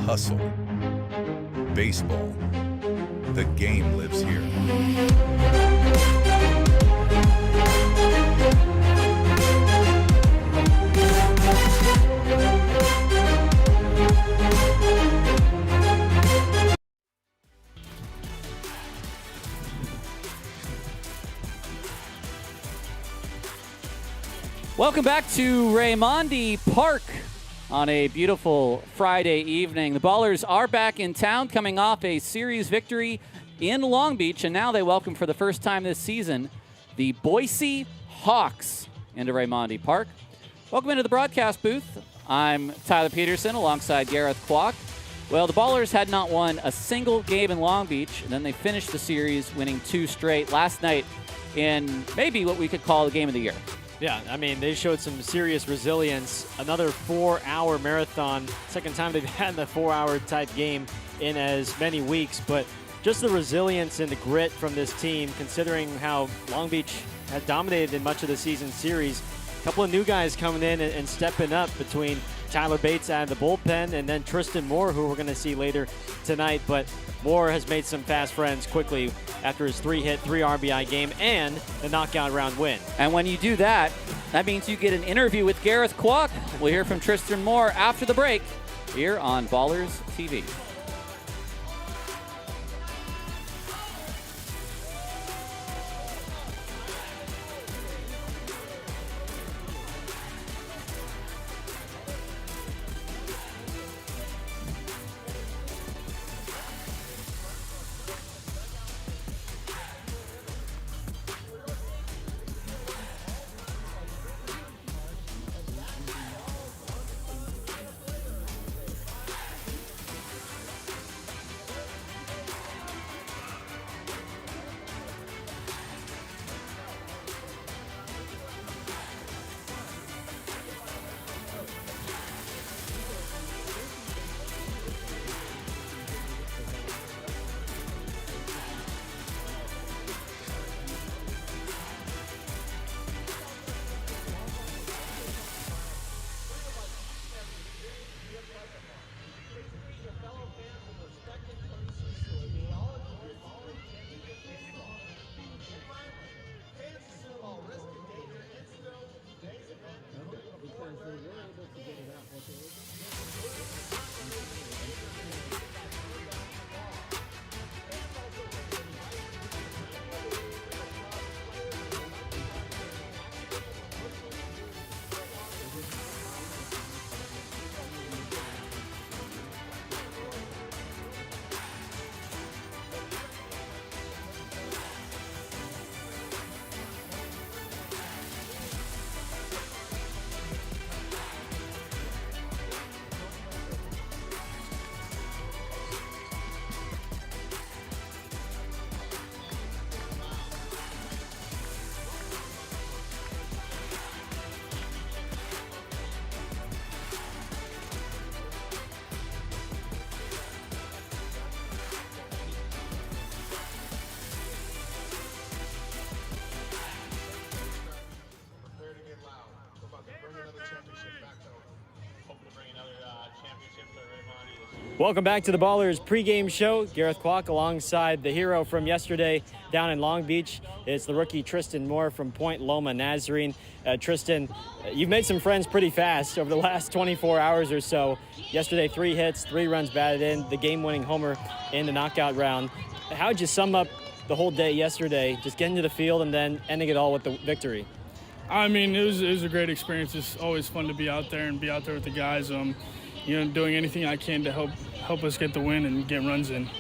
hustle. Baseball. The game lives here. Welcome back to Raimondi Park on a beautiful Friday evening. The Ballers are back in town coming off a series victory in Long Beach, and now they welcome for the first time this season the Boise Hawks into Raimondi Park. Welcome into the broadcast booth. I'm Tyler Peterson alongside Gareth Kwok. Well, the Ballers had not won a single game in Long Beach, and then they finished the series winning 2 straight last night in maybe what we could call the game of the year. Yeah, I mean, they showed some serious resilience. Another 4-hour marathon. Second time they've had the 4-hour type game in as many weeks. But just the resilience and the grit from this team, considering how Long Beach had dominated in much of the season series. A couple of new guys coming in and stepping up between Tyler Bates out of the bullpen and then Tristan Moore, who we're going to see later tonight. But Moore has made some fast friends quickly after his 3-hit, 3 RBI game and the knockout round win. And when you do that, that means you get an interview with Gareth Kwok. We'll hear from Tristan Moore after the break here on Ballers TV. Welcome back to the Ballers pregame show. Gareth Kwok alongside the hero from yesterday down in Long Beach. It's the rookie Tristan Moore from Point Loma Nazarene. Tristan, you've made some friends pretty fast over the last 24 hours or so. Yesterday, 3 hits, 3 runs batted in, the game-winning homer in the knockout round. How'd you sum up the whole day yesterday, just getting to the field and then ending it all with the victory? I mean, it was a great experience. It's always fun to be out there and be out there with the guys. Doing anything I can to help us get the win and get runs in.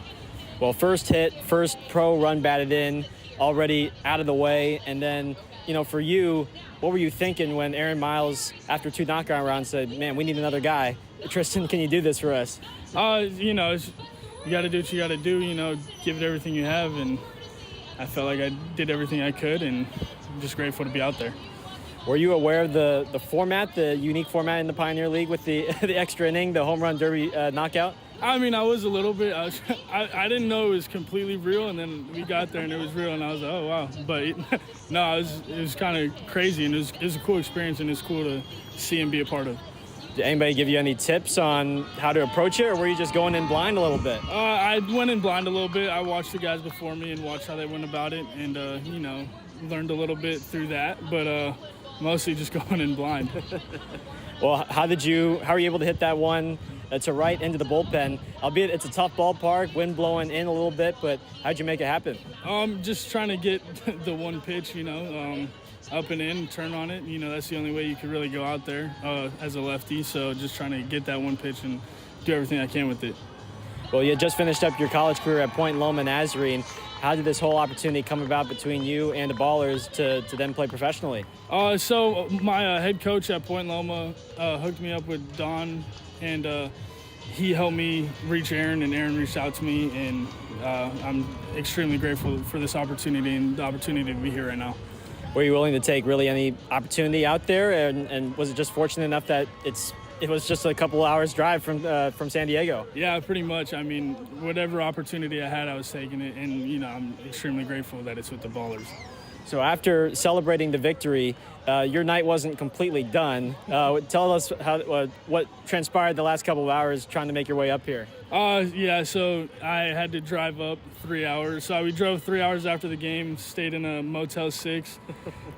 Well, first hit, first pro run batted in, already out of the way. And then, for you, what were you thinking when Aaron Miles, after 2 knockout rounds, said, man, we need another guy. Tristan, can you do this for us? You got to do what you got to do, give it everything you have. And I felt like I did everything I could, and I'm just grateful to be out there. Were you aware of the format, the unique format in the Pioneer League with the extra inning, the home run derby knockout? I mean, I was a little bit. I didn't know it was completely real, and then we got there and it was real, and I was like, oh wow. But it was kind of crazy, and it was a cool experience, and it's cool to see and be a part of. Did anybody give you any tips on how to approach it, or were you just going in blind a little bit? I went in blind a little bit. I watched the guys before me and watched how they went about it, and learned a little bit through that. But mostly just going in blind. Well, how are you able to hit that one to right into the bullpen? Albeit it's a tough ballpark, wind blowing in a little bit, but how'd you make it happen? Just trying to get the one pitch, up and in, turn on it. That's the only way you could really go out there as a lefty. So just trying to get that one pitch and do everything I can with it. Well, you just finished up your college career at Point Loma Nazarene. How did this whole opportunity come about between you and the Ballers to then play professionally? So my head coach at Point Loma hooked me up with Don, and he helped me reach Aaron, and Aaron reached out to me, and I'm extremely grateful for this opportunity and the opportunity to be here right now. Were you willing to take really any opportunity out there, and was it just fortunate enough that it was just a couple hours drive from San Diego? Yeah, pretty much. I mean, whatever opportunity I had, I was taking it, and I'm extremely grateful that it's with the Ballers. So after celebrating the victory, your night wasn't completely done. Tell us what transpired the last couple of hours trying to make your way up here. Yeah, so I had to drive up 3 hours. So we drove 3 hours after the game, stayed in a Motel 6,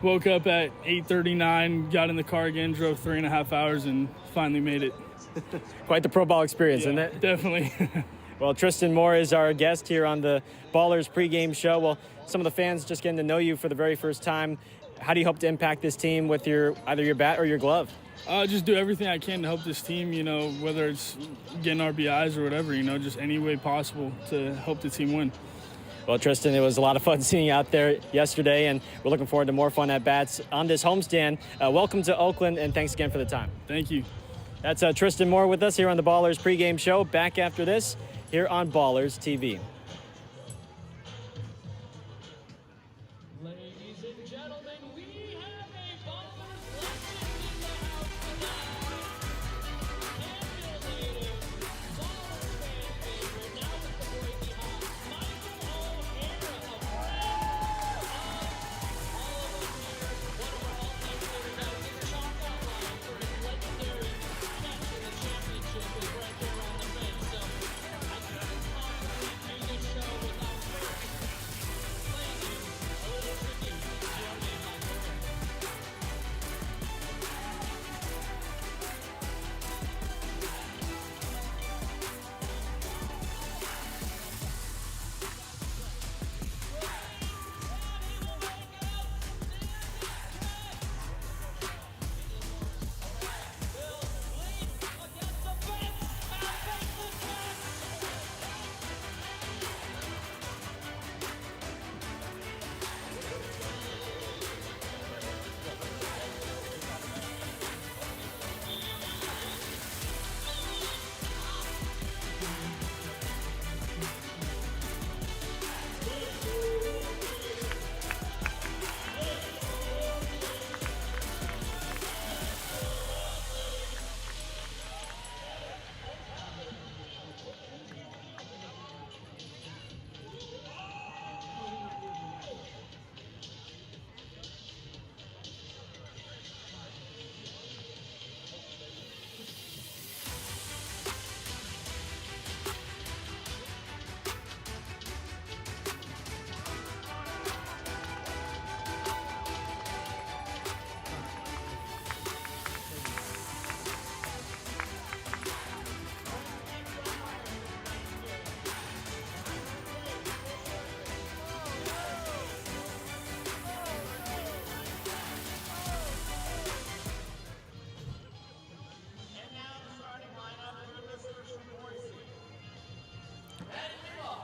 woke up at 8:39, got in the car again, drove 3.5 hours, and finally made it. Quite the pro ball experience, isn't it? Definitely. Well, Tristan Moore is our guest here on the Ballers pregame show. Well, some of the fans just getting to know you for the very first time. How do you hope to impact this team with either your bat or your glove? Just do everything I can to help this team, whether it's getting RBIs or whatever, just any way possible to help the team win. Well, Tristan, it was a lot of fun seeing you out there yesterday, and we're looking forward to more fun at-bats on this homestand. Welcome to Oakland, and thanks again for the time. Thank you. That's Tristan Moore with us here on the Ballers pregame show. Back after this here on Ballers TV. Ladies and gentlemen, we have a Ballers legend in the house tonight. Emulating Ballers fan favorite, now with the Boise Hawks, Michael O'Hara, a friend of all of us here. One of our all-time favorite guys in chalk outline for his legendary catch in the championship is right there on the bench. So I couldn't possibly do this show without first playing you a little tribute to our man Michael O'Hara.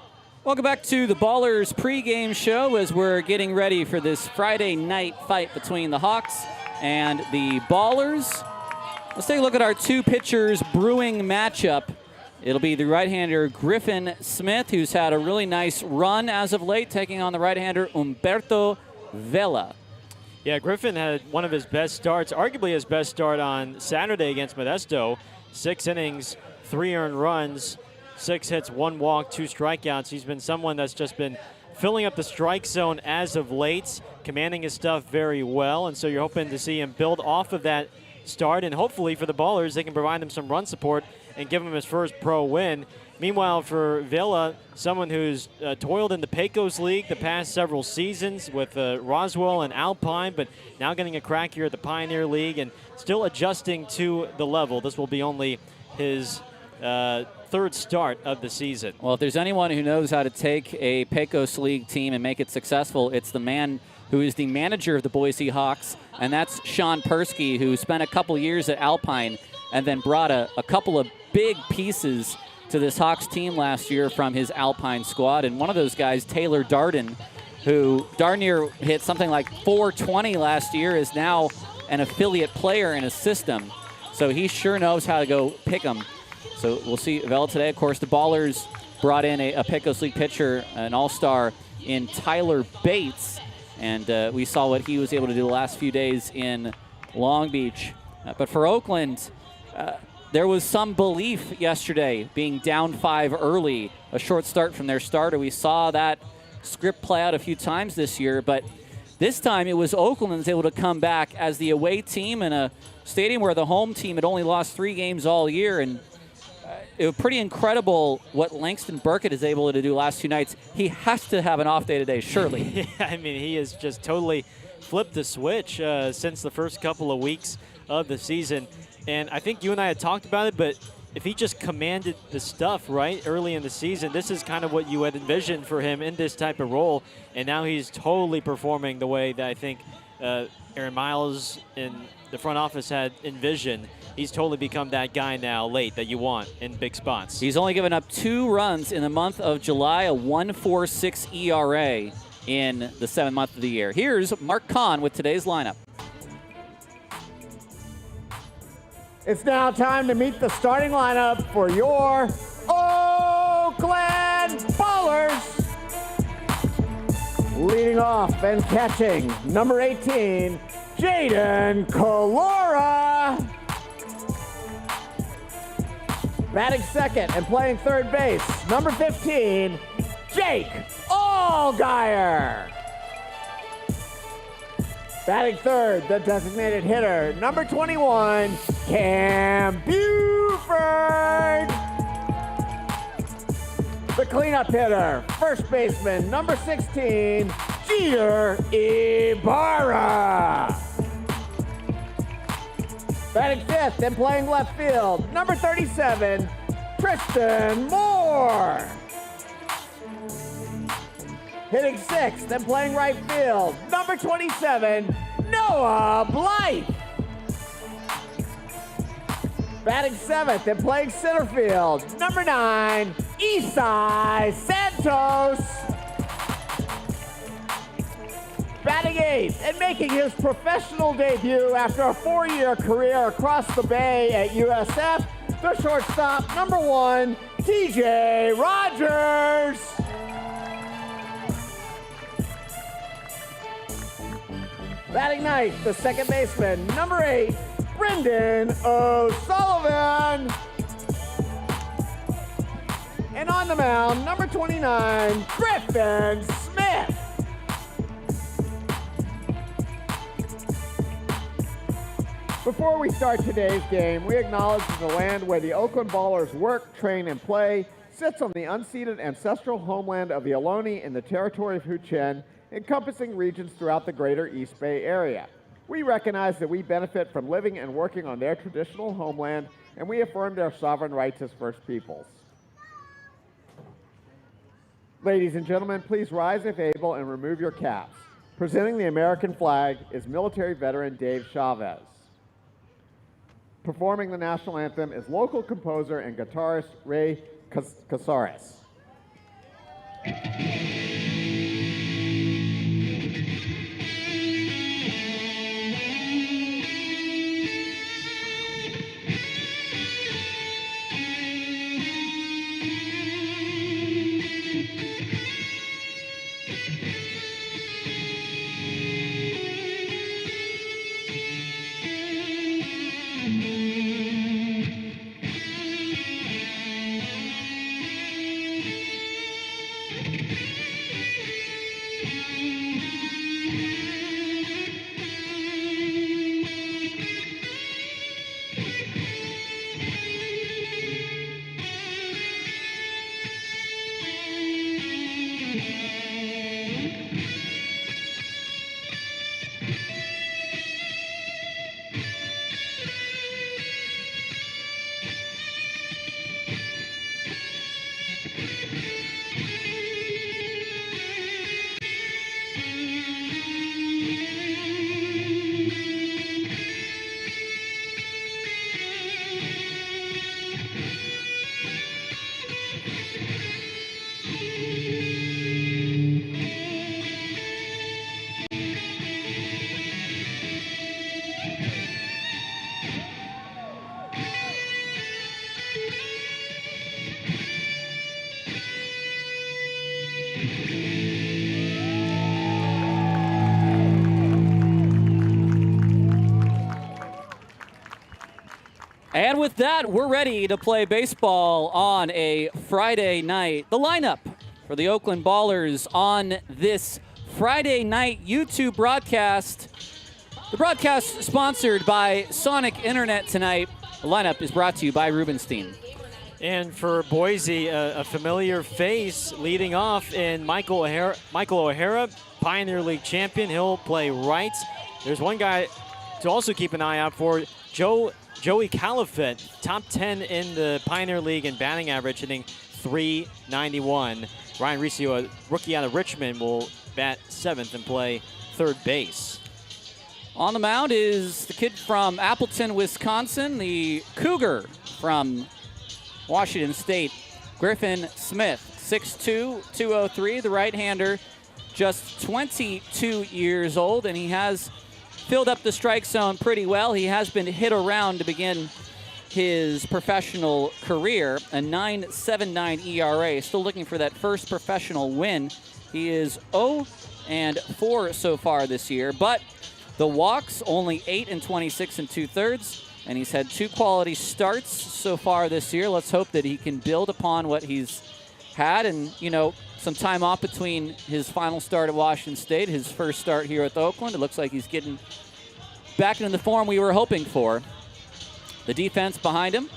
Welcome back to the Ballers pregame show as we're getting ready for this Friday night fight between the Hawks and the Ballers. Let's take a look at our two pitchers brewing matchup. It'll be the right-hander Griffin Smith, who's had a really nice run as of late, taking on the right-hander Humberto Vela. Yeah, Griffin had one of his best starts, arguably his best start on Saturday against Modesto. 6 innings, 3 earned runs, 6 hits, 1 walk, 2 strikeouts. He's been someone that's just been filling up the strike zone as of late, commanding his stuff very well, and so you're hoping to see him build off of that start, and hopefully for the Ballers, they can provide him some run support and give him his first pro win. Meanwhile, for Villa, someone who's toiled in the Pecos League the past several seasons with Roswell and Alpine, but now getting a crack here at the Pioneer League and still adjusting to the level. This will be only his third start of the season. Well, if there's anyone who knows how to take a Pecos League team and make it successful, it's the man who is the manager of the Boise Hawks, and that's Sean Persky, who spent a couple years at Alpine and then brought a couple of big pieces to this Hawks team last year from his Alpine squad. And one of those guys, Taylor Darden, who darn near hit something like 420 last year, is now an affiliate player in his system. So he sure knows how to go pick them. So we'll see Vela today. Of course, the Ballers brought in a Pecos League pitcher, an all-star in Tyler Bates. And we saw what he was able to do the last few days in Long Beach. But for Oakland, there was some belief yesterday being down 5 early, a short start from their starter. We saw that script play out a few times this year, but this time it was Oakland that was able to come back as the away team in a stadium where the home team had only lost 3 games all year. And it was pretty incredible what Langston Burkett is able to do last 2 nights. He has to have an off day today, surely. Yeah, I mean, he has just totally flipped the switch since the first couple of weeks of the season. And I think you and I had talked about it, but if he just commanded the stuff right early in the season, this is kind of what you had envisioned for him in this type of role. And now he's totally performing the way that I think Aaron Miles in the front office had envisioned. He's totally become that guy now late that you want in big spots. He's only given up 2 runs in the month of July, a 1.46 ERA in the 7th month of the year. Here's Mark Kahn with today's lineup. It's now time to meet the starting lineup for your Oakland Ballers. Leading off and catching, number 18, Jaden Colora. Batting second and playing third base, number 15, Jake Allgaier. Batting third, the designated hitter, number 21, Cam Buford. The cleanup hitter, first baseman, number 16, Jeter Ibarra. Batting fifth and playing left field, number 37, Tristan Moore. Hitting sixth and playing right field, number 27, Noah Blythe. Batting seventh and playing center field, number 9, Isai Santos. Batting eighth and making his professional debut after a 4-year career across the bay at USF, the shortstop, number 1, TJ Rogers. Batting ninth, the second baseman, number 8, Brendan O'Sullivan. And on the mound, number 29, Griffin Smith. Before we start today's game, we acknowledge that the land where the Oakland Ballers work, train, and play sits on the unceded ancestral homeland of the Ohlone in the territory of Huichin, encompassing regions throughout the greater East Bay area. We recognize that we benefit from living and working on their traditional homeland, and we affirm their sovereign rights as First Peoples. Ladies and gentlemen, please rise if able and remove your caps. Presenting the American flag is military veteran Dave Chavez. Performing the national anthem is local composer and guitarist Ray Casares. And with that, we're ready to play baseball on a Friday night. The lineup for the Oakland Ballers on this Friday night YouTube broadcast. The broadcast sponsored by Sonic Internet tonight. The lineup is brought to you by Rubenstein. And for Boise, a familiar face leading off in Michael O'Hara, Pioneer League champion. He'll play right. There's one guy to also keep an eye out for, Joey Califett, top 10 in the Pioneer League in batting average, hitting .391. Ryan Riccio, a rookie out of Richmond, will bat 7th and play third base. On the mound is the kid from Appleton, Wisconsin, the Cougar from Washington State, Griffin Smith, 6'2", 203, the right-hander, just 22 years old, and he has filled up the strike zone pretty well. He has been hit around to begin his professional career, a 9.79 ERA. Still looking for that first professional win. He is 0-4 so far this year, but the walks only 8 and 26 and 2/3, and he's had 2 quality starts so far this year. Let's hope that he can build upon what he's had, and some time off between his final start at Washington State, his first start here at Oakland. It looks like he's getting back into the form we were hoping for. The defense behind him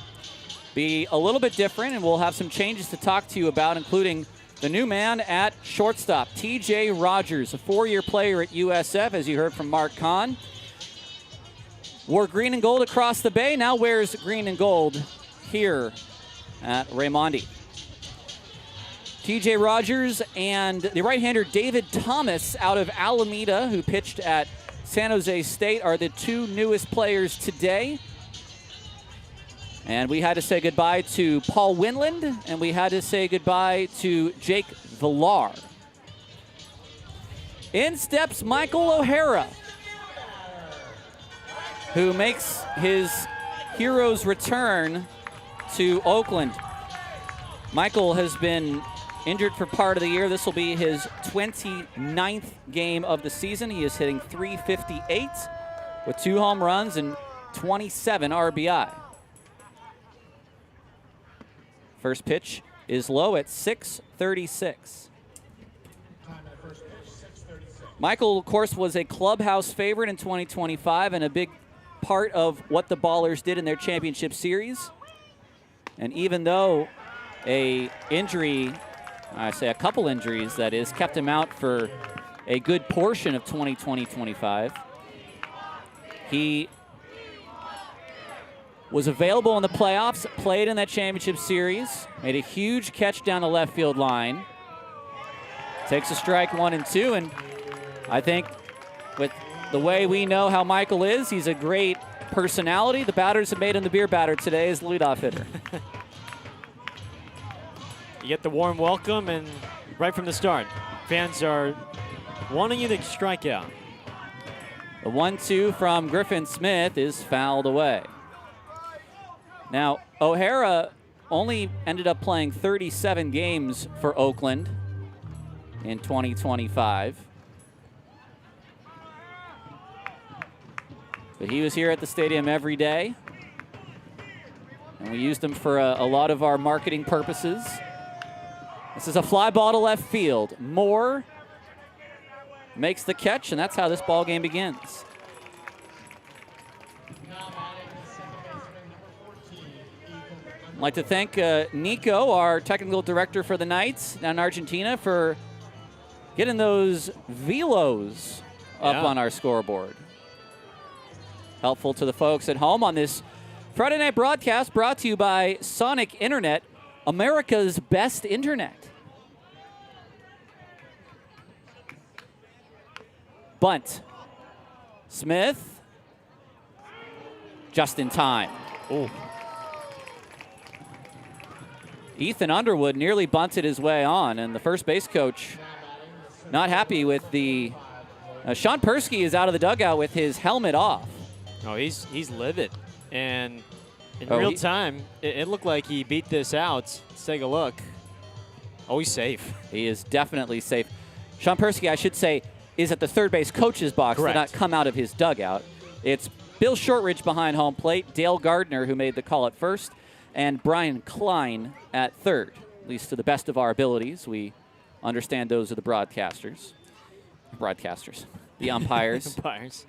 be a little bit different, and we'll have some changes to talk to you about, including the new man at shortstop, T.J. Rogers, a 4-year player at USF, as you heard from Mark Kahn. Wore green and gold across the bay, now wears green and gold here at Raimondi. T.J. Rogers and the right-hander David Thomas out of Alameda, who pitched at San Jose State, are the 2 newest players today. And we had to say goodbye to Paul Winland, and we had to say goodbye to Jake Villar. In steps Michael O'Hara, who makes his hero's return to Oakland. Michael has been injured for part of the year. This will be his 29th game of the season. He is hitting .358 with 2 home runs and 27 RBI. First pitch is low at 6:36. Michael, of course, was a clubhouse favorite in 2025 and a big part of what the Ballers did in their championship series. And even though a couple injuries, that is, kept him out for a good portion of 2020-25, he was available in the playoffs, played in that championship series, made a huge catch down the left field line, takes a strike 1 and 2, and I think with the way we know how Michael is, he's a great personality. The batters have made him the beer batter today as the leadoff hitter. You get the warm welcome, and right from the start, fans are wanting you to strike out. The 1-2 from Griffin Smith is fouled away. Now, O'Hara only ended up playing 37 games for Oakland in 2025. But he was here at the stadium every day, and we used him for a lot of our marketing purposes. This is a fly ball to left field. Moore makes the catch, and that's how this ball game begins. I'd like to thank Nico, our technical director for the Knights down in Argentina, for getting those velos up on our scoreboard. Helpful to the folks at home on this Friday night broadcast, brought to you by Sonic Internet, America's best internet. Bunt. Smith. Just in time. Oh. Ethan Underwood nearly bunted his way on, and the first base coach not happy with the... Sean Persky is out of the dugout with his helmet off. Oh, he's livid. And in real time, it looked like he beat this out. Let's take a look. Oh, he's safe. He is definitely safe. Sean Persky, I should say, is at the third base coach's box. Correct. Did not come out of his dugout. It's Bill Shortridge behind home plate, Dale Gardner, who made the call at first, and Brian Klein at third. At least to the best of our abilities. We understand those are the broadcasters. The umpires. Umpires.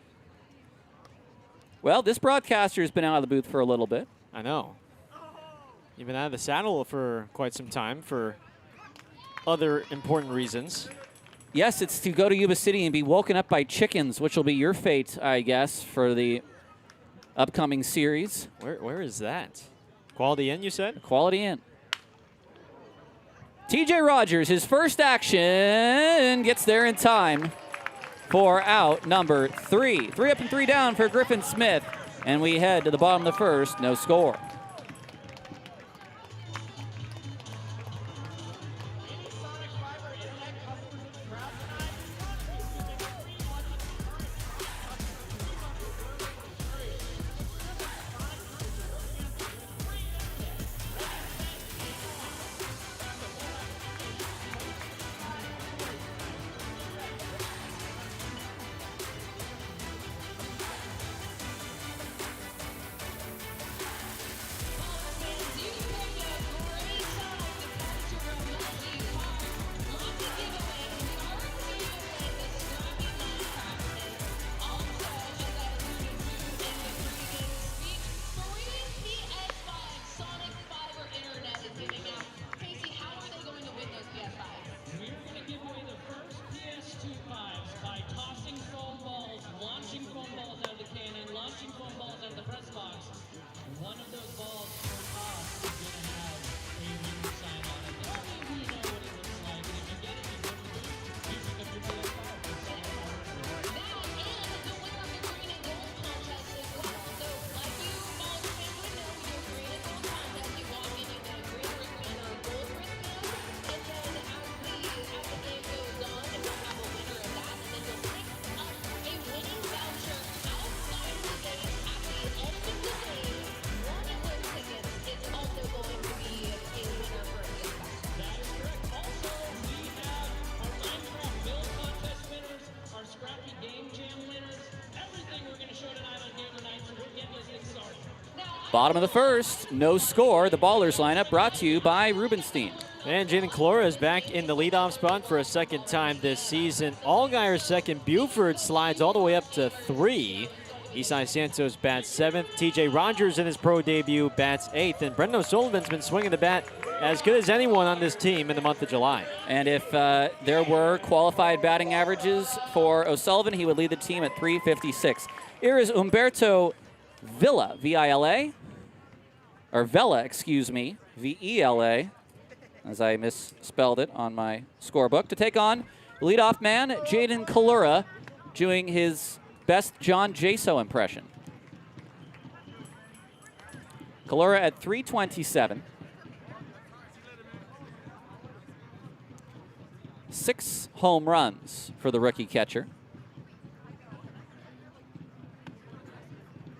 Well, this broadcaster has been out of the booth for a little bit. I know. You've been out of the saddle for quite some time for other important reasons. Yes, it's to go to Yuba City and be woken up by chickens, which will be your fate, I guess, for the upcoming series. Where is that? Quality Inn, you said? Quality Inn. TJ Rogers, his first action, gets there in time for out number 3. 3 up and 3 down for Griffin Smith. And we head to the bottom of the first, no score. Bottom of the first, no score. The Ballers lineup brought to you by Rubenstein. And Jaden Kalora is back in the leadoff spot for a second time this season. Allgaier second. Buford slides all the way up to 3. Isai Santos bats 7th. TJ Rogers in his pro debut bats 8th. And Brendan O'Sullivan's been swinging the bat as good as anyone on this team in the month of July. And if there were qualified batting averages for O'Sullivan, he would lead the team at 356. Here is Humberto Villa, V-I-L-A, or Vela, excuse me, V-E-L-A, as I misspelled it on my scorebook, to take on leadoff man Jaden Kalura, doing his best John Jaso impression. Kalura at 327. 6 home runs for the rookie catcher.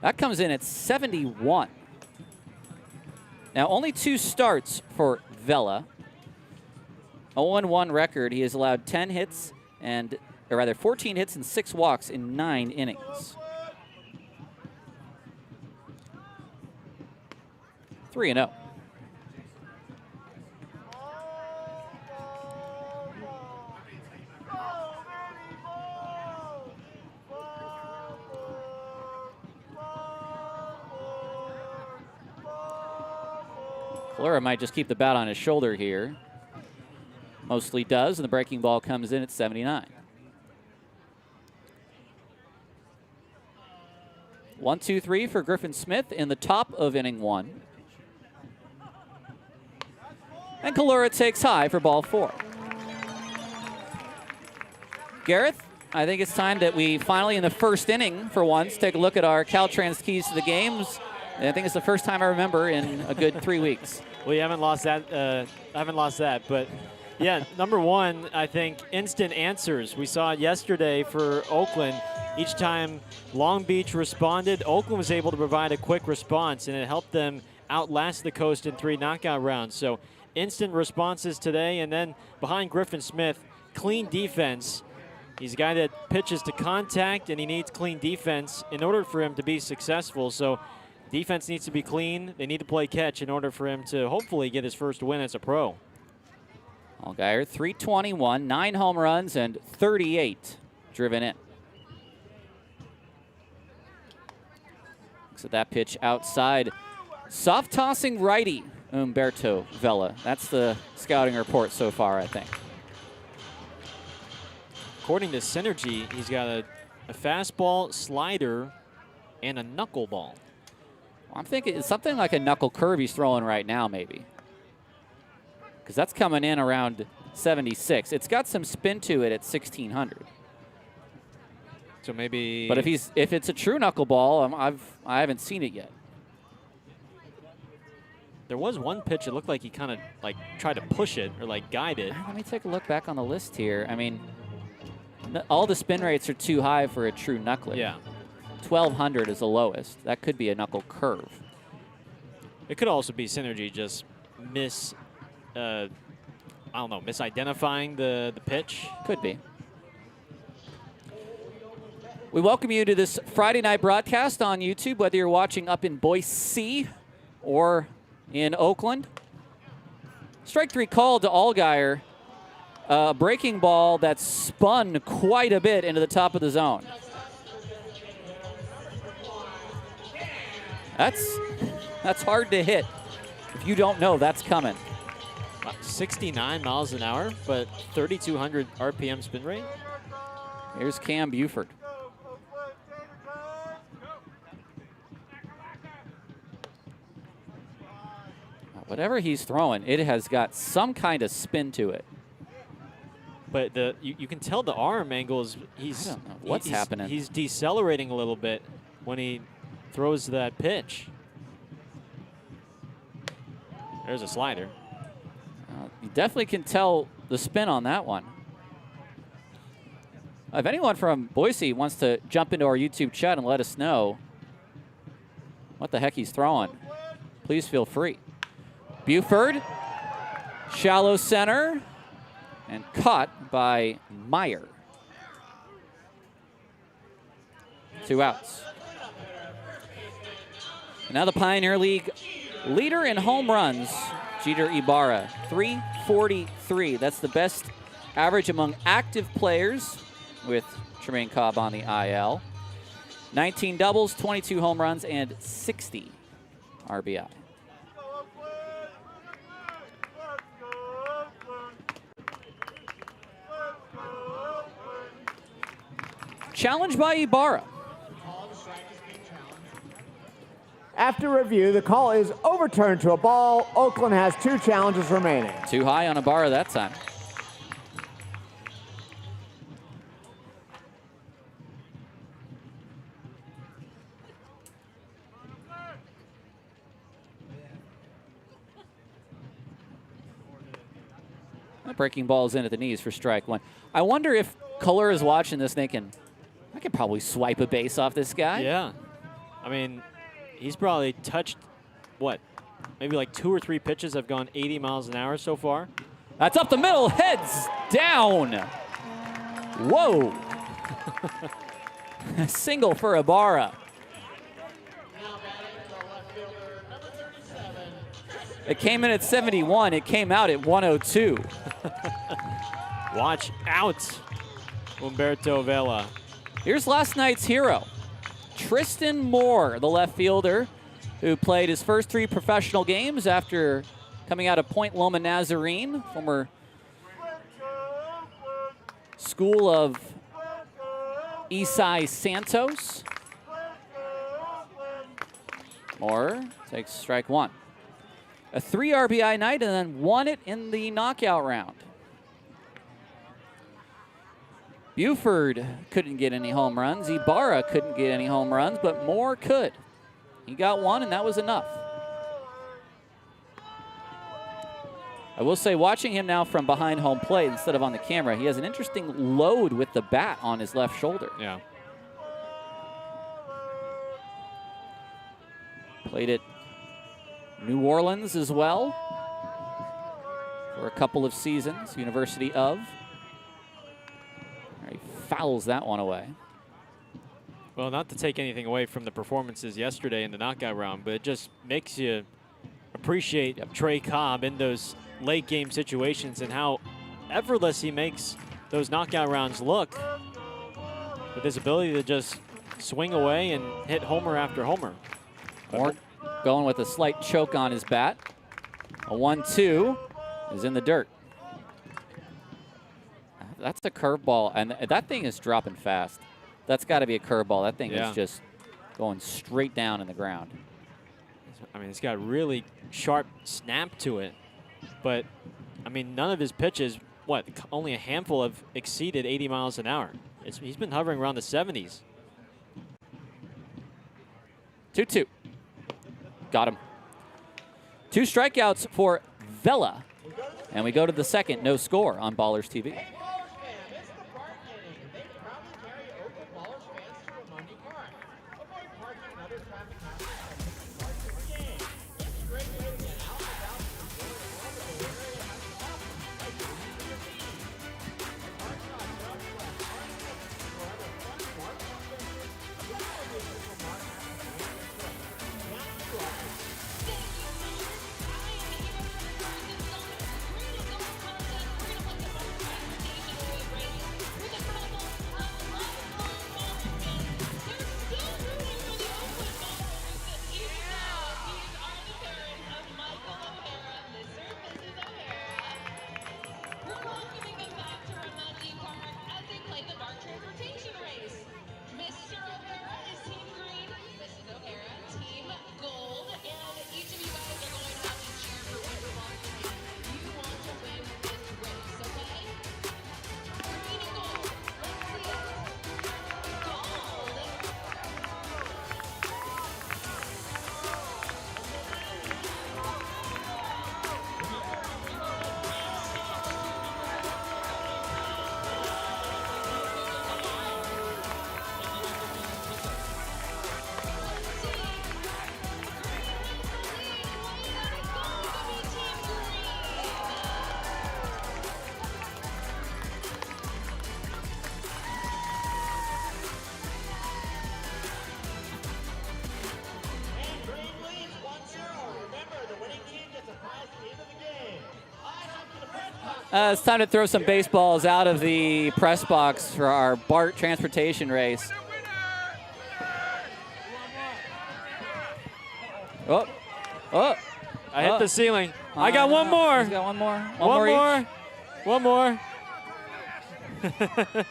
That comes in at 71. Now, only 2 starts for Vela. 0-1 record. He has allowed 10 hits and, or rather 14 hits and 6 walks in 9 innings. 3-0. Kalura might just keep the bat on his shoulder here. Mostly does, and the breaking ball comes in at 79. 1-2-3 for Griffin Smith in the top of inning 1. And Kalura takes high for ball 4. Gareth, I think it's time that we finally, in the first inning for once, take a look at our Caltrans keys to the games. And I think it's the first time I remember in a good 3 weeks. Well, you haven't lost that. I haven't lost that, but yeah, number 1, I think instant answers. We saw it yesterday for Oakland. Each time Long Beach responded, Oakland was able to provide a quick response, and it helped them outlast the Coast in 3 knockout rounds. So instant responses today, and then behind Griffin Smith, clean defense. He's a guy that pitches to contact, and he needs clean defense in order for him to be successful. So defense needs to be clean. They need to play catch in order for him to hopefully get his first win as a pro. Allgaier, 321, 9 home runs, and 38 driven in. Looks at that pitch outside. Soft tossing righty, Humberto Vela. That's the scouting report so far, I think. According to Synergy, he's got a fastball, slider, and a knuckleball. I'm thinking it's something like a knuckle curve he's throwing right now, maybe. Because that's coming in around 76. It's got some spin to it at 1,600. So maybe. But if it's a true knuckleball, I haven't seen it yet. There was one pitch. It looked like he kind of like tried to push it or like guide it. Let me take a look back on the list here. I mean, all the spin rates are too high for a true knuckler. Yeah. 1,200 is the lowest. That could be a knuckle curve. It could also be Synergy just misidentifying the pitch. Could be. We welcome you to this Friday night broadcast on YouTube, whether you're watching up in Boise or in Oakland. Strike 3 called to Allgaier. A breaking ball that spun quite a bit into the top of the zone. That's hard to hit. If you don't know, that's coming. 69 miles an hour, but 3,200 RPM spin rate. Here's Cam Buford. Whatever he's throwing, it has got some kind of spin to it. But you can tell the arm angles. I don't know what's happening. He's decelerating a little bit when he throws that pitch. There's a slider. You definitely can tell the spin on that one. If anyone from Boise wants to jump into our YouTube chat and let us know what the heck he's throwing, please feel free. Buford, shallow center, and caught by Meyer. 2 outs. And now the Pioneer League leader in home runs, Jeter Ibarra, 343. That's the best average among active players with Tremaine Cobb on the IL. 19 doubles, 22 home runs, and 60 RBI. Challenged by Ibarra. After review, the call is overturned to a ball. Oakland has 2 challenges remaining. Too high on Ibarra that time. That breaking ball is in at the knees for strike 1. I wonder if Kohler is watching this thinking, I could probably swipe a base off this guy. Yeah. I mean, he's probably touched, what, maybe like 2 or 3 pitches have gone 80 miles an hour so far. That's up the middle, heads down. Whoa. Single for Ibarra. It came in at 71. It came out at 102. Watch out, Humberto Vela. Here's last night's hero, Tristan Moore, the left fielder, who played his first 3 professional games after coming out of Point Loma Nazarene, former school of Isai Santos. Moore takes strike 1. A 3 RBI night and then won it in the knockout round. Buford couldn't get any home runs. Ibarra couldn't get any home runs, but Moore could. He got 1, and that was enough. I will say, watching him now from behind home plate instead of on the camera, he has an interesting load with the bat on his left shoulder. Yeah. Played at New Orleans as well for a couple of seasons, University of. fouls that one away. Well, not to take anything away from the performances yesterday in the knockout round, but it just makes you appreciate Trey Cobb in those late game situations and how effortless he makes those knockout rounds look with his ability to just swing away and hit homer after homer. Mort going with a slight choke on his bat. A 1-2 is in the dirt. That's a curveball, and that thing is dropping fast. That's got to be a curveball. That thing is just going straight down in the ground. I mean, it's got really sharp snap to it, but I mean, none of his pitches, only a handful have exceeded 80 miles an hour. He's been hovering around the 70s. 2-2. Got him. 2 strikeouts for Vela. And we go to the second, no score on Ballers TV. It's time to throw some baseballs out of the press box for our BART transportation race. Oh, I hit the ceiling. I got one more. He's got one more. One more. Where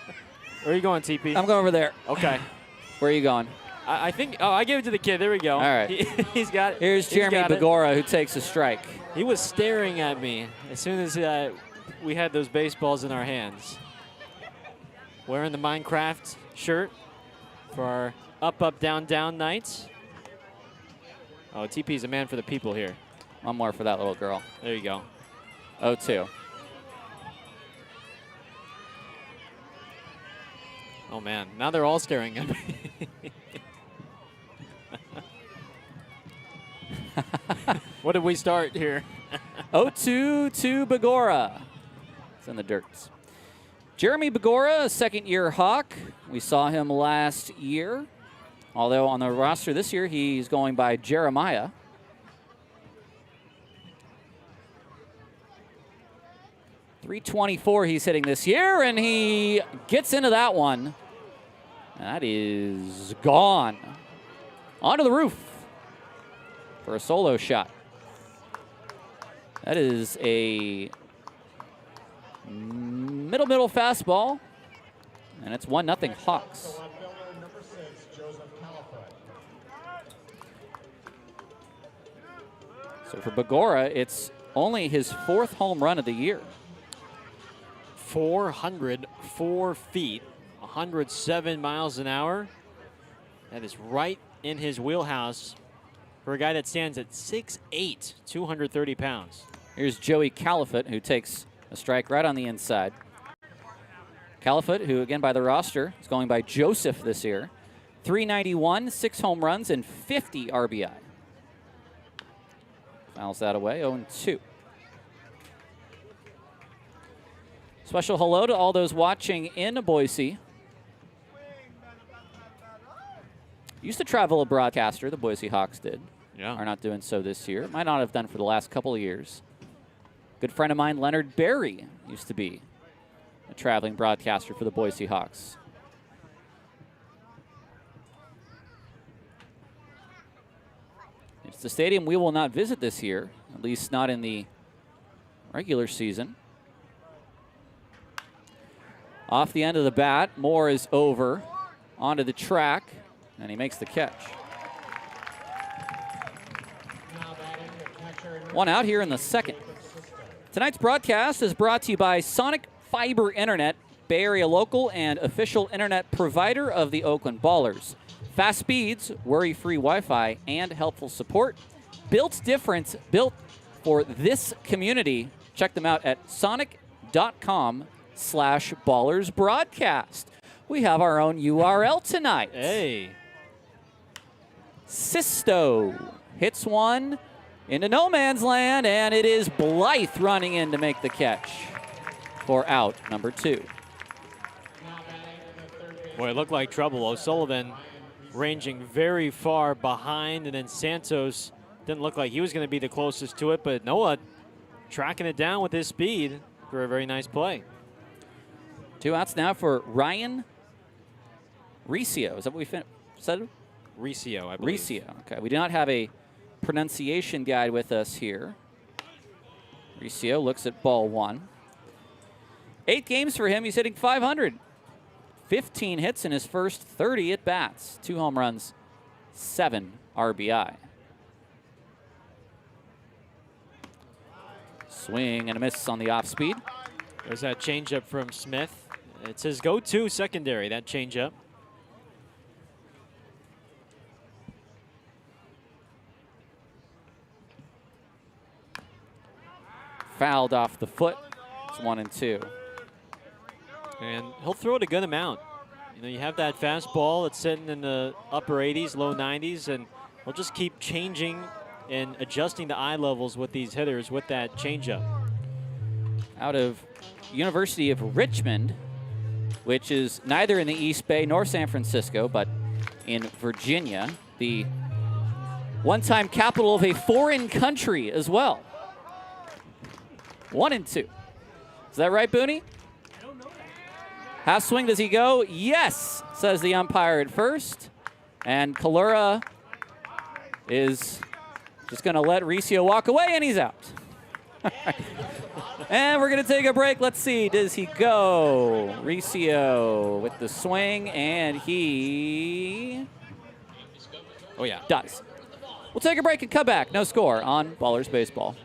are you going, TP? I'm going over there. Okay. Where are you going? I think, I gave it to the kid. There we go. All right. He's got it. Here's Jeremy Begora, who takes a strike. He was staring at me as soon as we had those baseballs in our hands. Wearing the Minecraft shirt for our up, up, down, down nights. Oh, TP's a man for the people here. One more for that little girl. There you go. 0-2. Oh, man. Now they're all staring at me. What did we start here? 0-2 to Begora. It's in the dirt. Jeremy Begora, a second-year Hawk. We saw him last year. Although on the roster this year, he's going by Jeremiah. .324 he's hitting this year, and he gets into that one. That is gone. Onto the roof for a solo shot. That is a middle fastball, and it's 1-0 Hawks. So for Begora, it's only his 4th home run of the year. 404 feet, 107 miles an hour. That is right in his wheelhouse for a guy that stands at 6'8", 230 pounds. Here's Joey Califoot, who takes a strike right on the inside. Califoot, who again by the roster, is going by Joseph this year. .391, 6 home runs, and 50 RBI. Fouls that away, 0-2. Special hello to all those watching in Boise used to travel a broadcaster. The Boise Hawks did. Yeah. Are not doing so this year. Might not have done for the last couple of years. Good friend of mine, Leonard Berry, used to be a traveling broadcaster for the Boise Hawks. It's the stadium we will not visit this year, at least not in the regular season. Off the end of the bat, Moore is over onto the track, and he makes the catch. One out here in the second. Tonight's broadcast is brought to you by Sonic Fiber Internet, Bay Area local and official internet provider of the Oakland Ballers. Fast speeds, worry-free Wi-Fi, and helpful support. Built different, built for this community. Check them out at sonic.com/ballersbroadcast. We have our own URL tonight. Hey. Sisto hits one into no man's land, and it is Blythe running in to make the catch for out number 2. Boy, it looked like trouble. O'Sullivan ranging very far behind, and then Santos didn't look like he was going to be the closest to it, but Noah tracking it down with his speed for a very nice play. 2 outs now for Ryan Riccio. Is that what we said? Riccio, I believe. Riccio. Okay. We do not have a pronunciation guide with us here. Riccio looks at ball 1. 8 games for him. He's hitting .500. 15 hits in his first 30 at bats. 2 home runs, 7 RBI. Swing and a miss on the off speed. There's that changeup from Smith. It's his go-to secondary, that changeup. Fouled off the foot. It's 1-2. And he'll throw it a good amount. You know, you have that fastball that's sitting in the upper 80s, low 90s, and he'll just keep changing and adjusting the eye levels with these hitters with that changeup. Out of University of Richmond, which is neither in the East Bay nor San Francisco, but in Virginia, the one-time capital of a foreign country as well. 1-2. Is that right, Booney? Half swing, does he go? Yes, says the umpire at first. And Kalura is just going to let Riccio walk away, and he's out. And we're going to take a break. Let's see, does he go? Riccio with the swing, and he does. We'll take a break and come back. No score on Ballers Baseball.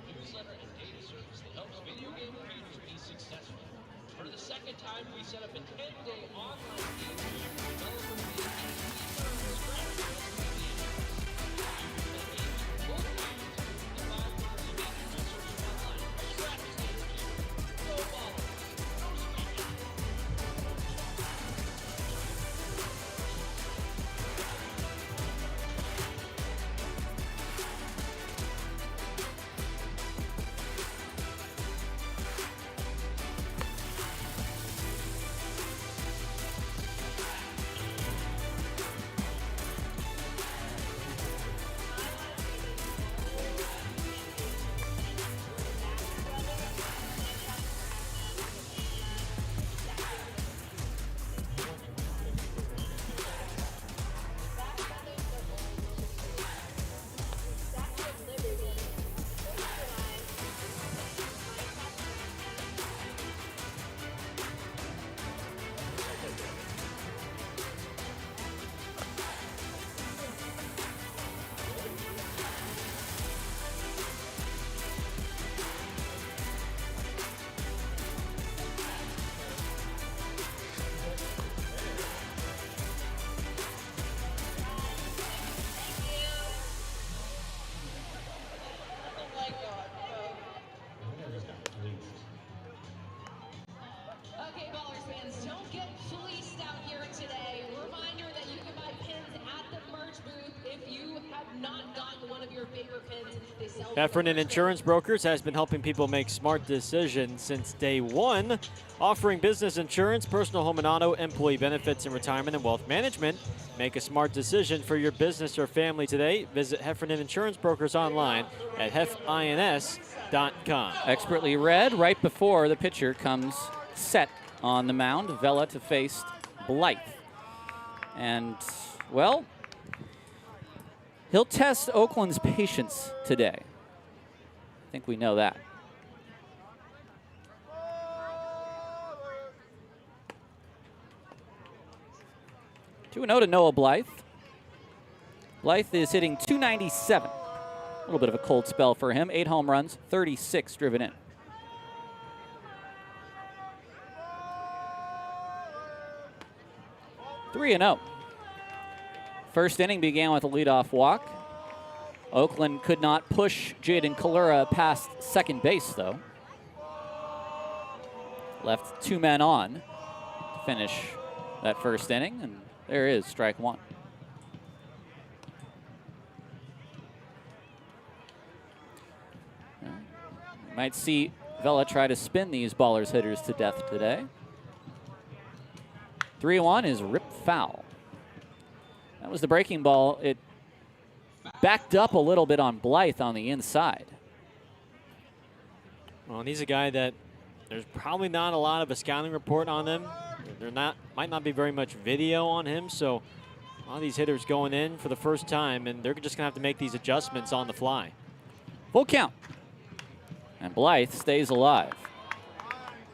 Heffernan Insurance Brokers has been helping people make smart decisions since day one, offering business insurance, personal home and auto, employee benefits, and retirement and wealth management. Make a smart decision for your business or family today. Visit Heffernan Insurance Brokers online at hefins.com. Expertly read right before the pitcher comes set on the mound. Vela to face Blythe. And, well, he'll test Oakland's patience today. I think we know that. Two 2-0 to Noah Blythe. Blythe is hitting .297. A little bit of a cold spell for him. 8 home runs, 36 driven in. (3-0). First inning began with a leadoff walk. Oakland could not push Jaden Kalura past second base, though. Left 2 men on to finish that first inning, and there is strike 1. Might see Vela try to spin these Ballers hitters to death today. 3-1 is ripped foul. That was the breaking ball. It backed up a little bit on Blythe on the inside. Well, and he's a guy that there's probably not a lot of a scouting report on him. Might not be very much video on him, so a lot of these hitters going in for the first time, and they're just going to have to make these adjustments on the fly. Full count. And Blythe stays alive.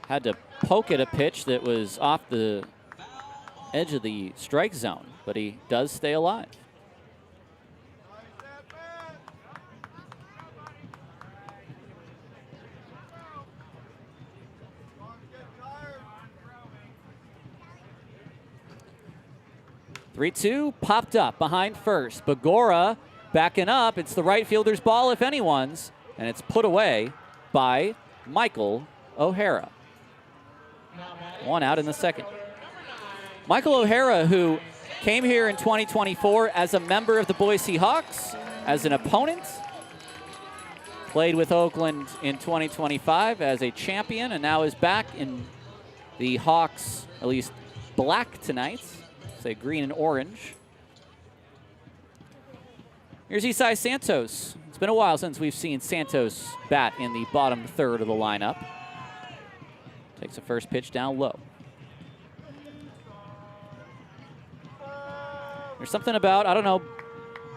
Had to poke at a pitch that was off the edge of the strike zone, but he does stay alive. (3-2) popped up behind first. Bagora backing up. It's the right fielder's ball, if anyone's, and it's put away by Michael O'Hara. 1 out in the second. Michael O'Hara, who came here in 2024 as a member of the Boise Hawks, as an opponent, played with Oakland in 2025 as a champion, and now is back in the Hawks, at least black tonight. Say green and orange. Here's Isai Santos. It's been a while since we've seen Santos bat in the bottom third of the lineup. Takes the first pitch down low. There's something about, I don't know,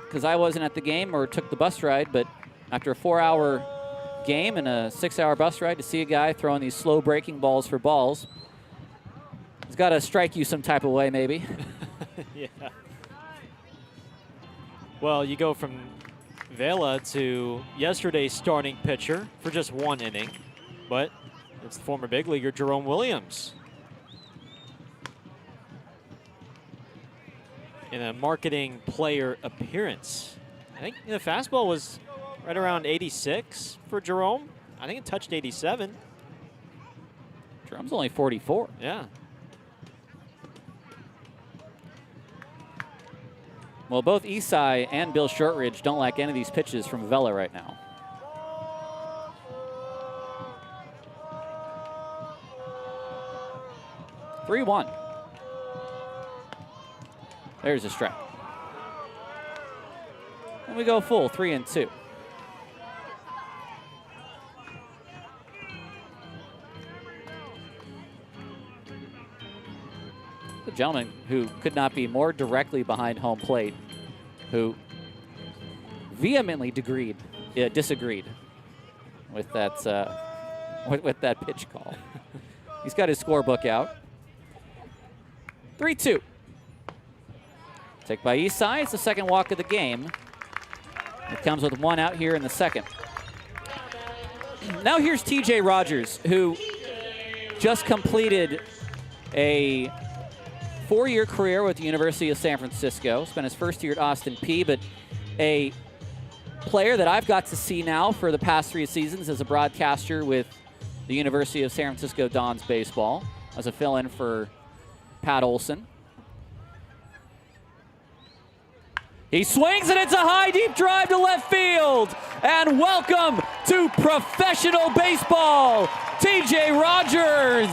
because I wasn't at the game or took the bus ride, but after a 4-hour game and a 6-hour bus ride, to see a guy throwing these slow breaking balls for balls, it's got to strike you some type of way, maybe. Yeah. Well, you go from Vela to yesterday's starting pitcher for just 1 inning, but it's the former big leaguer Jerome Williams. In a marketing player appearance. I think the fastball was right around 86 for Jerome. I think it touched 87. Jerome's only 44. Yeah. Well, both Isai and Bill Shortridge don't like any of these pitches from Vela right now. (3-1). There's a strike. And we go full, 3-2. The gentleman who could not be more directly behind home plate, who vehemently disagreed with that with that pitch call. He's got his scorebook out. 3-2. Take by Isai. It's the second walk of the game. It comes with 1 out here in the second. Now here's TJ Rogers, who just completed a 4-year career with the University of San Francisco. Spent his first year at Austin Peay, but a player that I've got to see now for the past 3 seasons as a broadcaster with the University of San Francisco Dons baseball as a fill-in for Pat Olson. He swings and it's a high deep drive to left field. And welcome to professional baseball, TJ Rogers.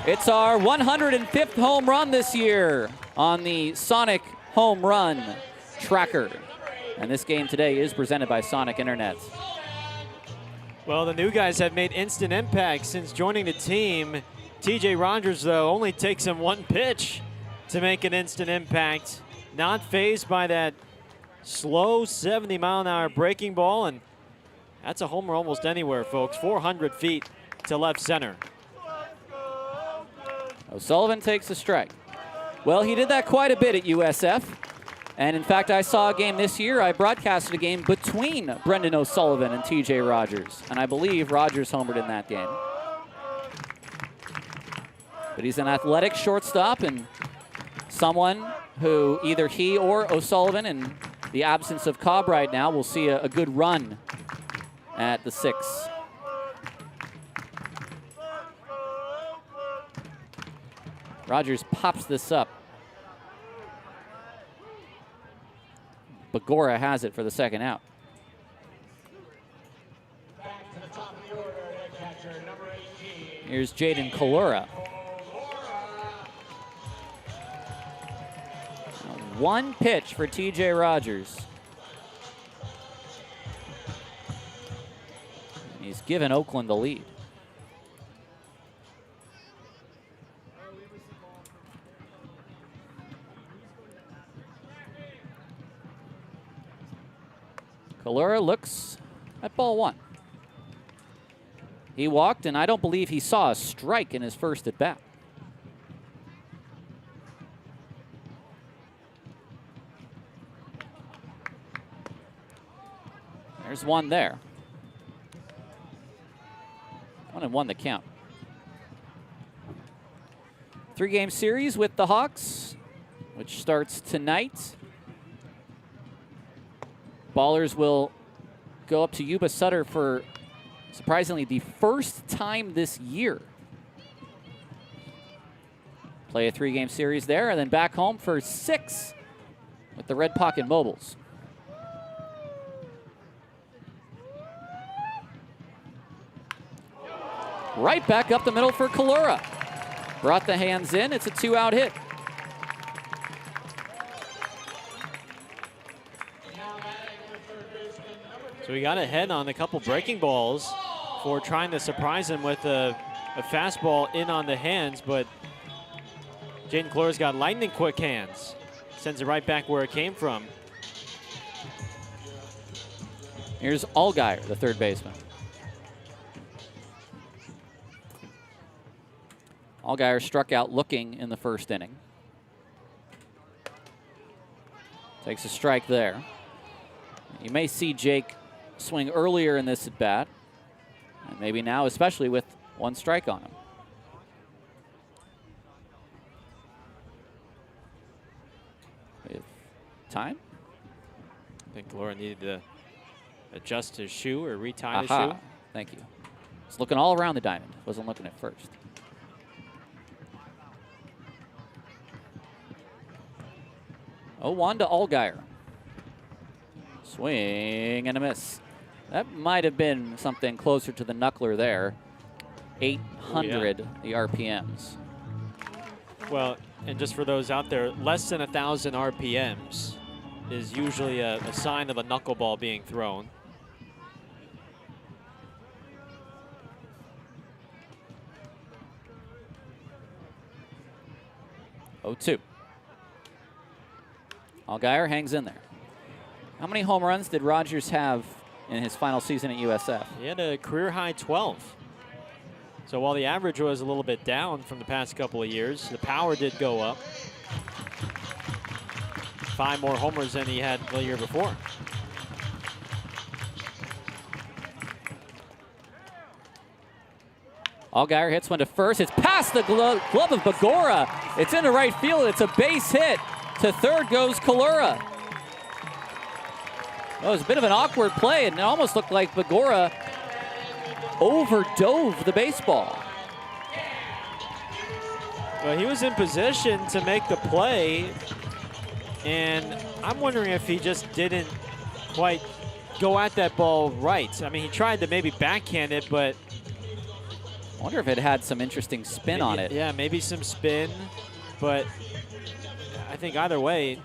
It's our 105th home run this year on the Sonic Home Run Tracker. And this game today is presented by Sonic Internet. Well, the new guys have made instant impact since joining the team. TJ Rogers, though, only takes him one pitch to make an instant impact. Not fazed by that slow 70-mile-an-hour breaking ball, and that's a homer almost anywhere, folks. 400 feet to left center. O'Sullivan takes a strike. Well, he did that quite a bit at USF. And in fact, I saw a game this year. I broadcasted a game between Brendan O'Sullivan and TJ Rogers. And I believe Rogers homered in that game. But he's an athletic shortstop and someone who either he or O'Sullivan, in the absence of Cobb right now, will see a good run at the 6. Rogers pops this up. Bagora has it for the second out. Here's Jaden Kalura. One pitch for TJ Rogers. He's given Oakland the lead. Kalura looks at ball 1. He walked, and I don't believe he saw a strike in his first at bat. There's one there. 1-1 the count. 3-game series with the Hawks, which starts tonight. Ballers will go up to Yuba Sutter for, surprisingly, the first time this year. Play a 3-game series there, and then back home for 6 with the Red Pocket Mobiles. Right back up the middle for Kalura. Brought the hands in. It's a 2-out hit. So he got ahead on a couple breaking balls for trying to surprise him with a fastball in on the hands, but Jaden Kalura's got lightning quick hands. Sends it right back where it came from. Here's Allgaier, the third baseman. Allgaier struck out looking in the first inning. Takes a strike there. You may see Jake swing earlier in this at bat, and maybe now, especially with 1 strike on him. We have time. I think Kalura needed to adjust his shoe or retie his Aha. shoe. Thank you. He's looking all around the diamond. Wasn't looking at first. Oh, 1 to Allgaier. Swing and a miss. That might have been something closer to the knuckler there. 800 the RPMs. Well, and just for those out there, less than 1,000 RPMs is usually a sign of a knuckleball being thrown. Oh, 2. Allgaier hangs in there. How many home runs did Rogers have in his final season at USF? He had a career-high 12. So while the average was a little bit down from the past couple of years, the power did go up. 5 more homers than he had the year before. Allgaier hits one to first. It's past the glove of Bagora. It's into right field. It's a base hit. To third goes Kalura. Well, it was a bit of an awkward play, and it almost looked like Bagora overdove the baseball. Well, he was in position to make the play, and I'm wondering if he just didn't quite go at that ball right. I mean, he tried to maybe backhand it, but I wonder if it had some interesting spin on it. Yeah, maybe some spin, but I think either way,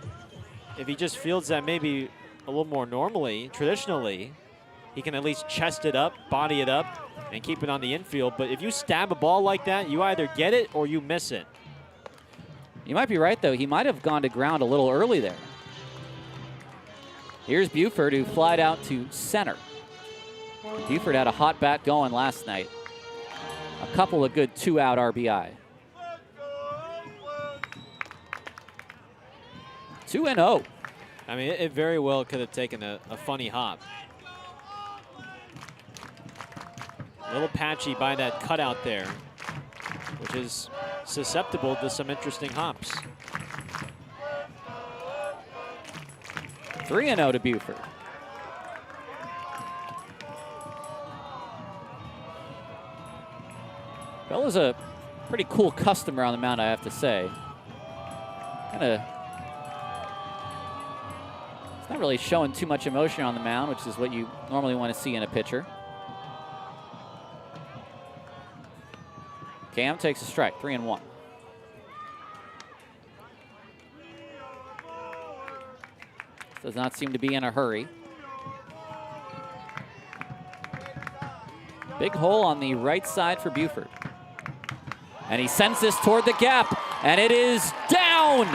if he just fields that maybe a little more normally, traditionally, he can at least chest it up, body it up, and keep it on the infield. But if you stab a ball like that, you either get it or you miss it. You might be right, though. He might have gone to ground a little early there. Here's Buford, who flied out to center. Buford had a hot bat going last night. A couple of good 2-out RBI. 2-0. I mean, it very well could have taken a funny hop. A little patchy by that cutout there, which is susceptible to some interesting hops. 3-0 to Buford. Bella's a pretty cool customer on the mound, I have to say. It's not really showing too much emotion on the mound, which is what you normally want to see in a pitcher. Cam takes a strike, 3-1. Does not seem to be in a hurry. Big hole on the right side for Buford. And he sends this toward the gap, and it is down.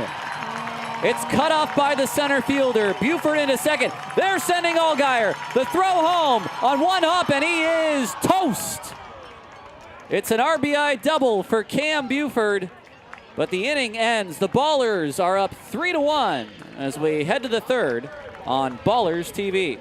It's cut off by the center fielder. Buford into second. They're sending Allgaier. The throw home on one hop, and he is toast. It's an RBI double for Cam Buford, but the inning ends. The Ballers are up 3-1 as we head to the third on Ballers TV.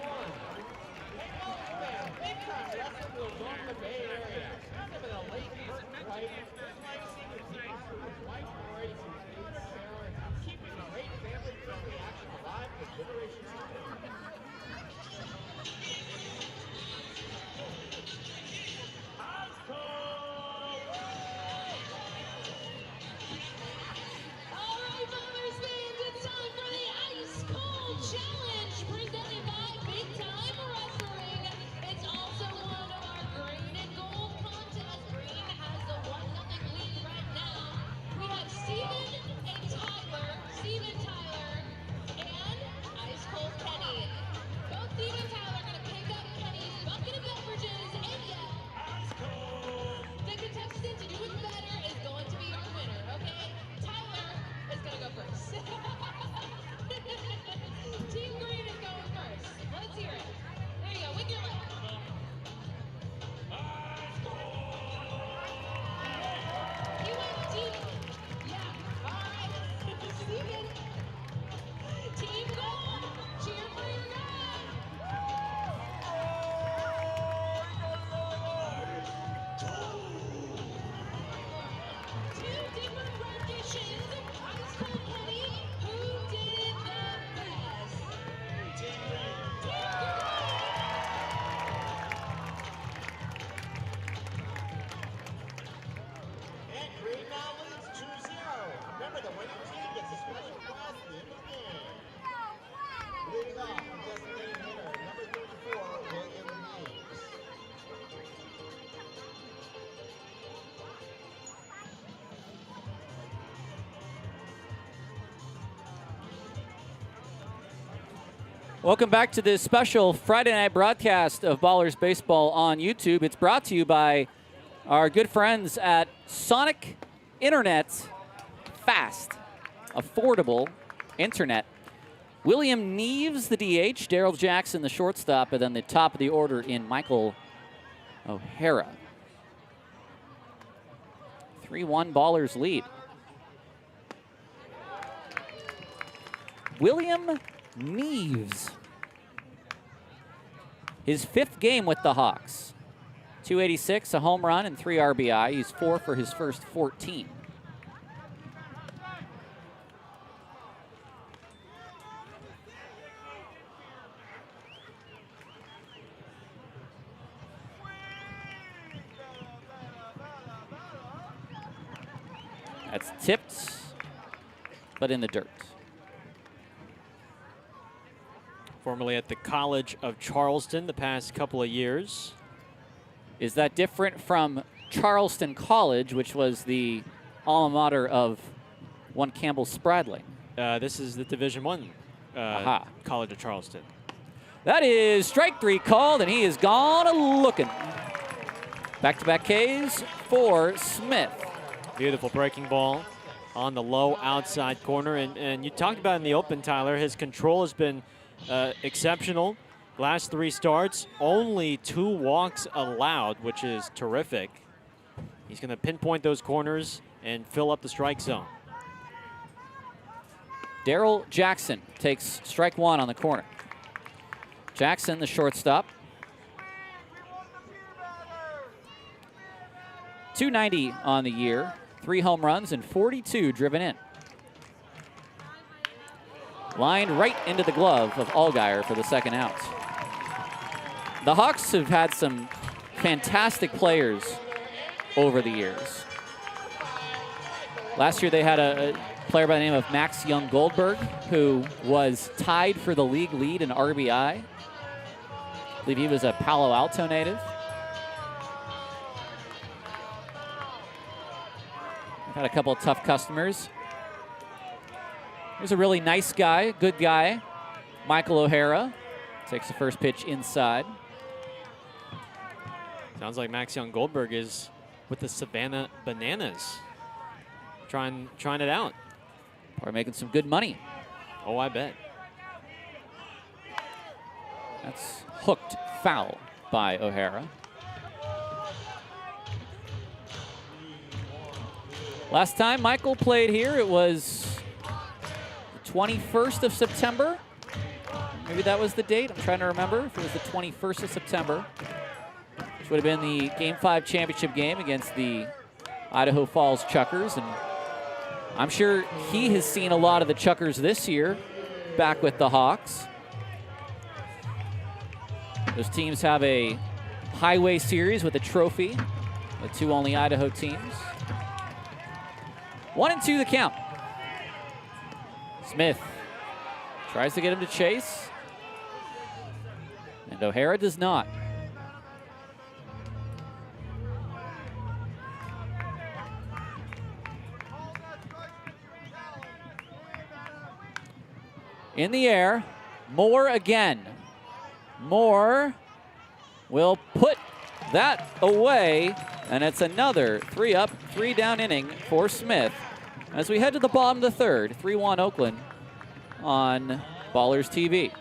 Welcome back to this special Friday night broadcast of Ballers Baseball on YouTube. It's brought to you by our good friends at Sonic Internet. Fast, affordable internet. William Neves, the DH. Daryl Jackson, the shortstop. And then the top of the order in Michael O'Hara. 3-1 Ballers lead. William Neves. His 5th game with the Hawks. .286, a home run, and 3 RBI. He's 4 for his first 14. That's tipped, but in the dirt. Formerly at the College of Charleston the past couple of years. Is that different from Charleston College, which was the alma mater of one Campbell Spradling? This is the Division I College of Charleston. That is strike 3 called, and he is gone a-looking. Back-to-back Ks for Smith. Beautiful breaking ball on the low outside corner. And you talked about in the open, Tyler, his control has been exceptional. Last 3 starts, only 2 walks allowed, which is terrific. He's going to pinpoint those corners and fill up the strike zone. Darrell Jackson takes strike 1 on the corner. Jackson, the shortstop. .290 on the year, 3 home runs and 42 driven in. Lined right into the glove of Allgaier for the second out. The Hawks have had some fantastic players over the years. Last year they had a player by the name of Max Young-Goldberg, who was tied for the league lead in RBI. I believe he was a Palo Alto native. We've had a couple of tough customers. Here's a really nice guy, good guy, Michael O'Hara. Takes the first pitch inside. Sounds like Max Young-Goldberg is with the Savannah Bananas. Trying it out. Probably making some good money. Oh, I bet. That's hooked foul by O'Hara. Last time Michael played here, it was the 21st of September. Maybe that was the date. I'm trying to remember if it was the 21st of September, which would have been the Game 5 championship game against the Idaho Falls Chuckers. And I'm sure he has seen a lot of the Chuckers this year back with the Hawks. Those teams have a highway series with a trophy, the 2 only Idaho teams. 1-2 the count. Smith tries to get him to chase, and O'Hara does not. In the air, Moore again. Moore will put that away, and it's another 3 up, 3 down inning for Smith. As we head to the bottom of the third, 3-1 Oakland on Ballers TV.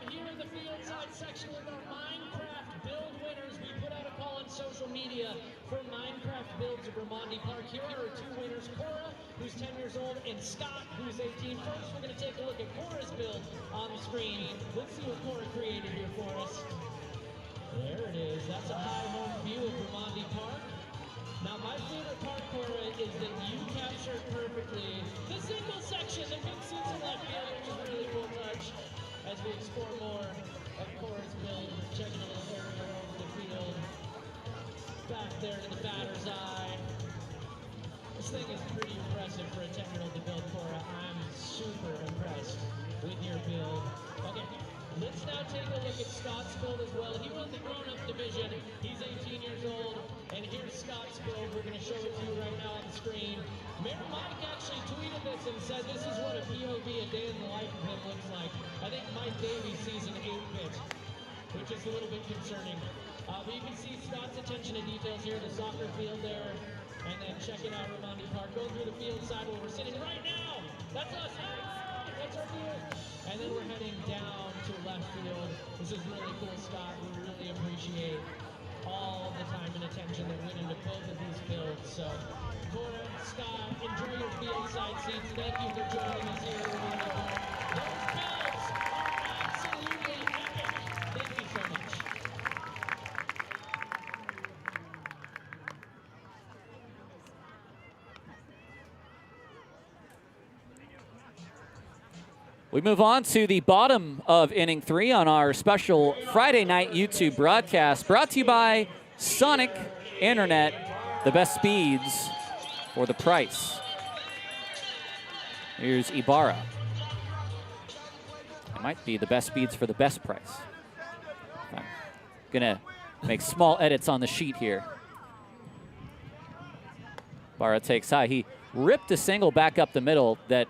Here in the field side section with our Minecraft build winners. We put out a call on social media for Minecraft builds of Ramondi Park. Here are 2 winners, Cora, who's 10 years old, and Scott, who's 18. First, we're going to take a look at Cora's build on the screen. Let's see what Cora created here for us. There it is. That's a high home view of Ramondi Park. Now, my favorite part, Cora, is that you captured perfectly the single section, the big seats in left field, which is a really cool touch. As we explore more of Cora's build, checking a little area over the field. Back there to the batter's eye. This thing is pretty impressive for a 10-year-old to build, Cora. I'm super impressed with your build. Okay, let's now take a look at Scott's build as well. He won the grown-up division. He's 18 years old, and here's Scott's build. We're going to show it to you right now on the screen. Mayor Mike actually tweeted this and said this is what a POV, a day in the life of him, looks like. I think Mike Davies sees an 8-bit, which is a little bit concerning. But you can see Scott's attention to details here, the soccer field there, and then checking out Ramondi Park. Going through the field side where we're sitting right now. That's us. That's our field. And then we're heading down to left field. This is really cool, Scott. We really appreciate all the time and attention that went into both of these builds. So, Cora, Scott, enjoy your field side seats. Thank you for joining us here. Those builds are absolutely epic. Thank you so much. We move on to the bottom of inning 3 on our special Friday night YouTube broadcast, brought to you by Sonic Internet, the best speeds for the price. Here's Ibarra. It might be the best speeds for the best price. I'm gonna make small edits on the sheet here. Ibarra takes high. He ripped a single back up the middle that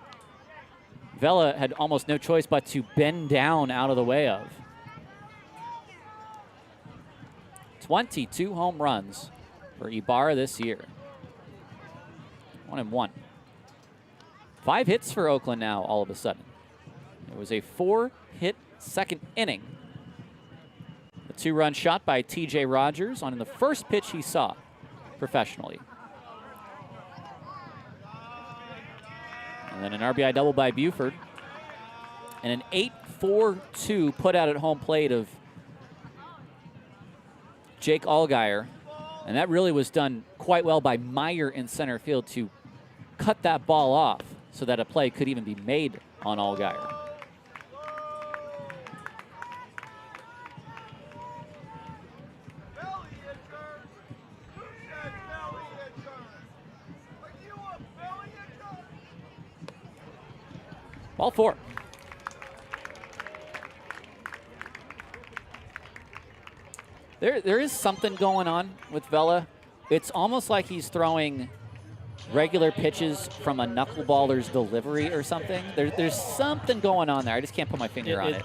Vela had almost no choice but to bend down out of the way of. 22 home runs for Ibarra this year. 1-1. 5 hits for Oakland now all of a sudden. It was a 4-hit second inning. A 2-run shot by TJ Rogers on the first pitch he saw professionally. And then an RBI double by Buford. And an 8-4-2 put out at home plate of Jake Allgaier. And that really was done quite well by Meyer in center field to cut that ball off so that a play could even be made on Allgaier. Ball 4. There is something going on with Vela. It's almost like he's throwing regular pitches from a knuckleballer's delivery or something. There's something going on there. I just can't put my finger on it.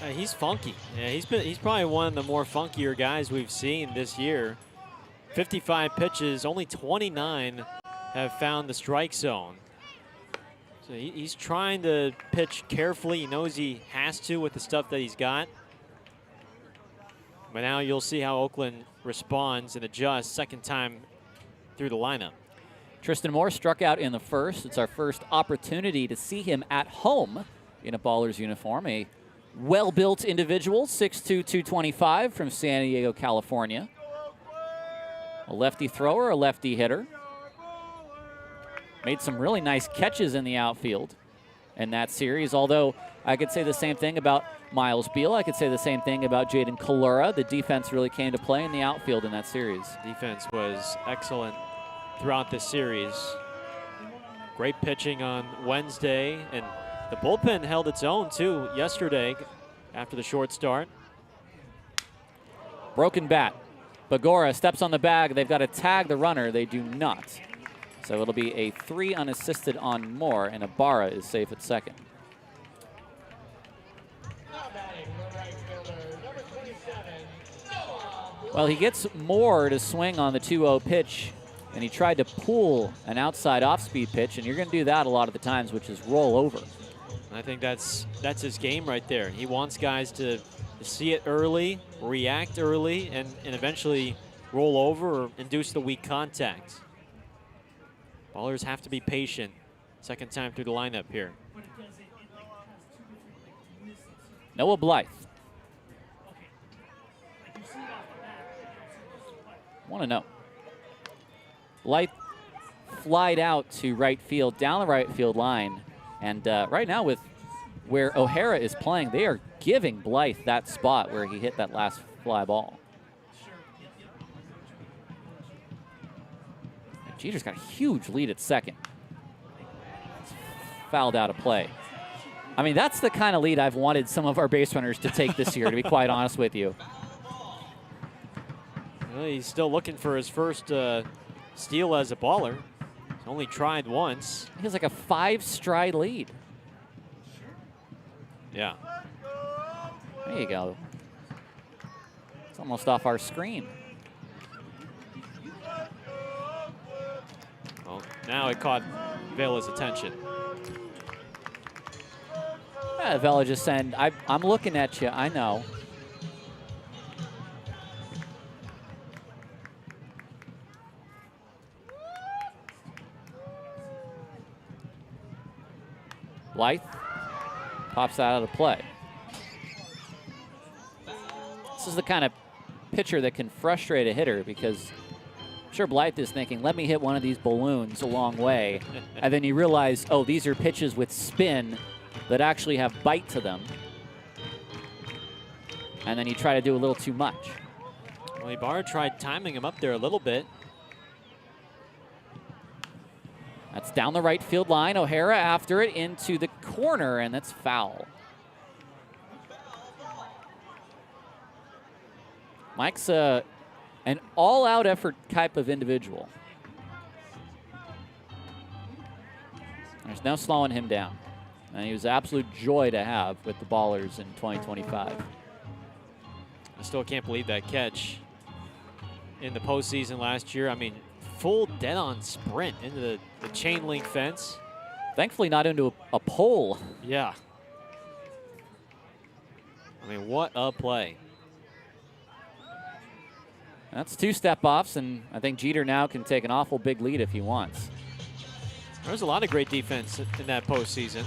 He's funky. Yeah, he's probably one of the more funkier guys we've seen this year. 55 pitches, only 29 have found the strike zone. So he's trying to pitch carefully. He knows he has to with the stuff that he's got. But now you'll see how Oakland responds and adjusts second time through the lineup. Tristan Moore struck out in the first. It's our first opportunity to see him at home in a Ballers uniform. A well-built individual, 6'2", 225 from San Diego, California. A lefty thrower, a lefty hitter. Made some really nice catches in the outfield in that series, although I could say the same thing about Miles Beal. I could say the same thing about Jaden Kalura. The defense really came to play in the outfield in that series. Defense was excellent throughout this series. Great pitching on Wednesday, and the bullpen held its own too yesterday after the short start. Broken bat. Bagora steps on the bag. They've got to tag the runner. They do not. So it'll be a 3 unassisted on Moore, and Ibarra is safe at second. Well, he gets Moore to swing on the 2-0 pitch, and he tried to pull an outside off-speed pitch, and you're going to do that a lot of the times, which is roll over. I think that's his game right there. He wants guys to see it early, react early, and eventually roll over or induce the weak contact. Ballers have to be patient. Second time through the lineup here. Noah Blythe. Want to know. Blythe flied out to right field, down the right field line. And right now with where O'Hara is playing, they are giving Blythe that spot where he hit that last fly ball. Jeter's got a huge lead at second. It's fouled out of play. I mean, that's the kind of lead I've wanted some of our base runners to take this year, to be quite honest with you. Well, he's still looking for his first steal as a baller. He's only tried once. He has like a 5-stride lead. Yeah. There you go. It's almost off our screen. Well, now it caught Vela's attention. Vela just saying, I'm looking at you, I know. Blythe pops that out of play. This is the kind of pitcher that can frustrate a hitter, because I'm sure Blythe is thinking, let me hit one of these balloons a long way. And then you realize, oh, these are pitches with spin that actually have bite to them. And then you try to do a little too much. Well, Ibarra tried timing him up there a little bit. That's down the right field line. O'Hara after it into the corner, and that's foul. Mike's an all-out effort type of individual. There's no slowing him down. And he was an absolute joy to have with the Ballers in 2025. I still can't believe that catch in the postseason last year. I mean, full dead-on sprint into the chain link fence. Thankfully not into a pole. Yeah. I mean, what a play. That's 2 step-offs, and I think Jeter now can take an awful big lead if he wants. There's a lot of great defense in that postseason.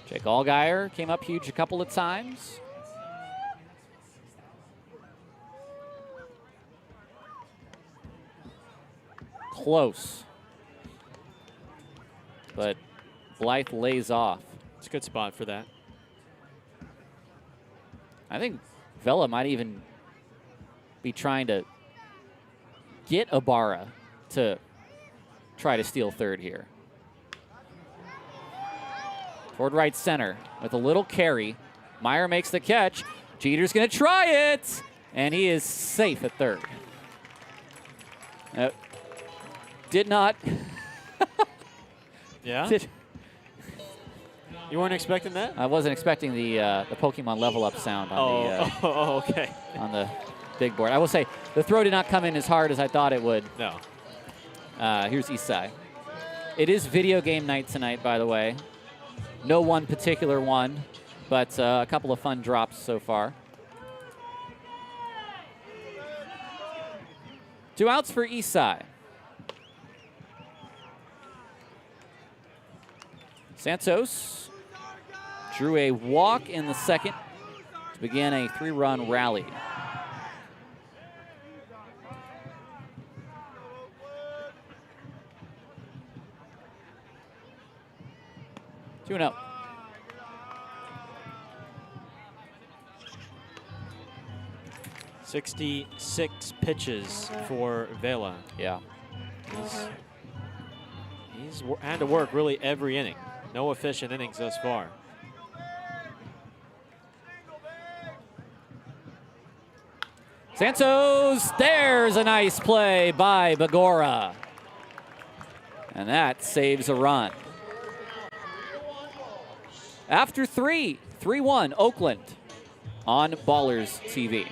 Jake Allgaier came up huge a couple of times. Close. But Blythe lays off. It's a good spot for that. I think Vela might even be trying to get Ibarra to try to steal third here. Toward right center with a little carry. Meyer makes the catch. Jeter's going to try it, and he is safe at third. Did not. Yeah? You weren't expecting that? I wasn't expecting the Pokemon level up sound on Okay. on the big board. I will say the throw did not come in as hard as I thought it would. No. Here's Isai. It is video game night tonight, by the way. No one particular one, but a couple of fun drops so far. 2 outs for Isai. Santos drew a walk in the second to begin a 3-run rally. Two and out. .66 pitches for Vela. Yeah. He's had to work really every inning. No efficient innings thus far. Santos, there's a nice play by Bagora. And that saves a run. After 3-1 Oakland on Ballers TV.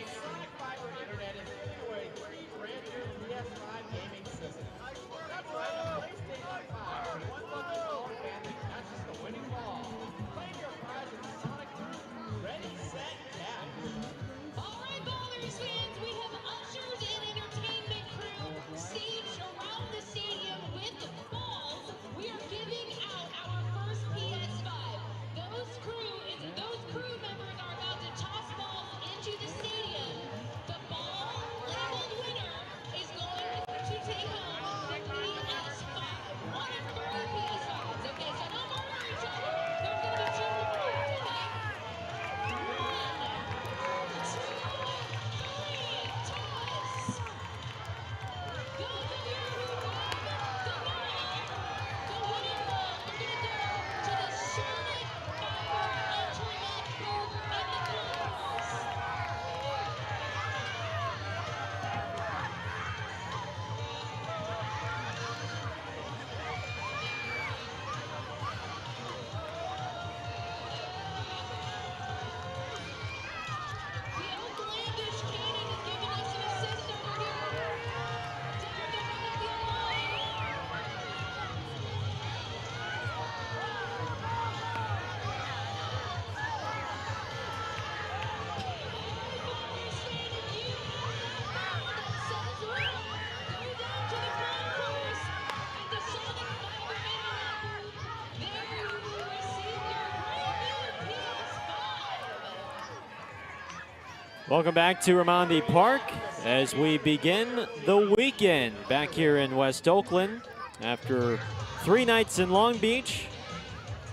Welcome back to Raimondi Park as we begin the weekend back here in West Oakland after 3 nights in Long Beach.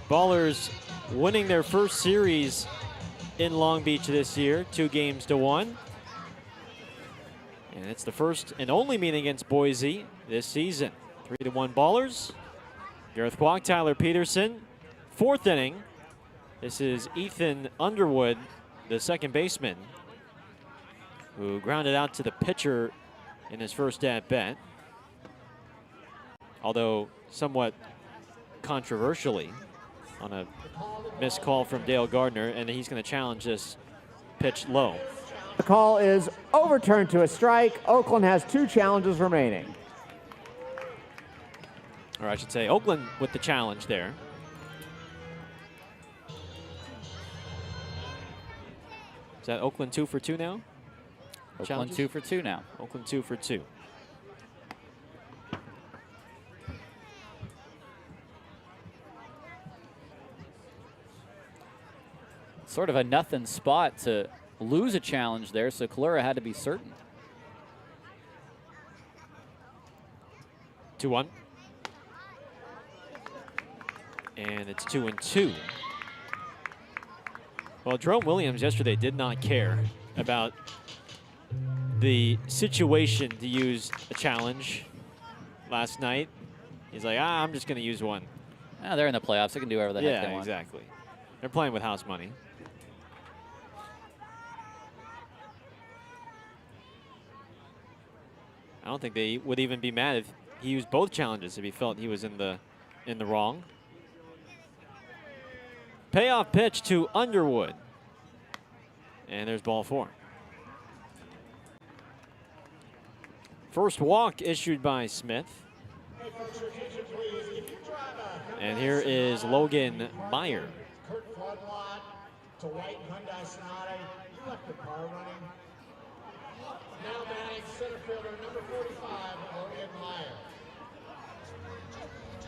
Ballers winning their first series in Long Beach this year, 2-1. And it's the first and only meeting against Boise this season. 3-1 Ballers. Gareth Kwok, Tyler Peterson. 4th inning. This is Ethan Underwood, the second baseman, who grounded out to the pitcher in his first at-bat. Although somewhat controversially on a missed call from Dale Gardner, and he's going to challenge this pitch low. The call is overturned to a strike. Oakland has 2 challenges remaining. Or I should say Oakland with the challenge there. Is that Oakland 2 for 2 now? Oakland Challenges? 2 for 2 now. Oakland 2 for 2. Sort of a nothing spot to lose a challenge there, so Kalura had to be certain. 2-1. And it's 2-2. Well, Jerome Williams yesterday did not care about the situation to use a challenge last night. He's like, I'm just going to use one. They're in the playoffs. They can do whatever the heck they Yeah, want. exactly. They're playing with house money. I don't think they would even be mad if he used both challenges if he felt he was in the wrong. Payoff pitch to Underwood. And there's ball 4. First walk issued by Smith. And here is Logan Meyer. Kurt Floodlot to White Hyundai Sonata. You left the car running. Now batting center fielder number 45, Logan Meyer.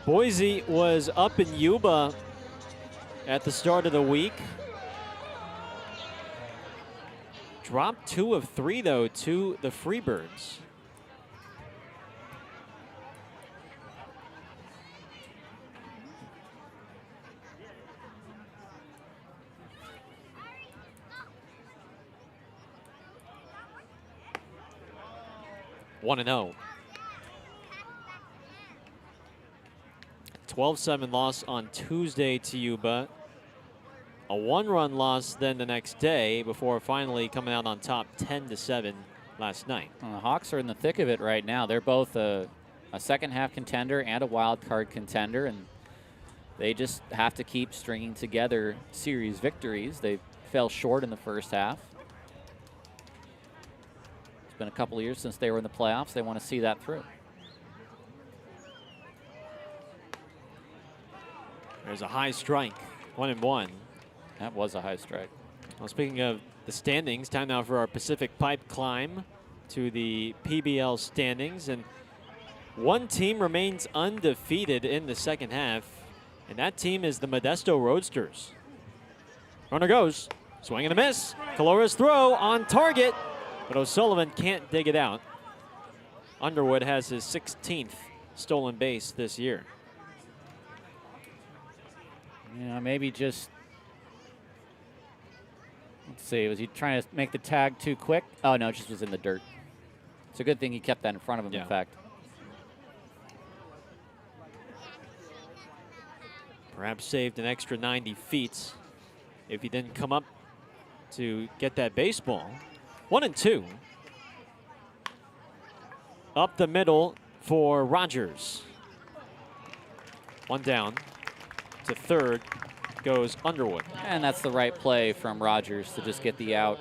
Boise was up in Yuba at the start of the week. Dropped 2 of 3, though, to the Freebirds. One and 0. 12-7 loss on Tuesday to Yuba. A 1-run loss then the next day before finally coming out on top 10-7 last night. Well, the Hawks are in the thick of it right now. They're both a second half contender and a wild card contender, and they just have to keep stringing together series victories. They fell short in the first half. It's been a couple of years since they were in the playoffs. They want to see that through. There's a high strike, 1-1. That was a high strike. Well, speaking of the standings, time now for our Pacific Pipe climb to the PBL standings. And one team remains undefeated in the second half, and that team is the Modesto Roadsters. Runner goes, swing and a miss. Kalura's throw on target, but O'Sullivan can't dig it out. Underwood has his 16th stolen base this year. Yeah, maybe just, let's see, was he trying to make the tag too quick? Oh, no, it just was in the dirt. It's a good thing he kept that in front of him, in fact. Perhaps saved an extra 90 feet if he didn't come up to get that baseball. 1-2. Up the middle for Rogers. One down. To third goes Underwood. And that's the right play from Rogers to just get the out.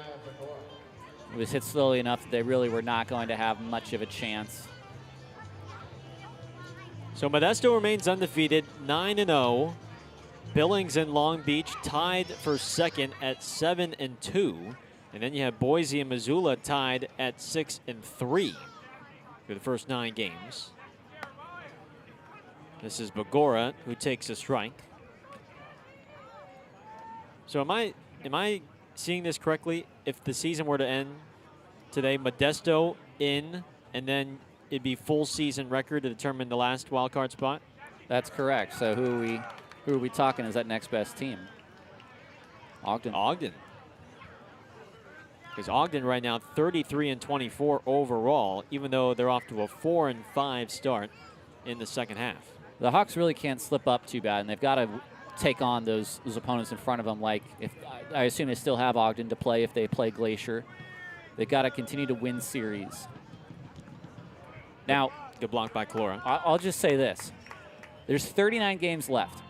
It was hit slowly enough that they really were not going to have much of a chance. So Modesto remains undefeated, 9-0. Billings and Long Beach tied for second at 7-2. And then you have Boise and Missoula tied at 6-3 for the first 9 games. This is Bagora who takes a strike. So am I seeing this correctly? If the season were to end today, Modesto in, and then it'd be full season record to determine the last wild card spot? That's correct. So who are we talking as that next best team? Ogden. Ogden. Because Ogden right now 33-24 overall, even though they're off to a 4-5 start in the second half. The Hawks really can't slip up too bad, and they've got to take on those opponents in front of them. Like, if I assume they still have Ogden to play if they play Glacier. They've got to continue to win series. Now, good block by Clora. I'll just say this. There's 39 games left.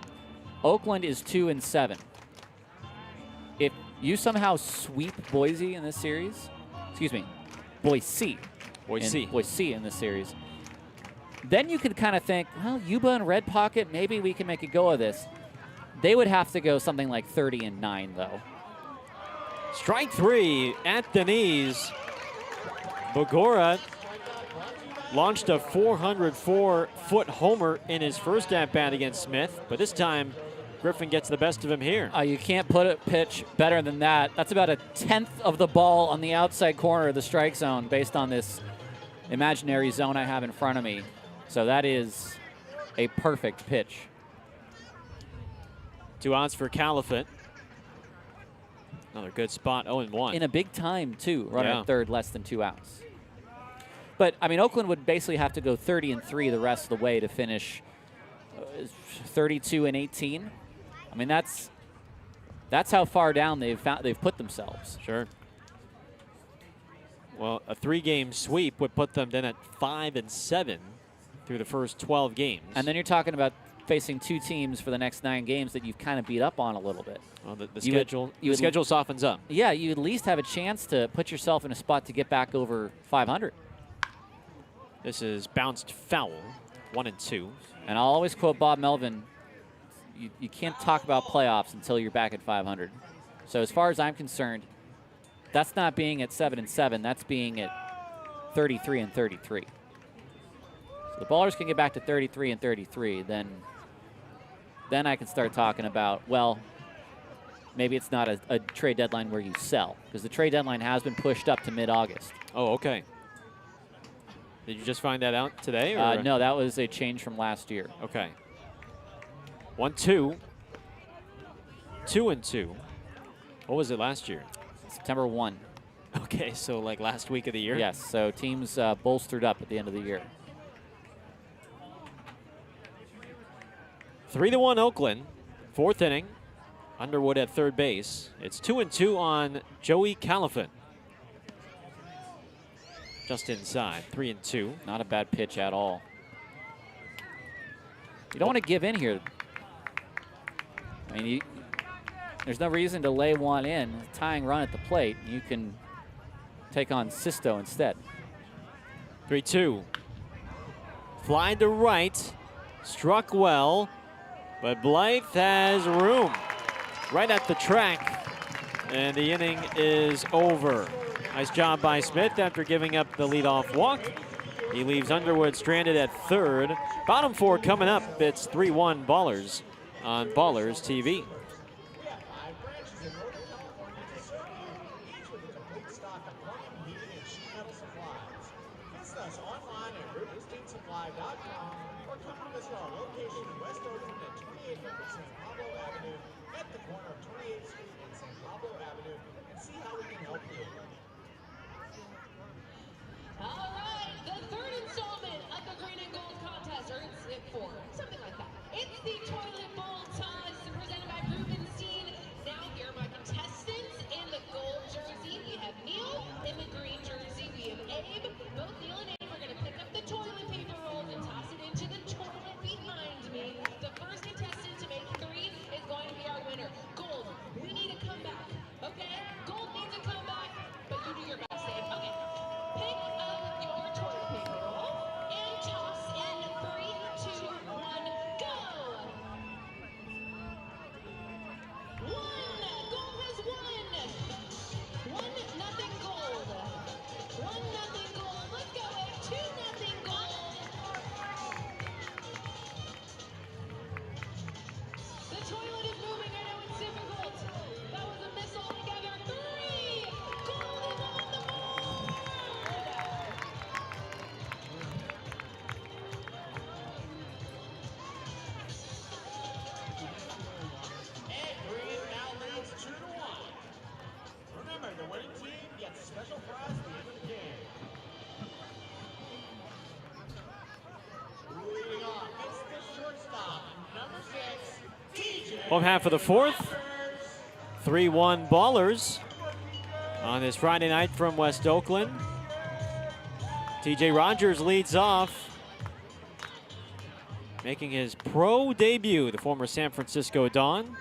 Oakland is 2-7. If you somehow sweep Boise in this series, excuse me, Boise in this series, then you could kind of think, well, Yuba and Red Pocket, maybe we can make a go of this. They would have to go something like 30-9, though. Strike three at the knees. Bogora launched a 404-foot homer in his first at-bat against Smith, but this time Griffin gets the best of him here. You can't put a pitch better than that. That's about a tenth of the ball on the outside corner of the strike zone based on this imaginary zone I have in front of me. So that is a perfect pitch. 2 outs for Califat. Another good spot, 0-1. In a big time, too, running Yeah. at third, less than 2 outs. But, I mean, Oakland would basically have to go 30-3 the rest of the way to finish 32-18. I mean, that's how far down they've put themselves. Sure. Well, a 3-game sweep would put them then at 5-7 through the first 12 games. And then you're talking about facing 2 teams for the next 9 games that you've kind of beat up on a little bit. Well, the schedule softens up. Yeah, you at least have a chance to put yourself in a spot to get back over 500. This is bounced foul, 1-2. And I'll always quote Bob Melvin, you can't talk about playoffs until you're back at 500. So as far as I'm concerned, that's not being at 7-7, that's being at 33-33. So the Ballers can get back to 33-33, then I can start talking about, well, maybe it's not a trade deadline where you sell, because the trade deadline has been pushed up to mid-August. Oh, okay. Did you just find that out today? Or? No, that was a change from last year. Okay. 1-2. 2-2. What was it last year? September 1. Okay, so like last week of the year? Yes, so teams bolstered up at the end of the year. 3-1 Oakland, 4th inning. Underwood at third base. It's 2-2 on Joey Califat. Just inside, 3-2. Not a bad pitch at all. You don't want to give in here. I mean, there's no reason to lay one in. Tying run at the plate. You can take on Sisto instead. 3-2. Fly to right. Struck well. But Blythe has room right at the track. And the inning is over. Nice job by Smith after giving up the leadoff walk. He leaves Underwood stranded at third. Bottom 4 coming up. It's 3-1 Ballers on Ballers TV. All right, the third installment of the Green and Gold contest, or it's it 4, something like that. It's the toilet bowl toss presented by Rubenstein. Now here are my contestants. In the gold jersey, we have Neil. In the green jersey, we have Abe. Both Neil and Abe are going to pick up the toilet paper rolls and toss it into the toilet behind me. The first contestant to make 3 is going to be our winner. Gold, Home half of the fourth. 3-1 Ballers on this Friday night from West Oakland. TJ Rogers leads off, making his pro debut, the former San Francisco Don,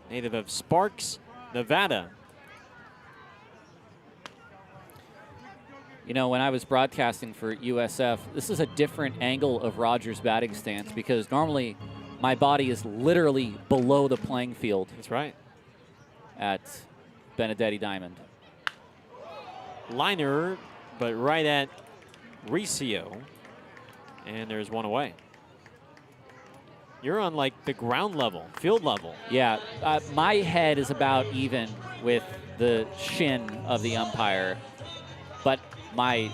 native of Sparks, Nevada. You know, when I was broadcasting for USF, this is a different angle of Rogers' batting stance because normally my body is literally below the playing field. That's right. At Benedetti Diamond. Liner, but right at Riccio. And there's one away. You're on like the ground level, field level. Yeah, my head is about even with the shin of the umpire, but the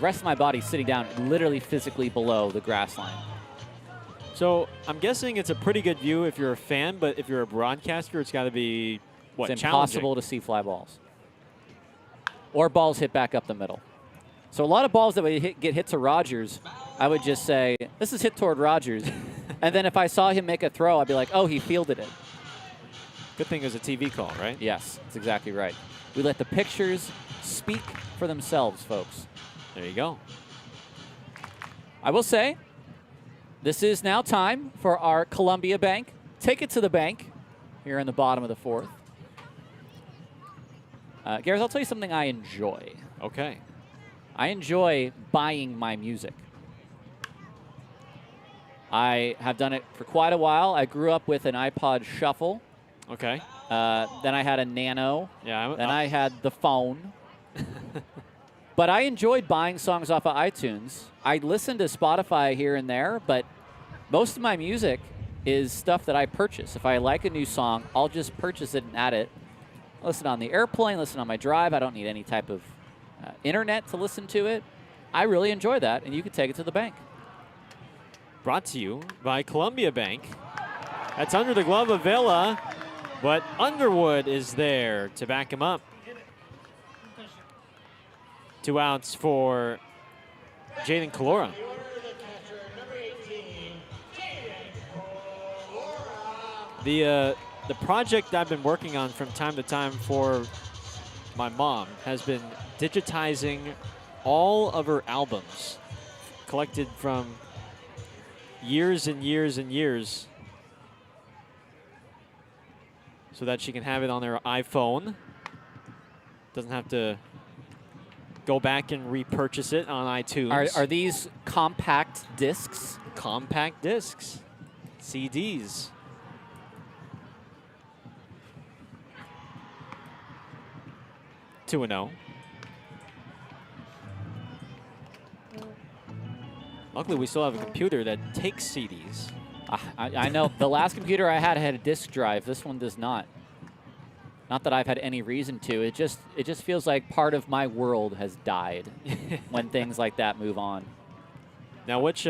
rest of my body sitting down literally physically below the grass line. So I'm guessing it's a pretty good view if you're a fan, but if you're a broadcaster, it's got to be, what, it's impossible to see fly balls. Or balls hit back up the middle. So a lot of balls that would get hit to Rogers, I would just say, this is hit toward Rogers. And then if I saw him make a throw, I'd be like, oh, he fielded it. Good thing it was a TV call, right? Yes, that's exactly right. We let the pictures speak for themselves, folks. There you go. I will say, this is now time for our Columbia Bank. Take it to the bank here in the bottom of the fourth. Gareth, I'll tell you something I enjoy. Okay. I enjoy buying my music. I have done it for quite a while. I grew up with an iPod Shuffle. Okay. Then I had a Nano. Yeah. Then I had the phone. But I enjoyed buying songs off of iTunes. I listen to Spotify here and there, but most of my music is stuff that I purchase. If I like a new song, I'll just purchase it and add it. Listen on the airplane, listen on my drive. I don't need any type of internet to listen to it. I really enjoy that, and you can take it to the bank. Brought to you by Columbia Bank. That's under the glove of Vela, but Underwood is there to back him up. 2 outs for Jaden Calora. The project I've been working on from time to time for my mom has been digitizing all of her albums collected from years and years and years so that she can have it on her iPhone. Doesn't have to go back and repurchase it on iTunes. Are these compact discs? Compact discs. CDs. Two and 0. Luckily, we still have a computer that takes CDs. I know. The last computer I had a disk drive. This one does not. Not that I've had any reason to. It just feels like part of my world has died when things like that move on. Now, which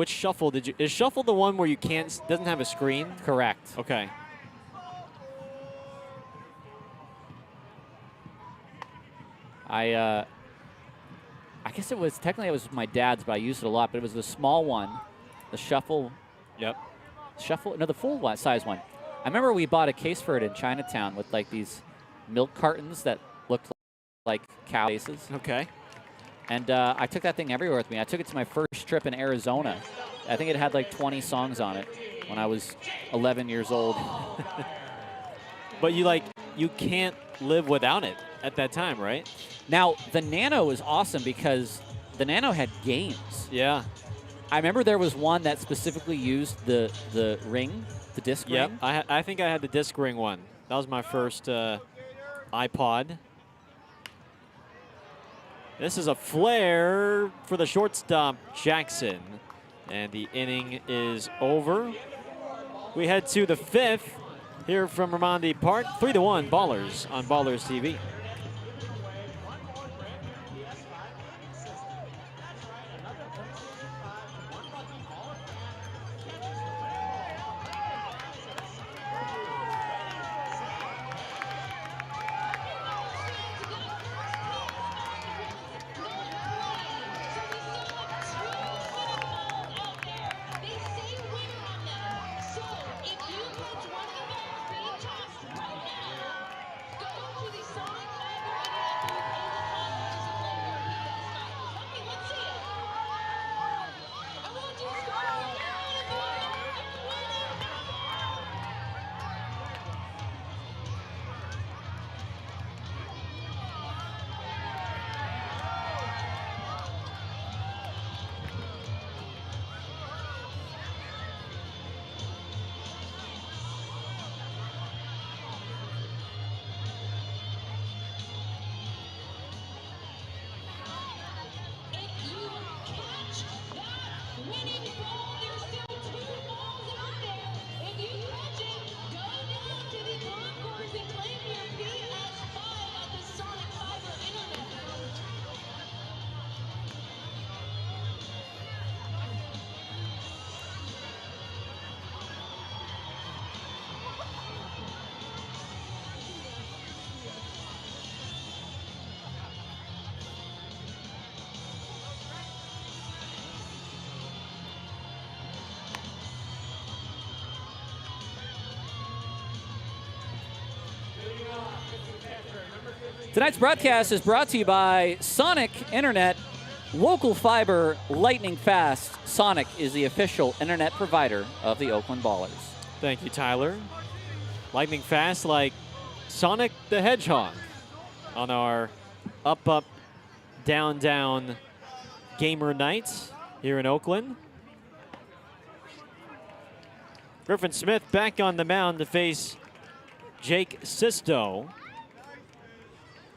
shuffle did you? Is shuffle the one where you doesn't have a screen? Correct. Okay. I guess it was my dad's, but I used it a lot. But it was the small one, the shuffle. Yep. Shuffle. No, the full size one. I remember we bought a case for it in Chinatown with like these milk cartons that looked like cow faces. Okay. And I took that thing everywhere with me. I took it to my first trip in Arizona. I think it had like 20 songs on it when I was 11 years old. But you can't live without it at that time, right? Now, the Nano is awesome because the Nano had games. Yeah. I remember there was one that specifically used the ring, the disc yep. ring. I think I had the disc ring one. That was my first iPod. This is a flare for the shortstop, Jackson. And the inning is over. We head to the fifth here from Ramondi Park. 3-1 Ballers on Ballers TV. Tonight's broadcast is brought to you by Sonic Internet, local fiber, lightning fast. Sonic is the official internet provider of the Oakland Ballers. Thank you, Tyler. Lightning fast like Sonic the Hedgehog on our up, down, down gamer nights here in Oakland. Griffin Smith back on the mound to face Jake Sisto.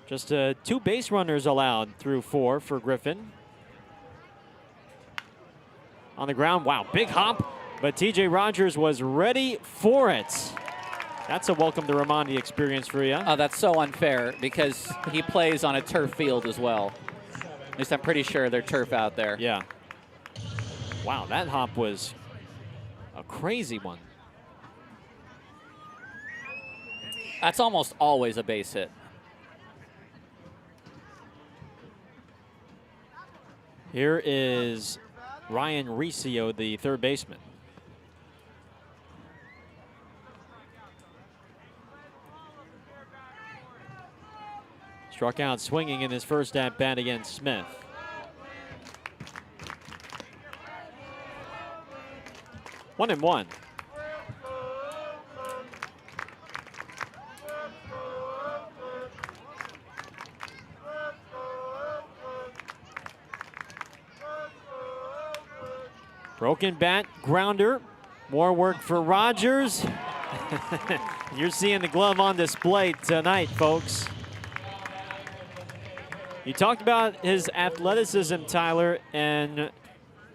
Just 2 base runners allowed through 4 for Griffin. On the ground, wow, big hop, but TJ Rogers was ready for it. That's a welcome to Raimondi experience for you. Oh, that's so unfair because he plays on a turf field as well. At least I'm pretty sure they're turf out there. Yeah. Wow, that hop was a crazy one. That's almost always a base hit. Here is Ryan Riccio, the third baseman. Struck out swinging in his first at-bat against Smith. One and one. Broken bat, grounder. More work for Rogers. You're seeing the glove on display tonight, folks. You talked about his athleticism, Tyler, and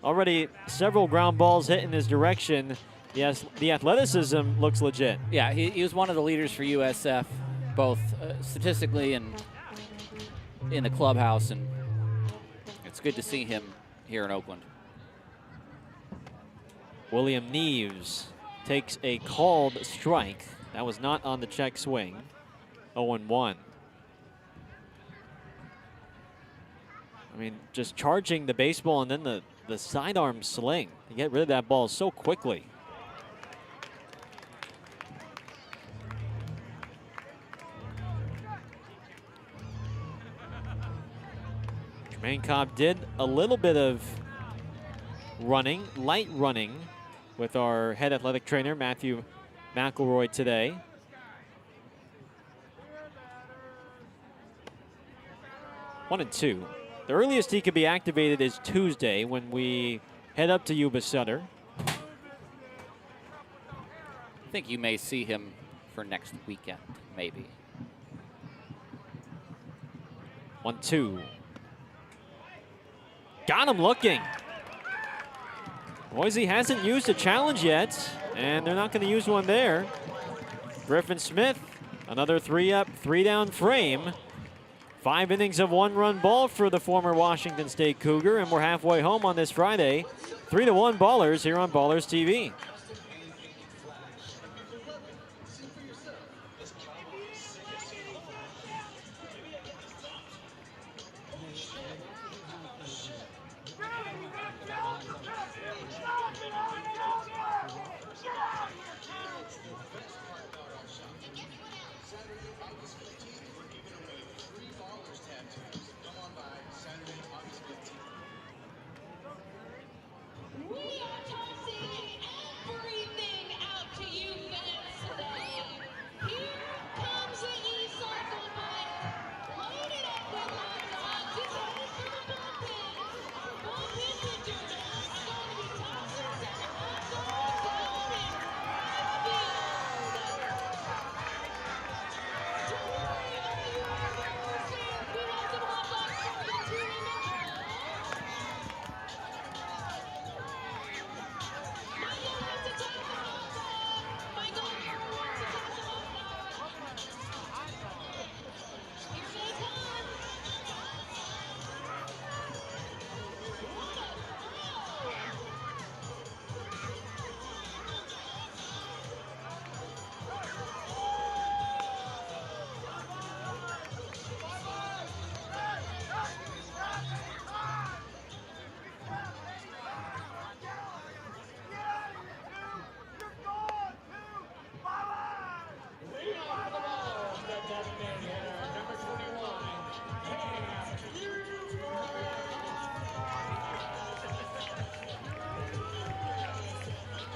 already several ground balls hit in his direction. Yes, the athleticism looks legit. Yeah, he was one of the leaders for USF, both statistically and in the clubhouse, and it's good to see him here in Oakland. William Neves takes a called strike. That was not on the check swing. 0-1. I mean, just charging the baseball and then the sidearm sling to get rid of that ball so quickly. Jermaine Cobb did a little bit of running, light running, with our head athletic trainer, Matthew McElroy, today. One and two. The earliest he could be activated is Tuesday when we head up to Yuba Sutter. I think you may see him for next weekend, maybe. 1-2. Got him looking. Boise hasn't used a challenge yet, and they're not going to use one there. Griffin Smith, another 3-up, 3-down frame. 5 innings of 1-run ball for the former Washington State Cougar, and we're halfway home on this Friday. 3-1 Ballers here on Ballers TV.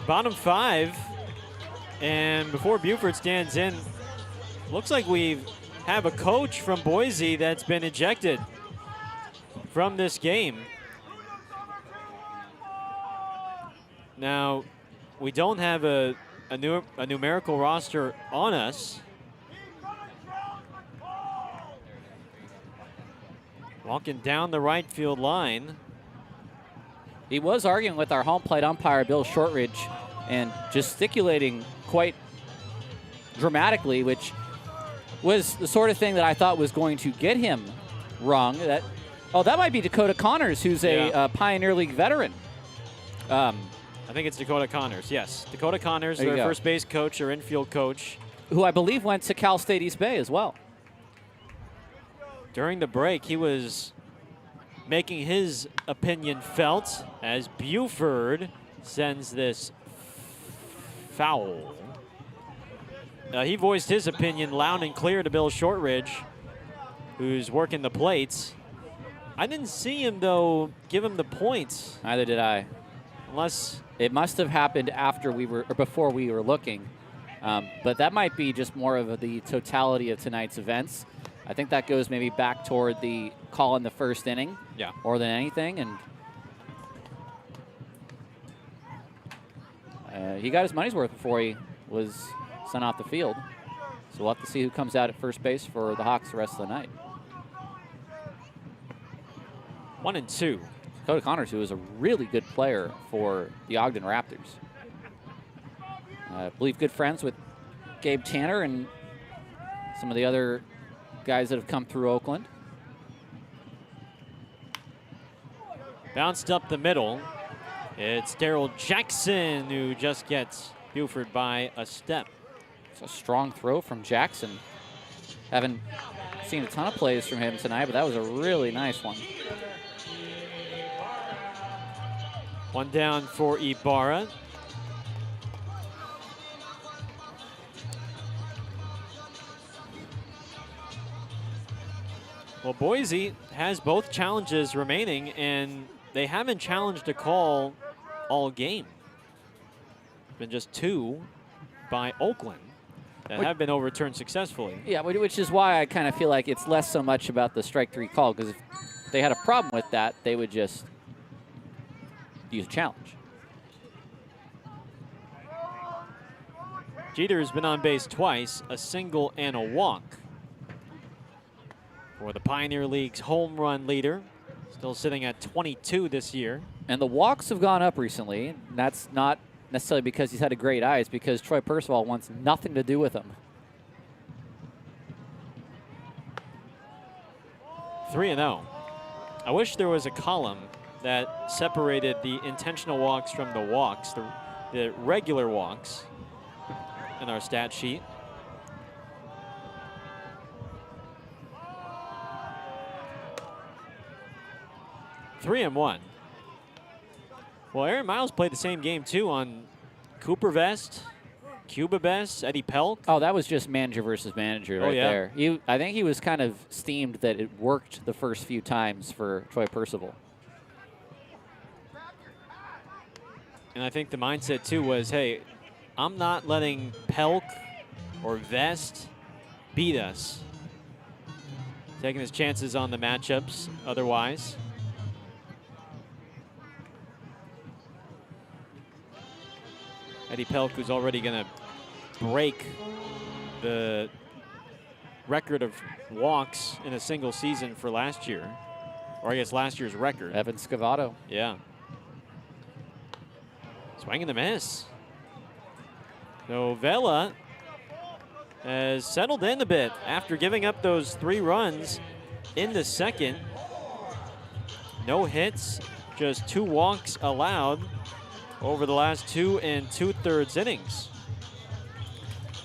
bottom 5. And before Buford stands in, looks like we have a coach from Boise that's been ejected from this game. Now, we don't have a numerical roster on us. Walking down the right field line. He was arguing with our home plate umpire, Bill Shortridge, and gesticulating quite dramatically, which was the sort of thing that I thought was going to get him wrong. That might be Dakota Connors, who's a Pioneer League veteran. I think it's Dakota Connors, yes. Dakota Connors, their first base coach or infield coach. Who I believe went to Cal State East Bay as well. During the break, he was making his opinion felt as Buford sends this foul. He voiced his opinion loud and clear to Bill Shortridge, who's working the plates. I didn't see him, though, give him the points. Neither did I. Unless it must have happened after we were, or before we were looking. But that might be just more of the totality of tonight's events. I think that goes maybe back toward the call in the first inning, more than anything. And he got his money's worth before he was sent off the field. So we'll have to see who comes out at first base for the Hawks the rest of the night. 1-2. Dakota Connors, who is a really good player for the Ogden Raptors. I believe good friends with Gabe Tanner and some of the other guys that have come through Oakland. Bounced up the middle. It's Daryl Jackson who just gets Buford by a step. It's a strong throw from Jackson. Haven't seen a ton of plays from him tonight, but that was a really nice one. One down for Ibarra. Well, Boise has both challenges remaining, and they haven't challenged a call all game. Been just 2 by Oakland that have been overturned successfully. Yeah, which is why I kind of feel like it's less so much about the strike 3 call, because if they had a problem with that, they would just use a challenge. Jeter's been on base twice, a single and a walk. For the Pioneer League's home run leader, still sitting at 22 this year. And the walks have gone up recently. And that's not necessarily because he's had a great eye. It's because Troy Percival wants nothing to do with him. 3-0. I wish there was a column that separated the intentional walks from the walks, the regular walks in our stat sheet. Three and 1. Well, Aaron Miles played the same game too on Cooper Vest, Cuba Best, Eddie Pelk. Oh, that was just manager versus manager right there. I think he was kind of steamed that it worked the first few times for Troy Percival. And I think the mindset too was, hey, I'm not letting Pelk or Vest beat us. Taking his chances on the matchups otherwise. Eddie Pelk, who's already going to break the record of walks in a single season for last year. Or I guess last year's record. Evan Scavato. Yeah. Swing and a miss. So Vela has settled in a bit after giving up those 3 runs in the second. No hits, just 2 walks allowed over the last 2 2/3 innings.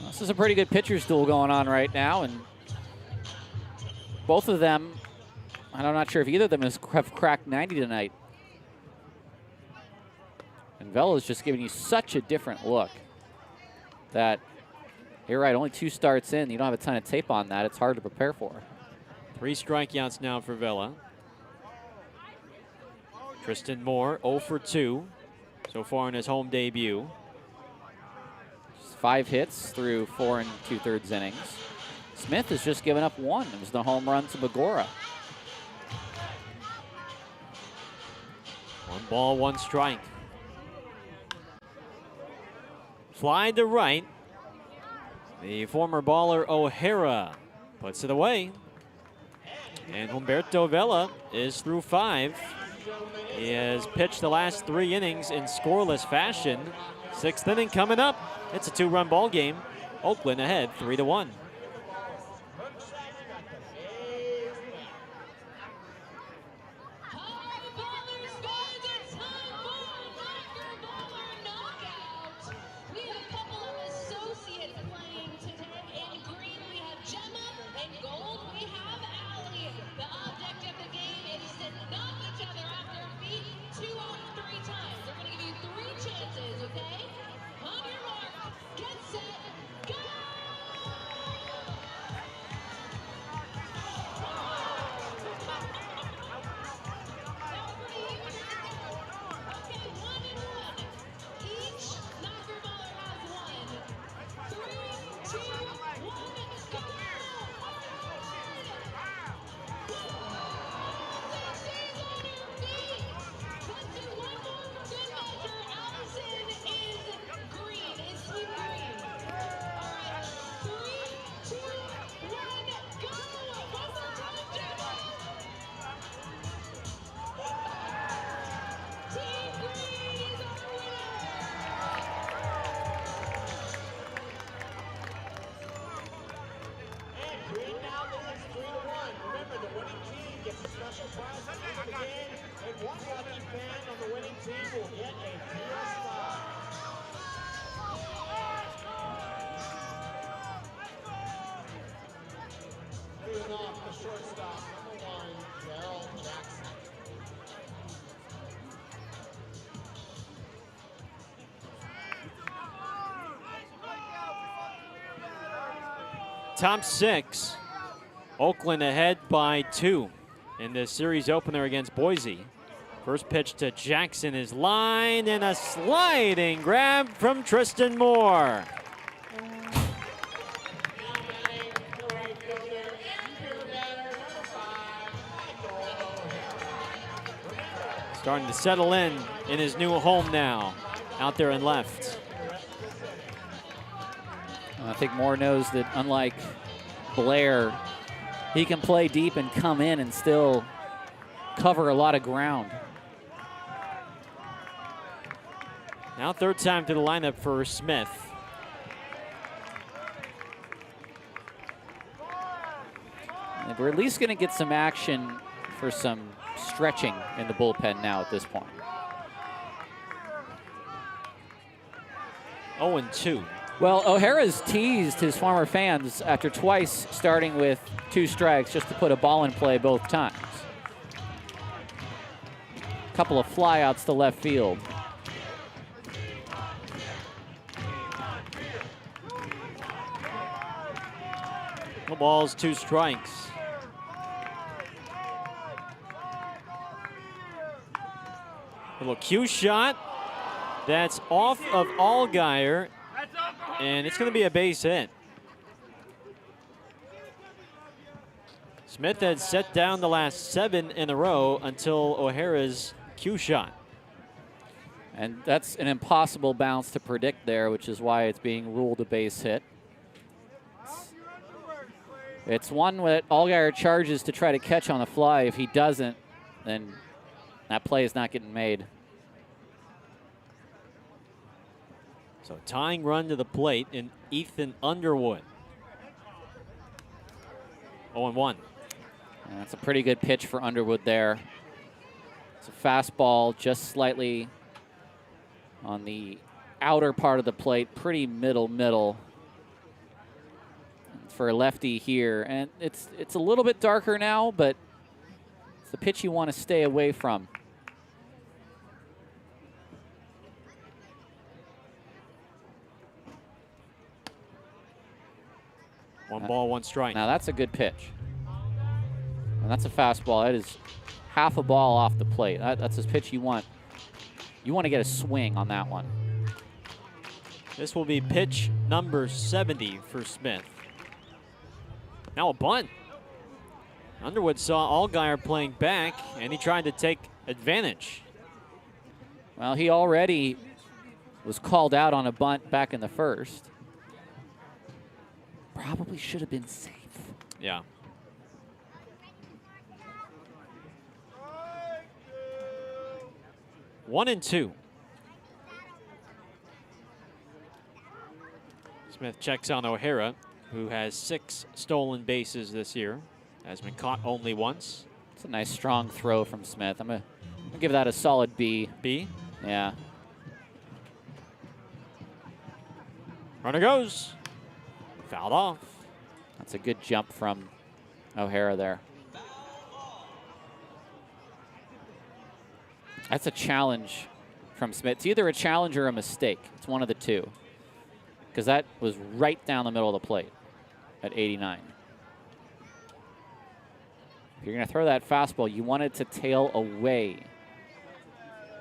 This is a pretty good pitcher's duel going on right now, and both of them, I'm not sure if either of them have cracked 90 tonight. And Vela's just giving you such a different look that, you're right, only 2 starts in, you don't have a ton of tape on that. It's hard to prepare for. 3 strikeouts now for Vela. Tristan Moore, 0 for 2 so far in his home debut. 5 hits through 4 2/3 innings. Smith has just given up 1. It was the home run to Begora. 1 ball, 1 strike. Fly to right. The former baller O'Hara puts it away. And Humberto Vela is through 5. He has pitched the last 3 innings in scoreless fashion. 6th inning coming up. It's a 2-run ball game. Oakland ahead 3-1. Top 6. Oakland ahead by 2 in the series opener against Boise. First pitch to Jackson is lined, and a sliding grab from Tristan Moore. Starting to settle in his new home now, out there in left. I think Moore knows that unlike Blair, he can play deep and come in and still cover a lot of ground. Now 3rd time to the lineup for Smith. And we're at least going to get some action for some stretching in the bullpen now at this point. 0-2. Well, O'Hara's teased his former fans after twice starting with 2 strikes just to put a ball in play both times. A couple of flyouts to left field. No balls, 2 strikes. Little cue shot. That's off of Allgaier. And it's going to be a base hit. Smith had set down the last 7 in a row until O'Hara's cue shot. And that's an impossible bounce to predict there, which is why it's being ruled a base hit. It's one that Allgaier charges to try to catch on the fly. If he doesn't, then that play is not getting made. So tying run to the plate in Ethan Underwood. 0-1. And that's a pretty good pitch for Underwood there. It's a fastball just slightly on the outer part of the plate, pretty middle. For a lefty here, and it's a little bit darker now, but it's the pitch you want to stay away from. One ball, 1 strike. Now that's a good pitch. And that's a fastball. That is half a ball off the plate. That's a pitch you want. You want to get a swing on that one. This will be pitch number 70 for Smith. Now a bunt. Underwood saw Allgaier playing back, and he tried to take advantage. Well, he already was called out on a bunt back in the first. Probably should have been safe. Yeah. One and two. Smith checks on O'Hara, who has 6 stolen bases this year. Has been caught only once. It's a nice strong throw from Smith. I'm gonna give that a solid B. B. Yeah. Runner goes. Fouled off. That's a good jump from O'Hara there. That's a challenge from Smith. It's either a challenge or a mistake. It's one of the two. Because that was right down the middle of the plate at 89. If you're going to throw that fastball, you want it to tail away,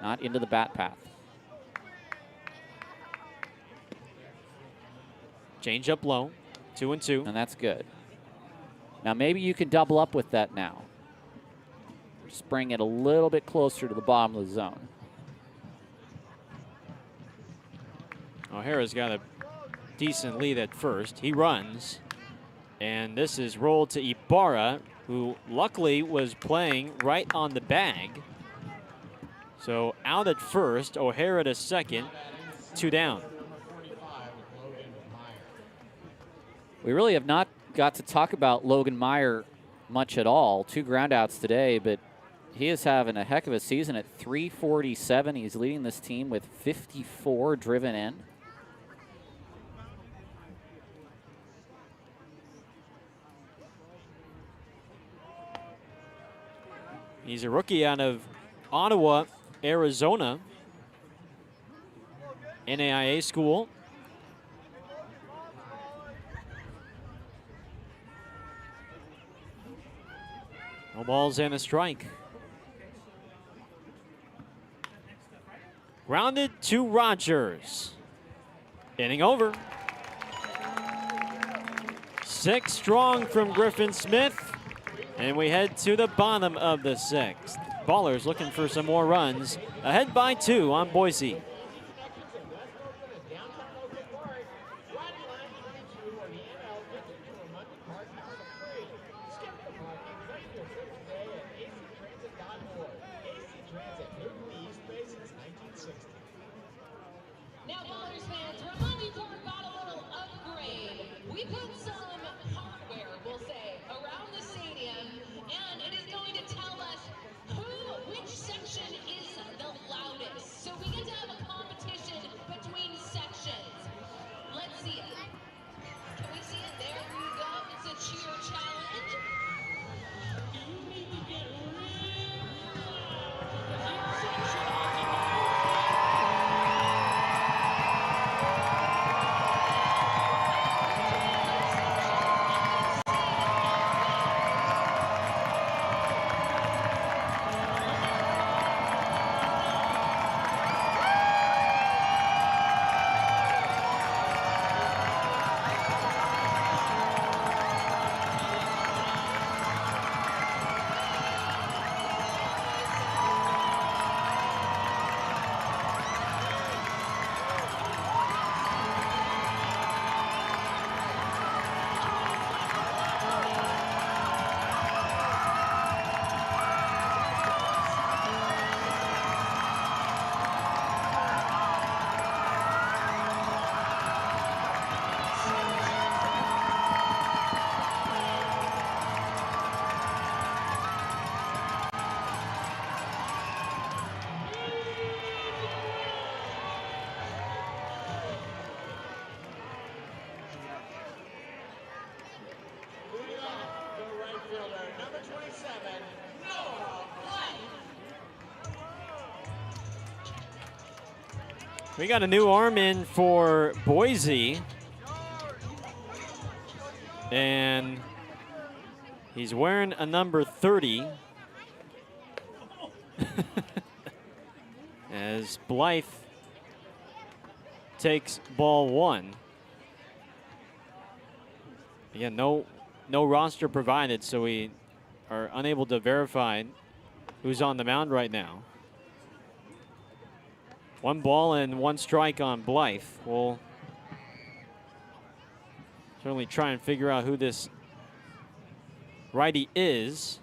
not into the bat path. Change up low. 2-2. And that's good. Now maybe you can double up with that now. Just bring it a little bit closer to the bottom of the zone. O'Hara's got a decent lead at first. He runs. And this is rolled to Ibarra, who luckily was playing right on the bag. So out at first, O'Hara to second, 2 down. We really have not got to talk about Logan Meyer much at all. 2 groundouts today, but he is having a heck of a season at 347. He's leading this team with 54 driven in. He's a rookie out of Ottawa, Arizona, NAIA school. No balls and a strike. Grounded to Rogers. Inning over. 6 strong from Griffin Smith. And we head to the bottom of the 6th. Ballers looking for some more runs. Ahead by 2 on Boise. Now, Ballers fans, Ramadi Park got a little upgrade. We put some hardware, we'll say, around the stadium, and it is going to tell us which section is the loudest. So we get to have a competition between sections. Let's see it. Can we see it? There we go. It's a cheer challenge. You need to get real We got a new arm in for Boise. And he's wearing a number 30. As Blythe takes ball 1. Again, no roster provided, so we are unable to verify who's on the mound right now. 1 ball and 1 strike on Blythe. We'll certainly try and figure out who this righty is.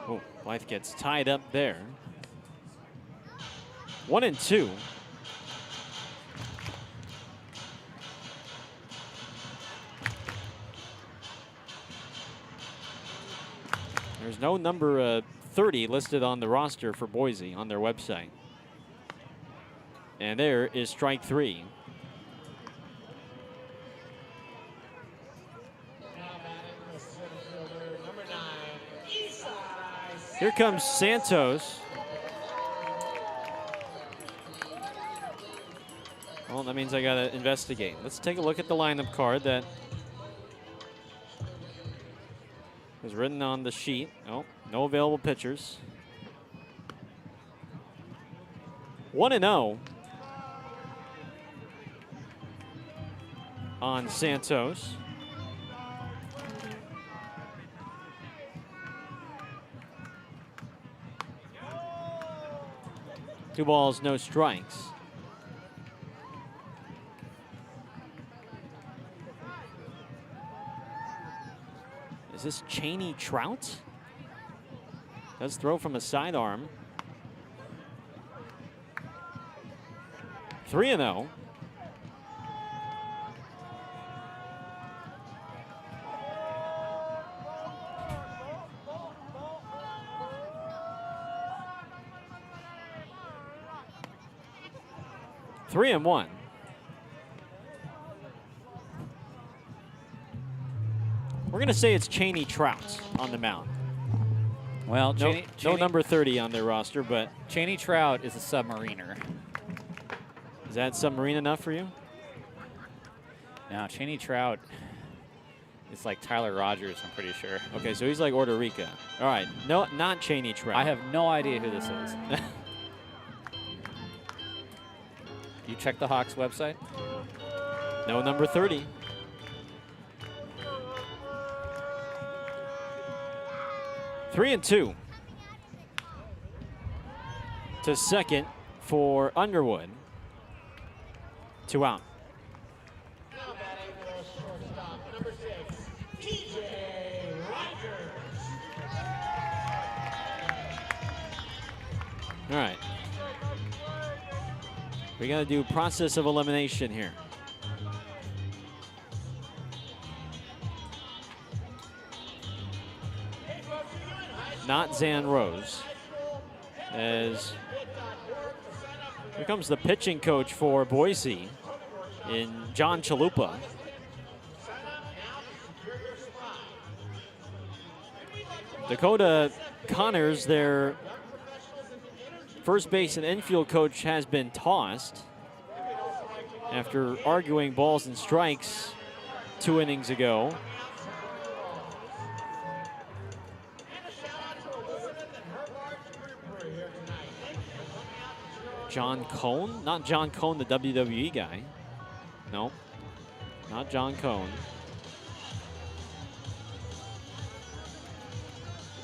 Oh, Blythe gets tied up there. 1-2. There's no number 30 listed on the roster for Boise on their website. And there is strike 3. Here comes Santos. Well, that means I got to investigate. Let's take a look at the lineup card that is written on the sheet. Oh, no available pitchers. 1-0 on Santos. Two balls, no strikes. Is this Cheney Trout? Does throw from a sidearm. 3-0. Three and one. We're going to say it's Cheney Trout on the mound. Well, No number 30 on their roster, but Cheney Trout is a submariner. is that submarine enough for you? Now, Cheney Trout is like Tyler Rogers, I'm pretty sure. Okay, so he's like Ordorica. All right, no, not Cheney Trout. I have no idea who this is. You check the Hawks website? No number 30. Three and two. To second for Underwood. 2 out. Now batting the shortstop, number 6, TJ Rogers. All right. We got to do process of elimination here. Not Zan Rose. As here comes the pitching coach for Boise in John Chalupa. Dakota Connors, their first base and infield coach, has been tossed after arguing balls and strikes 2 innings ago. John Cone? Not John Cone, the WWE guy. No, not John Cone.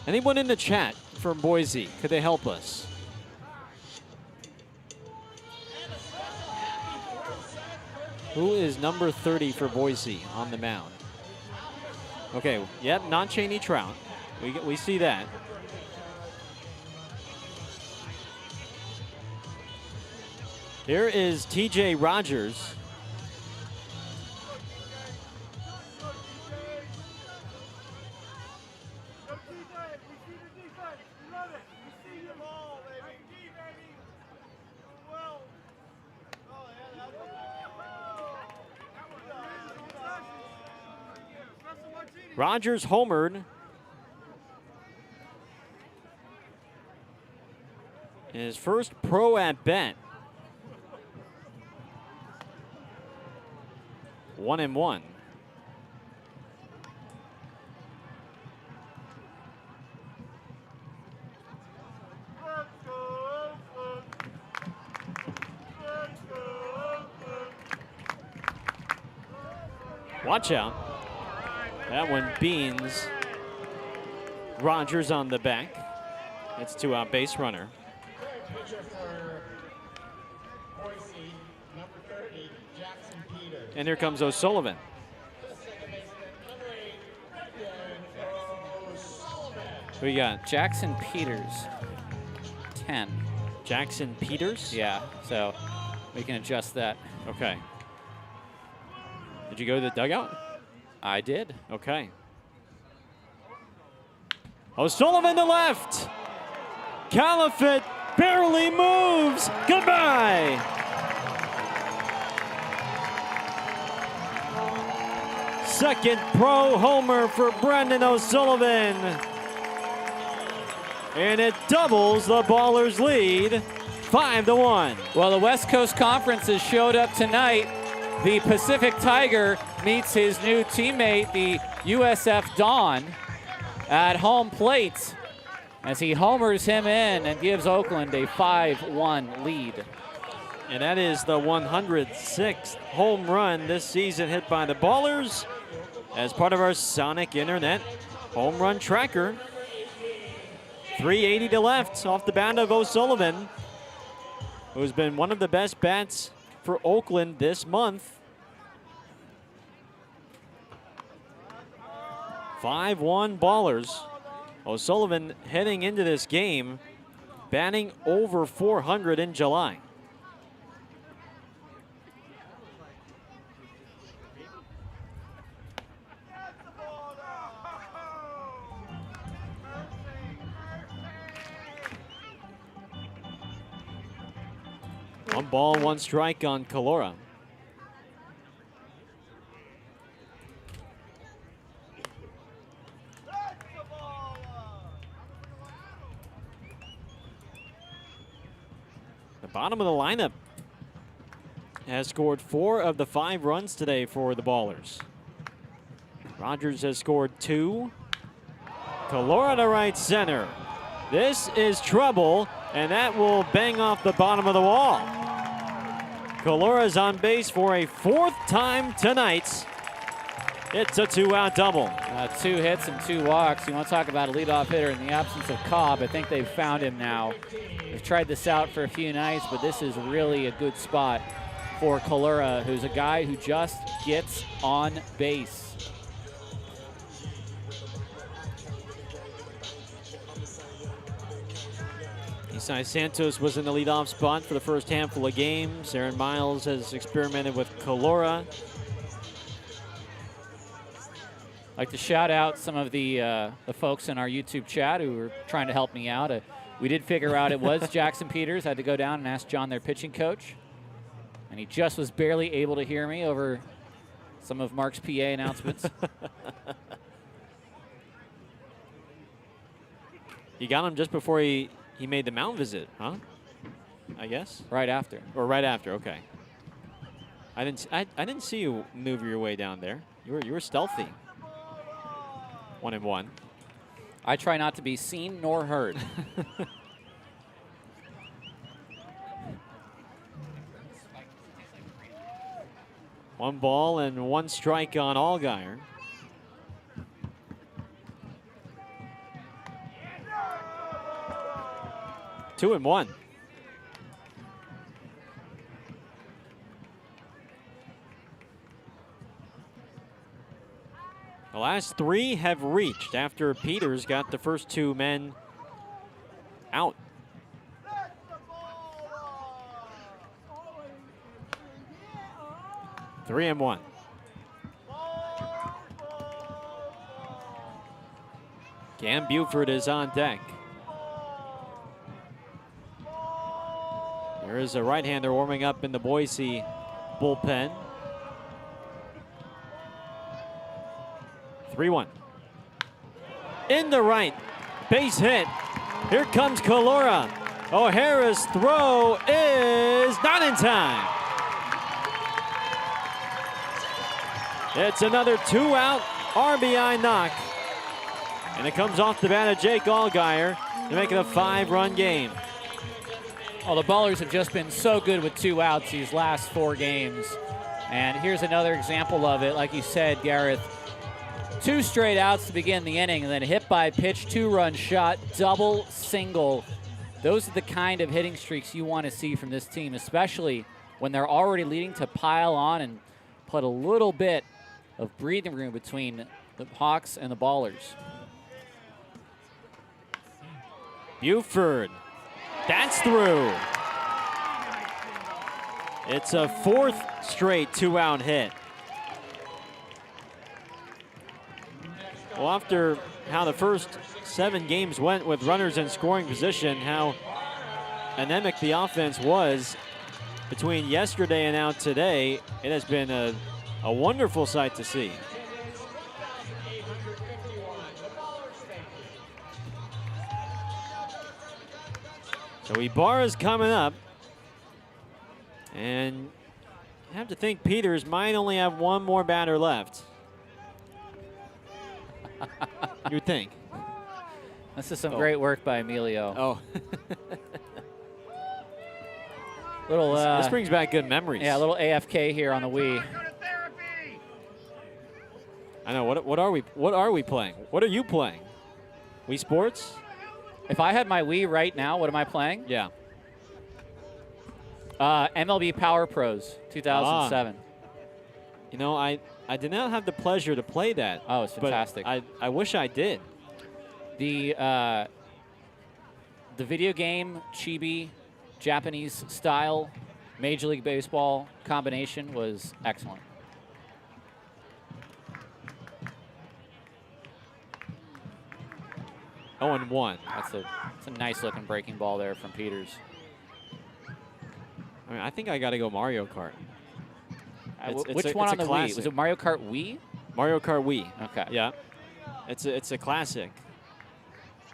Anyone in the chat from Boise, could they help us? Who is number 30 for Boise on the mound? Okay, yep, not Cheney Trout. We see that. Here is TJ Rogers. Rogers homered. His first pro at bat. 1-1. Watch out. That one beans Rogers on the back. It's 2-out base runner. Pitcher for Boise, number 30, Jackson Peters. And here comes O'Sullivan. Second baseman, number 8, Brendan O'Sullivan. Who you got? Jackson Peters, 10. Jackson Peters? Yeah, so we can adjust that. Okay. Did you go to the dugout? I did. Okay. O'Sullivan to left. Califit barely moves. Goodbye. Second pro homer for Brendan O'Sullivan. And it doubles the Ballers' lead, 5-1. Well, the West Coast Conference has showed up tonight. The Pacific Tiger meets his new teammate, the USF Dawn, at home plate as he homers him in and gives Oakland a 5-1 lead. And that is the 106th home run this season hit by the Ballers as part of our Sonic Internet home run tracker. 380 to left off the bat of O'Sullivan, who's been one of the best bats for Oakland this month. 5-1 Ballers. O'Sullivan heading into this game, batting over 400 in July. One ball, one strike on Calora. The bottom of the lineup has scored 4 of the 5 runs today for the Ballers. Rogers has scored 2. Calora to right center. This is trouble, and that will bang off the bottom of the wall. Calora's on base for a 4th time tonight. It's a 2-out double. 2 hits and 2 walks. You want to talk about a leadoff hitter in the absence of Cobb. I think they've found him now. They've tried this out for a few nights, but this is really a good spot for Calora, who's a guy who just gets on base. Isai Santos was in the leadoff spot for the first handful of games. Aaron Miles has experimented with Calora. I'd like to shout out some of the folks in our YouTube chat who were trying to help me out. We did figure out it was Jackson Peters. I had to go down and ask John, their pitching coach. And he just was barely able to hear me over some of Mark's PA announcements. You got him just before he made the mound visit, huh? I guess. Right after. Or right after, okay. I didn't see you maneuver your way down there. You were stealthy. 1-1. I try not to be seen nor heard. One ball and one strike on Allgaier. Two and one. The last 3 have reached after Peters got the first 2 men out. Three and one. Cam Buford is on deck. There is a right-hander warming up in the Boise bullpen. 3-1. In the right, base hit. Here comes Calora. O'Hara's throw is not in time. It's another 2-out RBI knock. And it comes off the bat of Jake Allgaier to make it a 5-run game. Well, the Ballers have just been so good with 2 outs these last 4 games. And here's another example of it. Like you said, Gareth, 2 straight outs to begin the inning, and then hit by pitch, 2-run shot, double, single. Those are the kind of hitting streaks you want to see from this team, especially when they're already leading to pile on and put a little bit of breathing room between the Hawks and the Ballers. Buford. That's through. It's a 4th straight 2-out hit. Well, after how the first 7 games went with runners in scoring position, how anemic the offense was between yesterday and now today, it has been a wonderful sight to see. So Ibarra's coming up. And I have to think Peters might only have 1 more batter left. You'd think. This is some great work by Emilio. Oh. Little, this brings back good memories. Yeah, a little AFK here on the Wii. I know. What are we playing? What are you playing? Wii Sports? If I had my Wii right now, what am I playing? Yeah. MLB Power Pros 2007. You know, I did not have the pleasure to play that. Oh, it's fantastic. I wish I did. The video game chibi Japanese style Major League Baseball combination was excellent. Oh, and 1. That's a nice looking breaking ball there from Peters. I mean, I think I got to go Mario Kart. Which one on the Wii? classic. Was it Mario Kart Wii? Mario Kart Wii. Okay. Yeah. It's a classic.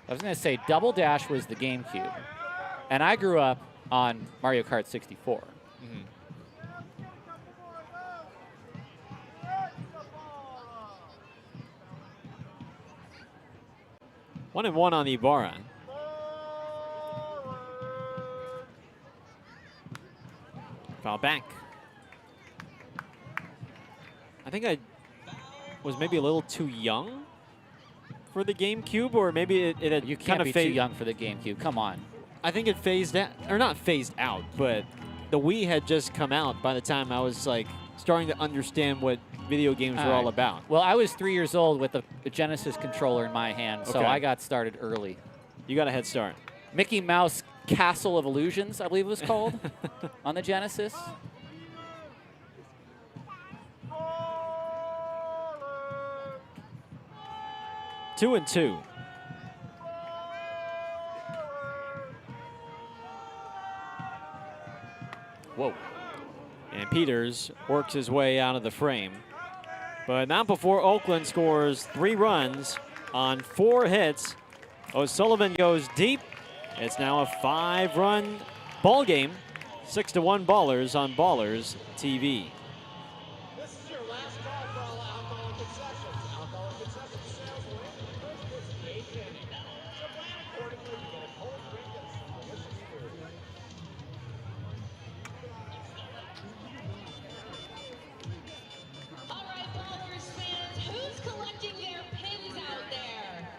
I was going to say Double Dash was the GameCube, and I grew up on Mario Kart 64. Mm-hmm. One and one on Ibarra. Foul back. I think I was maybe a little too young for the GameCube, or maybe it had You can't kind of be too young for the GameCube. Come on. I think it phased out, or not phased out, but the Wii had just come out by the time I was like starting to understand what video games were all about. Well, I was 3 years old with a Genesis controller in my hand, so Okay. I got started early. You got a head start. Mickey Mouse Castle of Illusions, I believe it was called, on the Genesis. Two and two. Whoa. And Peters works his way out of the frame. But not before Oakland scores 3 runs on 4 hits. O'Sullivan goes deep. It's now a 5-run ball game. 6-1 Ballers on Ballers TV. This is your last call for all alcohol concessions. Alcohol concession sales will end the first pitch of the 8th inning. So plan accordingly to get a cold drink and some delicious food. All right, Ballers fans, who's collecting their pins out there?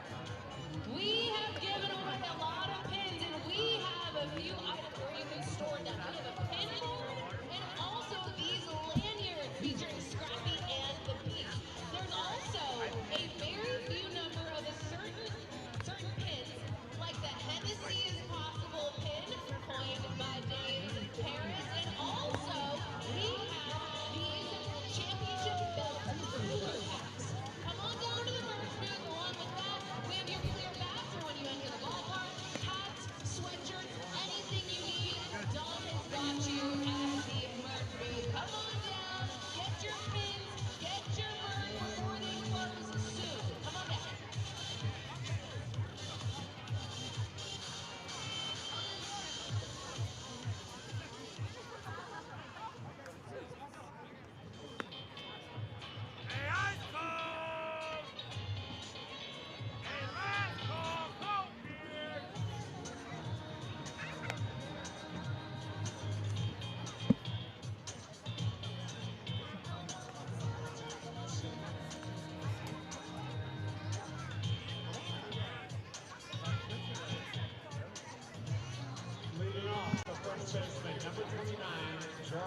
We have given away a lot of pins, and we have a few items where you can store them. We have a pin holder and also these lanyards featuring Scrappy and the Beast. There's also a very few number of a certain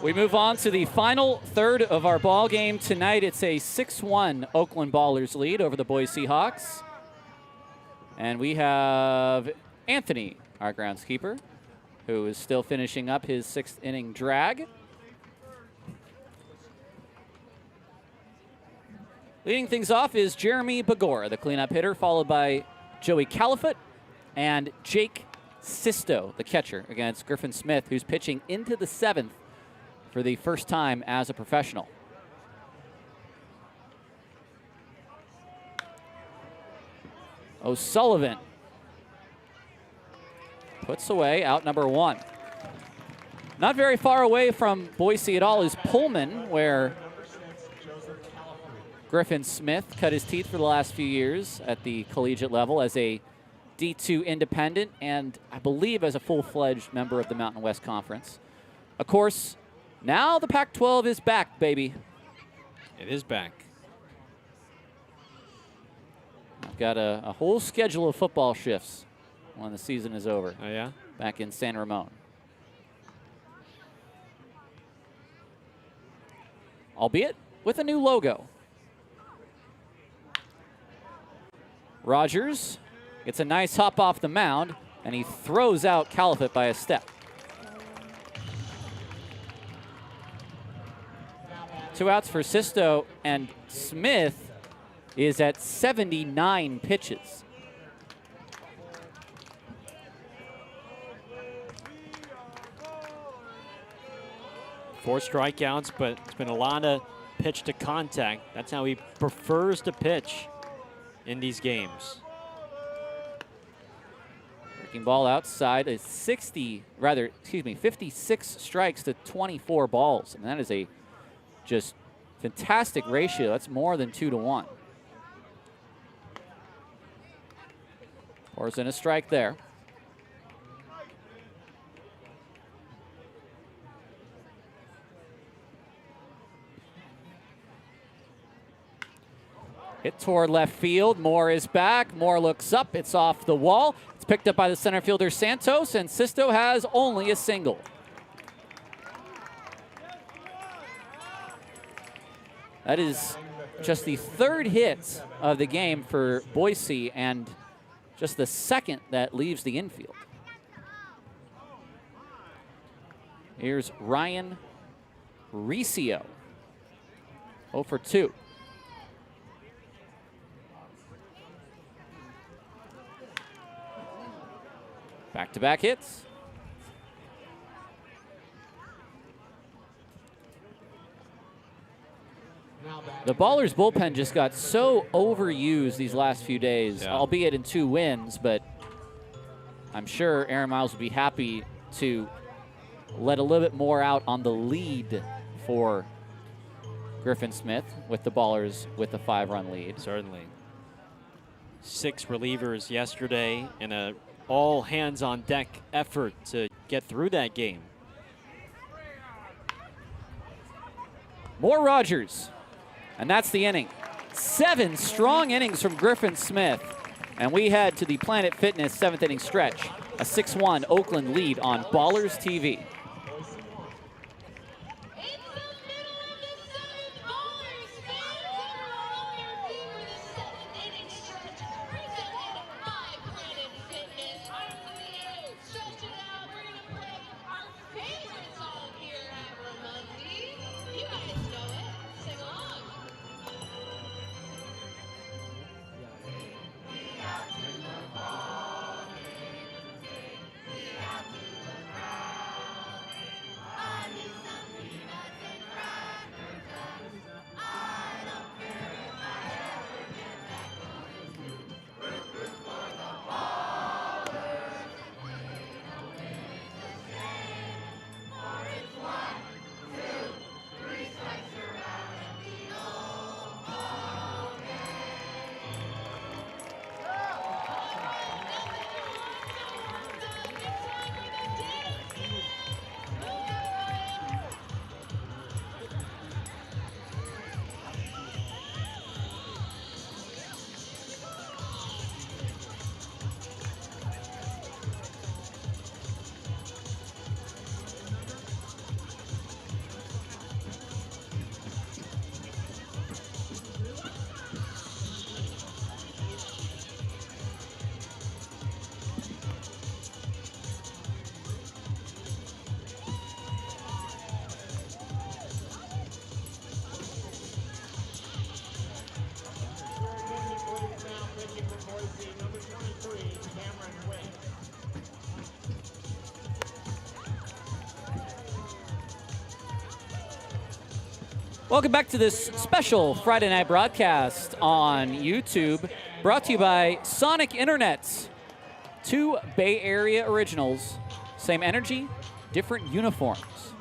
We move on to the final third of our ball game tonight. It's a 6-1 Oakland Ballers lead over the Boise Hawks. And we have Anthony, our groundskeeper, who is still finishing up his 6th inning drag. Leading things off is Jeremy Bagora, the cleanup hitter, followed by Joey Califoot and Jake Sisto, the catcher, against Griffin Smith, who's pitching into the 7th for the first time as a professional. O'Sullivan puts away out number 1. Not very far away from Boise at all is Pullman, where Griffin Smith cut his teeth for the last few years at the collegiate level as a D2 independent and I believe as a full-fledged member of the Mountain West Conference. Of course, now the Pac-12 is back, baby. It is back. I've got a whole schedule of football shifts when the season is over. Oh, yeah? Back in San Ramon. Albeit with a new logo. Rogers gets a nice hop off the mound, and he throws out Califoot by a step. 2 outs for Sisto, and Smith is at 79 pitches. Four strikeouts, but it's been a lot of pitch to contact. That's how he prefers to pitch in these games. Breaking ball outside is 56 strikes to 24 balls. And that is a just fantastic ratio. That's more than 2 to 1. Pours in a strike there. Hit toward left field. Moore is back. Moore looks up. It's off the wall. It's picked up by the center fielder Santos, and Sisto has only a single. That is just the 3rd hit of the game for Boise and just the 2nd that leaves the infield. Here's Ryan Riccio, 0 for 2. Back-to-back hits. The Ballers bullpen just got so overused these last few days, albeit in 2 wins, but I'm sure Aaron Miles would be happy to let a little bit more out on the lead for Griffin Smith with the Ballers with the 5-run lead. Certainly. 6 relievers yesterday in a all hands on deck effort to get through that game. More Rogers, and that's the inning. 7 strong innings from Griffin Smith, and we head to the Planet Fitness 7th inning stretch. A 6-1 Oakland lead on Ballers TV. Welcome back to this special Friday night broadcast on YouTube, brought to you by Sonic Internet. 2 Bay Area originals, same energy, different uniforms.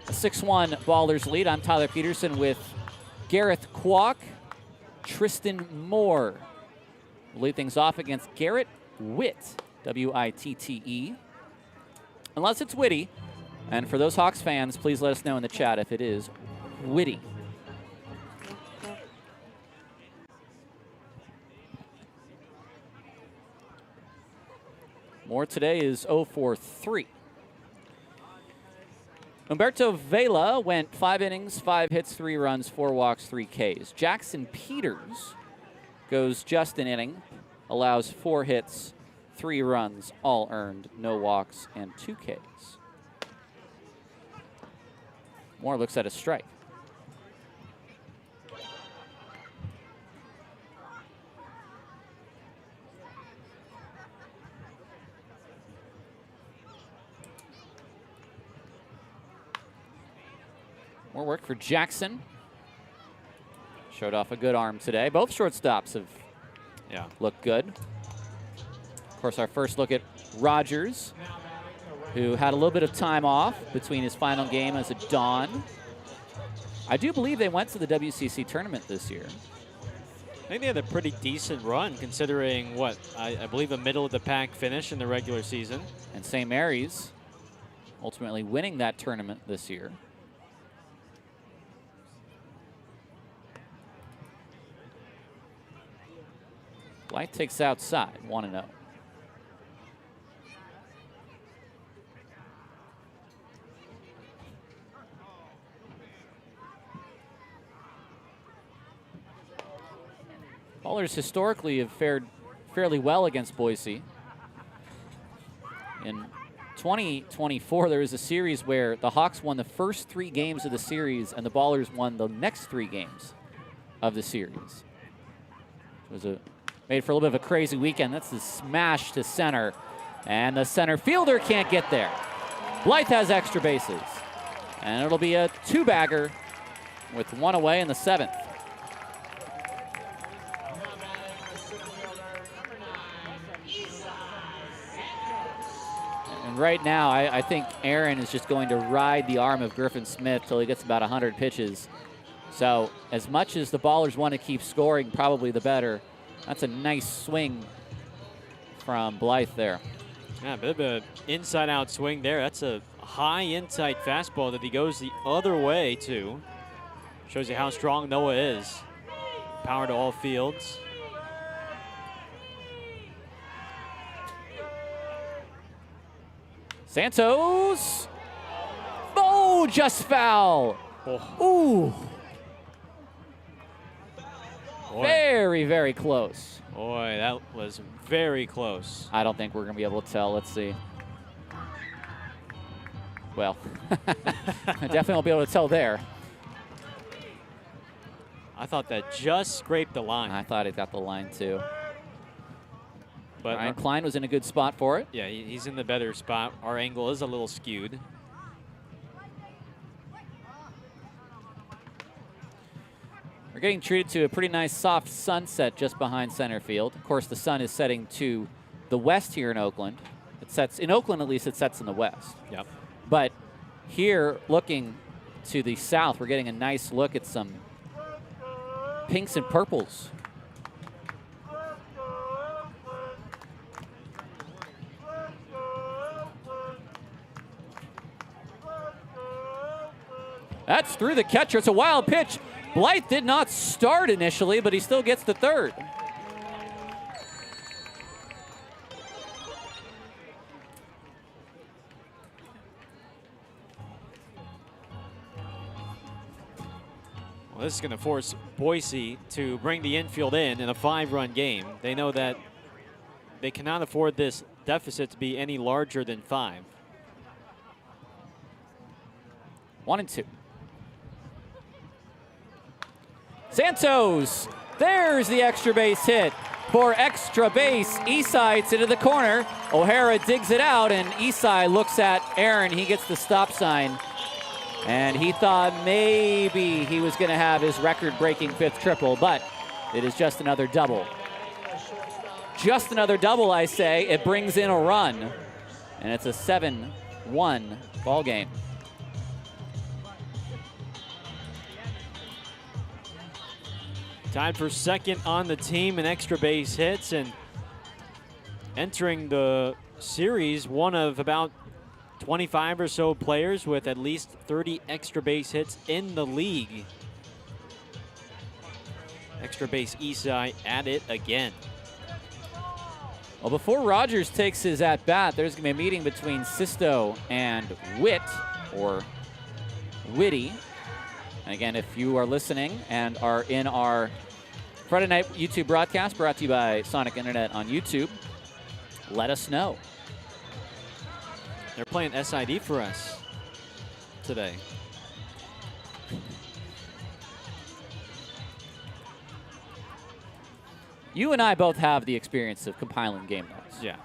A 6-1 Ballers lead. I'm Tyler Peterson with Gareth Kwok, Tristan Moore. We'll lead things off against Garrett Witte, W-I-T-T-E. Unless it's Witty. And for those Hawks fans, please let us know in the chat if it is Witty. Moore today is 0 for 3. Humberto Vela went 5 innings, 5 hits, 3 runs, 4 walks, 3 Ks. Jackson Peters goes just an inning, allows 4 hits, 3 runs, all earned, no walks, and 2 Ks. Moore looks at a strike. More work for Jackson. Showed off a good arm today. Both shortstops have looked good. Of course, our first look at Rogers, who had a little bit of time off between his final game as a Don. I do believe they went to the WCC tournament this year. I think they had a pretty decent run considering what, I believe a middle of the pack finish in the regular season. And St. Mary's ultimately winning that tournament this year. Blythe takes outside, 1-0. Ballers historically have fared fairly well against Boise. In 2024, there was a series where the Hawks won the first 3 games of the series and the Ballers won the next 3 games of the series. It was made for a little bit of a crazy weekend. That's the smash to center, and the center fielder can't get there. Blythe has extra bases, and it'll be a 2-bagger with 1 away in the 7th. And right now, I think Aaron is just going to ride the arm of Griffin Smith till he gets about 100 pitches. So as much as the Ballers want to keep scoring, probably the better. That's a nice swing from Blythe there. Yeah, a bit of an inside-out swing there. That's a high inside fastball that he goes the other way to. Shows you how strong Noah is. Power to all fields. Santos. Oh, just foul. Ooh. Boy. Very, very close. Boy, that was very close. I don't think we're going to be able to tell. Let's see. Well, I definitely won't be able to tell there. I thought that just scraped the line. I thought it got the line too. But Ryan Klein was in a good spot for it. Yeah, he's in the better spot. Our angle is a little skewed. We're getting treated to a pretty nice soft sunset just behind center field. Of course, the sun is setting to the west here in Oakland. It sets, in Oakland at least, it sets in the west. Yep. But here, looking to the south, we're getting a nice look at some pinks and purples. That's through the catcher. It's a wild pitch. Blythe did not start initially, but he still gets the third. Well, this is going to force Boise to bring the infield in a 5-run game. They know that they cannot afford this deficit to be any larger than 5. 1-2. Santos, there's the extra base hit. For extra base, Isai hits it to the corner. O'Hara digs it out, and Isai looks at Aaron. He gets the stop sign. And he thought maybe he was going to have his record-breaking 5th triple, but it is just another double. Just another double, I say. It brings in a run, and it's a 7-1 ball game. Tied for second on the team in extra base hits, and entering the series, one of about 25 or so players with at least 30 extra base hits in the league. Extra base Isai at it again. Well, before Rogers takes his at-bat, there's going to be a meeting between Sisto and Witt, or Witty. And again, if you are listening and are in our Friday night YouTube broadcast brought to you by Sonic Internet on YouTube, let us know. They're playing SID for us today. You and I both have the experience of compiling game notes. Yeah.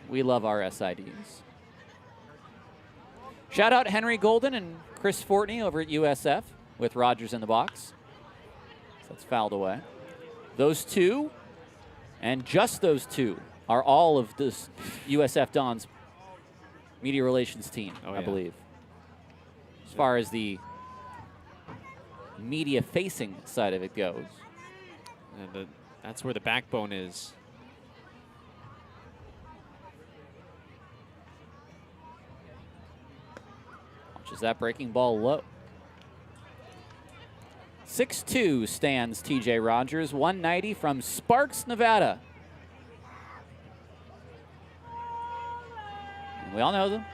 We love our SIDs. Shout out Henry Golden and Chris Fortney over at USF with Rogers in the box. So that's fouled away. Those two, and just those two, are all of this USF Don's media relations team, I believe. As far as the media-facing side of it goes. And that's where the backbone is. Launches that breaking ball low. 6'2" stands TJ Rogers, 190 from Sparks, Nevada. And we all know them,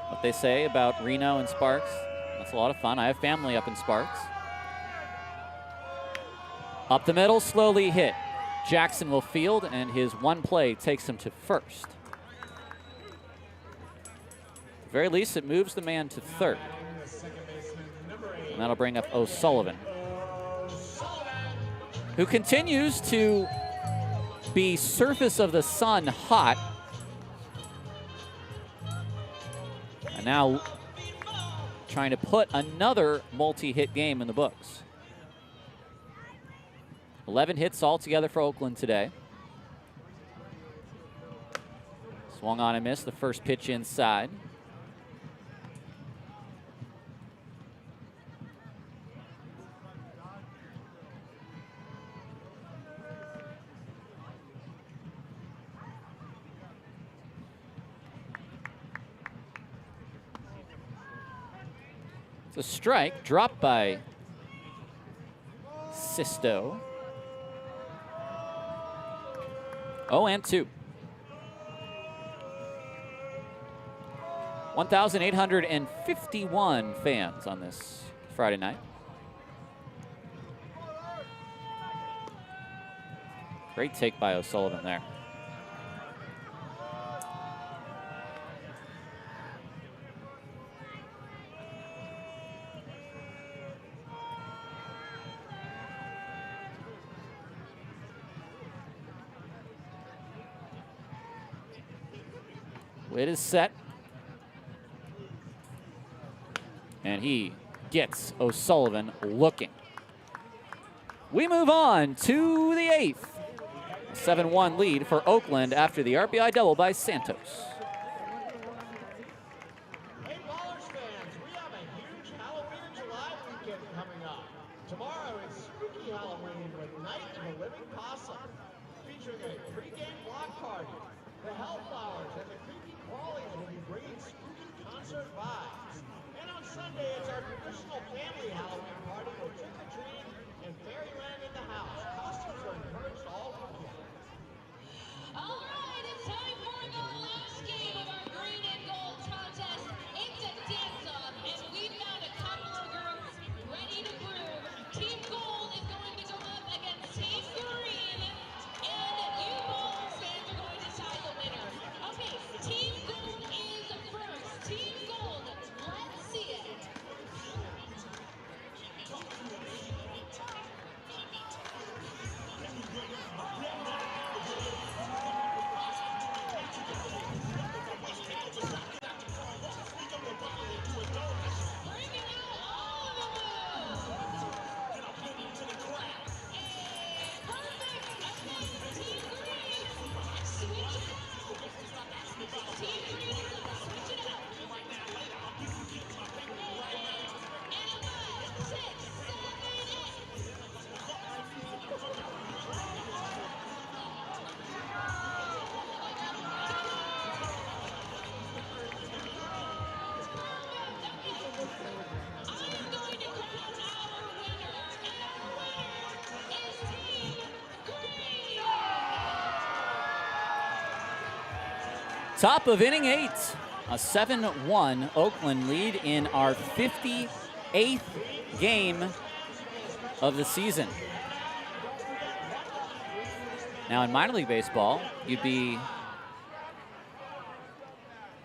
what they say about Reno and Sparks. That's a lot of fun. I have family up in Sparks. Up the middle, slowly hit. Jackson will field, and his one play takes him to first. At the very least, it moves the man to third. And that'll bring up O'Sullivan, who continues to be surface of the sun hot. And now trying to put another multi-hit game in the books. 11 hits altogether for Oakland today. Swung on and missed the first pitch inside. It's a strike dropped by Sisto. 0-2. 1,851 fans on this Friday night. Great take by O'Sullivan there. Witt is set. And he gets O'Sullivan looking. We move on to the 8th. A 7-1 lead for Oakland after the RBI double by Santos. Hey, Ballers fans, we have a huge Halloween in July weekend coming up. Tomorrow is Spooky Halloween with Night of the Living Possum, featuring a pregame block party, the Hellflowers, and the Creepy Crawlies will be bringing spooky concert vibes. And on Sunday, it's our traditional family Halloween party with trick-or-treat and fairyland in the house. Costumes are encouraged all weekend. All right, it's time for the last game of our green and gold contest. It's a dance-off, and we've got a couple of groups ready to groove. Team Gold is going to go up against Team Green, and you Ballers fans are going to decide the winner. Okay, Team Gold is first. Team Gold, let's Top of inning 8, a 7-1 Oakland lead in our 58th game of the season. Now in minor league baseball, you'd be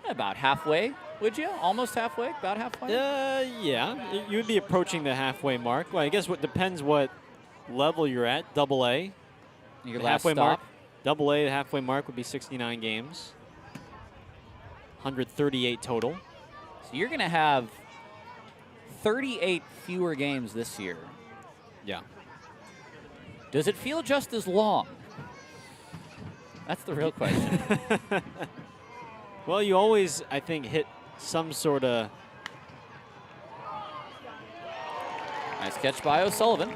about halfway, would you? Almost halfway? About halfway? Yeah, you would be approaching the halfway mark. Well, I guess what depends what level you're at. Double A, Your the last halfway stop. mark. Double A, the halfway mark would be 69 games. 138 total. So you're going to have 38 fewer games this year. Yeah. Does it feel just as long? That's the real question. Well, you always, I think, hit some sort of... Nice catch by O'Sullivan.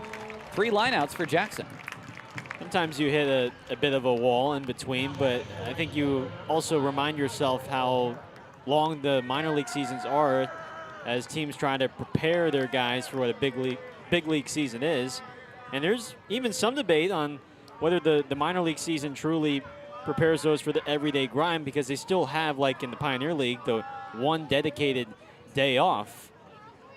3 lineouts for Jackson. Sometimes you hit a bit of a wall in between, but I think you also remind yourself how long the minor league seasons are as teams try to prepare their guys for what a big league season is. And there's even some debate on whether the minor league season truly prepares those for the everyday grind, because they still have, like in the Pioneer League, the one dedicated day off.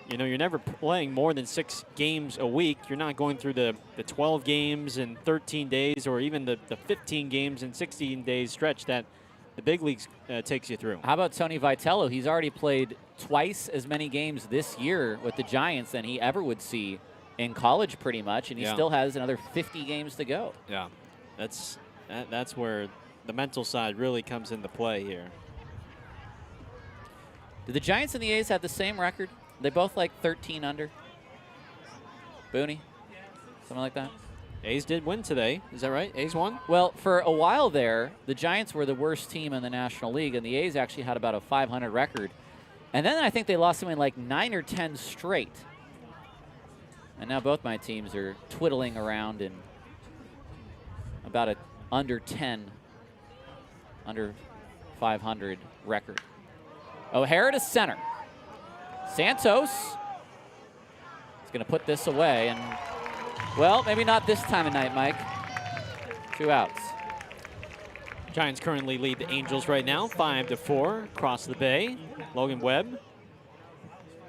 You know, you're never playing more than 6 games a week. You're not going through the 12 games in 13 days or even the 15 games in 16 days stretch that the big leagues takes you through. How about Tony Vitello? He's already played twice as many games this year with the Giants than he ever would see in college pretty much, and he still has another 50 games to go. Yeah, that's where the mental side really comes into play here. Do the Giants and the A's have the same record? They both like 13 under? Booney? Something like that? A's did win today. Is that right? A's won? Well, for a while there, the Giants were the worst team in the National League, and the A's actually had about a 500 record. And then I think they lost something like 9 or 10 straight. And now both my teams are twiddling around in about a under 10, under 500 record. O'Hara to center. Santos is going to put this away, and, well, maybe not this time of night, Mike. 2 outs. Giants currently lead the Angels right now, 5-4 across the bay. Logan Webb,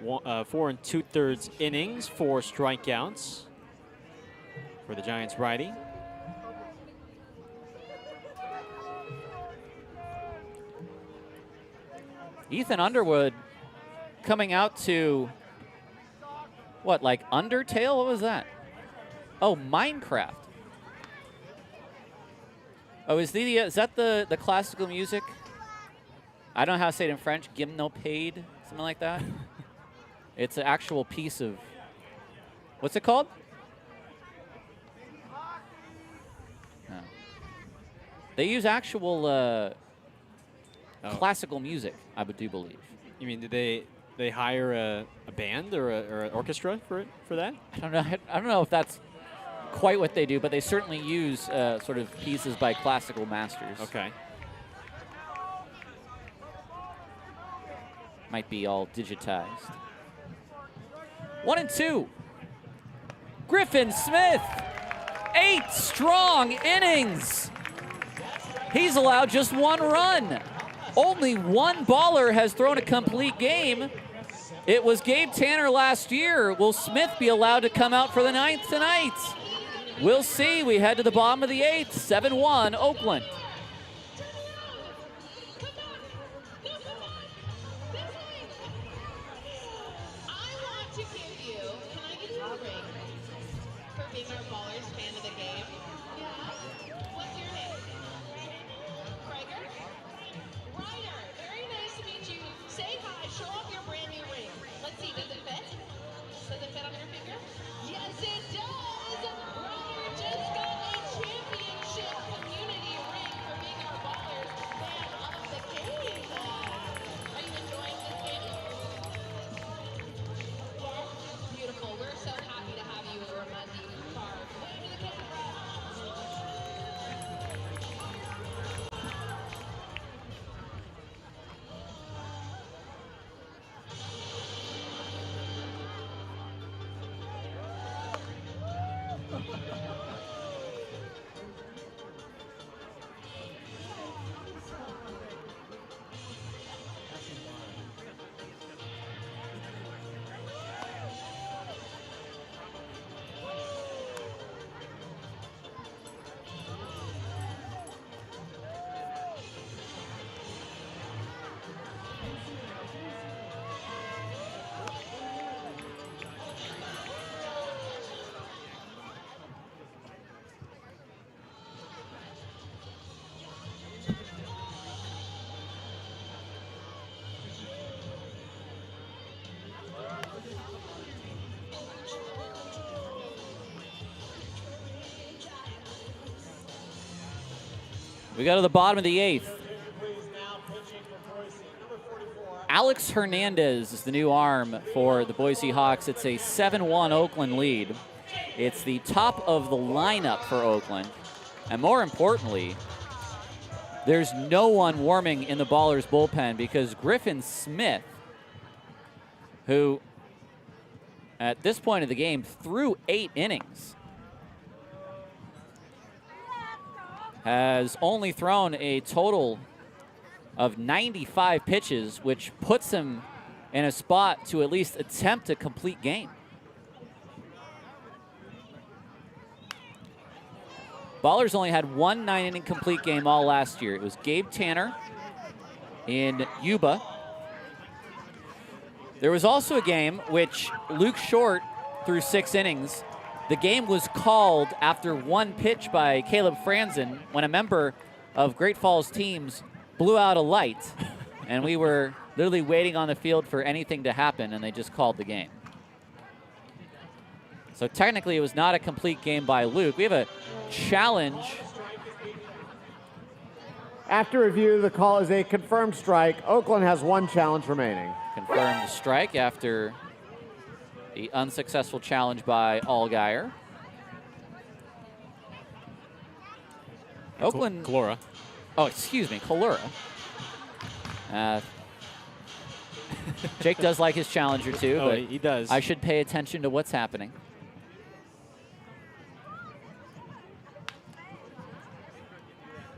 4 2/3 innings, 4 strikeouts for the Giants righty. Ethan Underwood coming out to, what, like Undertale? What was that? Oh, Minecraft. Oh, is that the classical music? I don't know how to say it in French. Gymnopede, something like that. It's an actual piece of, what's it called? No. They use actual classical music, I do believe. You mean, did they hire a band or an orchestra for that? I don't know. I don't know if that's quite what they do, but they certainly use sort of pieces by classical masters. Okay. Might be all digitized. 1-2. Griffin Smith, 8 strong innings. He's allowed just 1 run. Only 1 baller has thrown a complete game. It was Gabe Tanner last year. Will Smith be allowed to come out for the 9th tonight? We'll see. We head to the bottom of the 8th. 7-1 Oakland. We go to the bottom of the 8th. Please now pitching for Boise, number 44. Alex Hernandez is the new arm for the Boise Hawks. It's a 7-1 Oakland lead. It's the top of the lineup for Oakland. And more importantly, there's no one warming in the Ballers bullpen because Griffin Smith, who at this point of the game threw 8 innings, has only thrown a total of 95 pitches, which puts him in a spot to at least attempt a complete game. Ballers only had one 9-inning complete game all last year. It was Gabe Tanner in Yuba. There was also a game which Luke Short threw 6 innings. The game was called after one pitch by Caleb Franzen when a member of Great Falls teams blew out a light, and we were literally waiting on the field for anything to happen, and they just called the game. So technically it was not a complete game by Luke. We have a challenge. After review, the call is a confirmed strike. Oakland has 1 challenge remaining. Confirmed strike after the unsuccessful challenge by Allgaier. Oakland. Kalora. Oh, excuse me, Kalura. Jake does like his challenger too, Oh, but he does. I should pay attention to what's happening.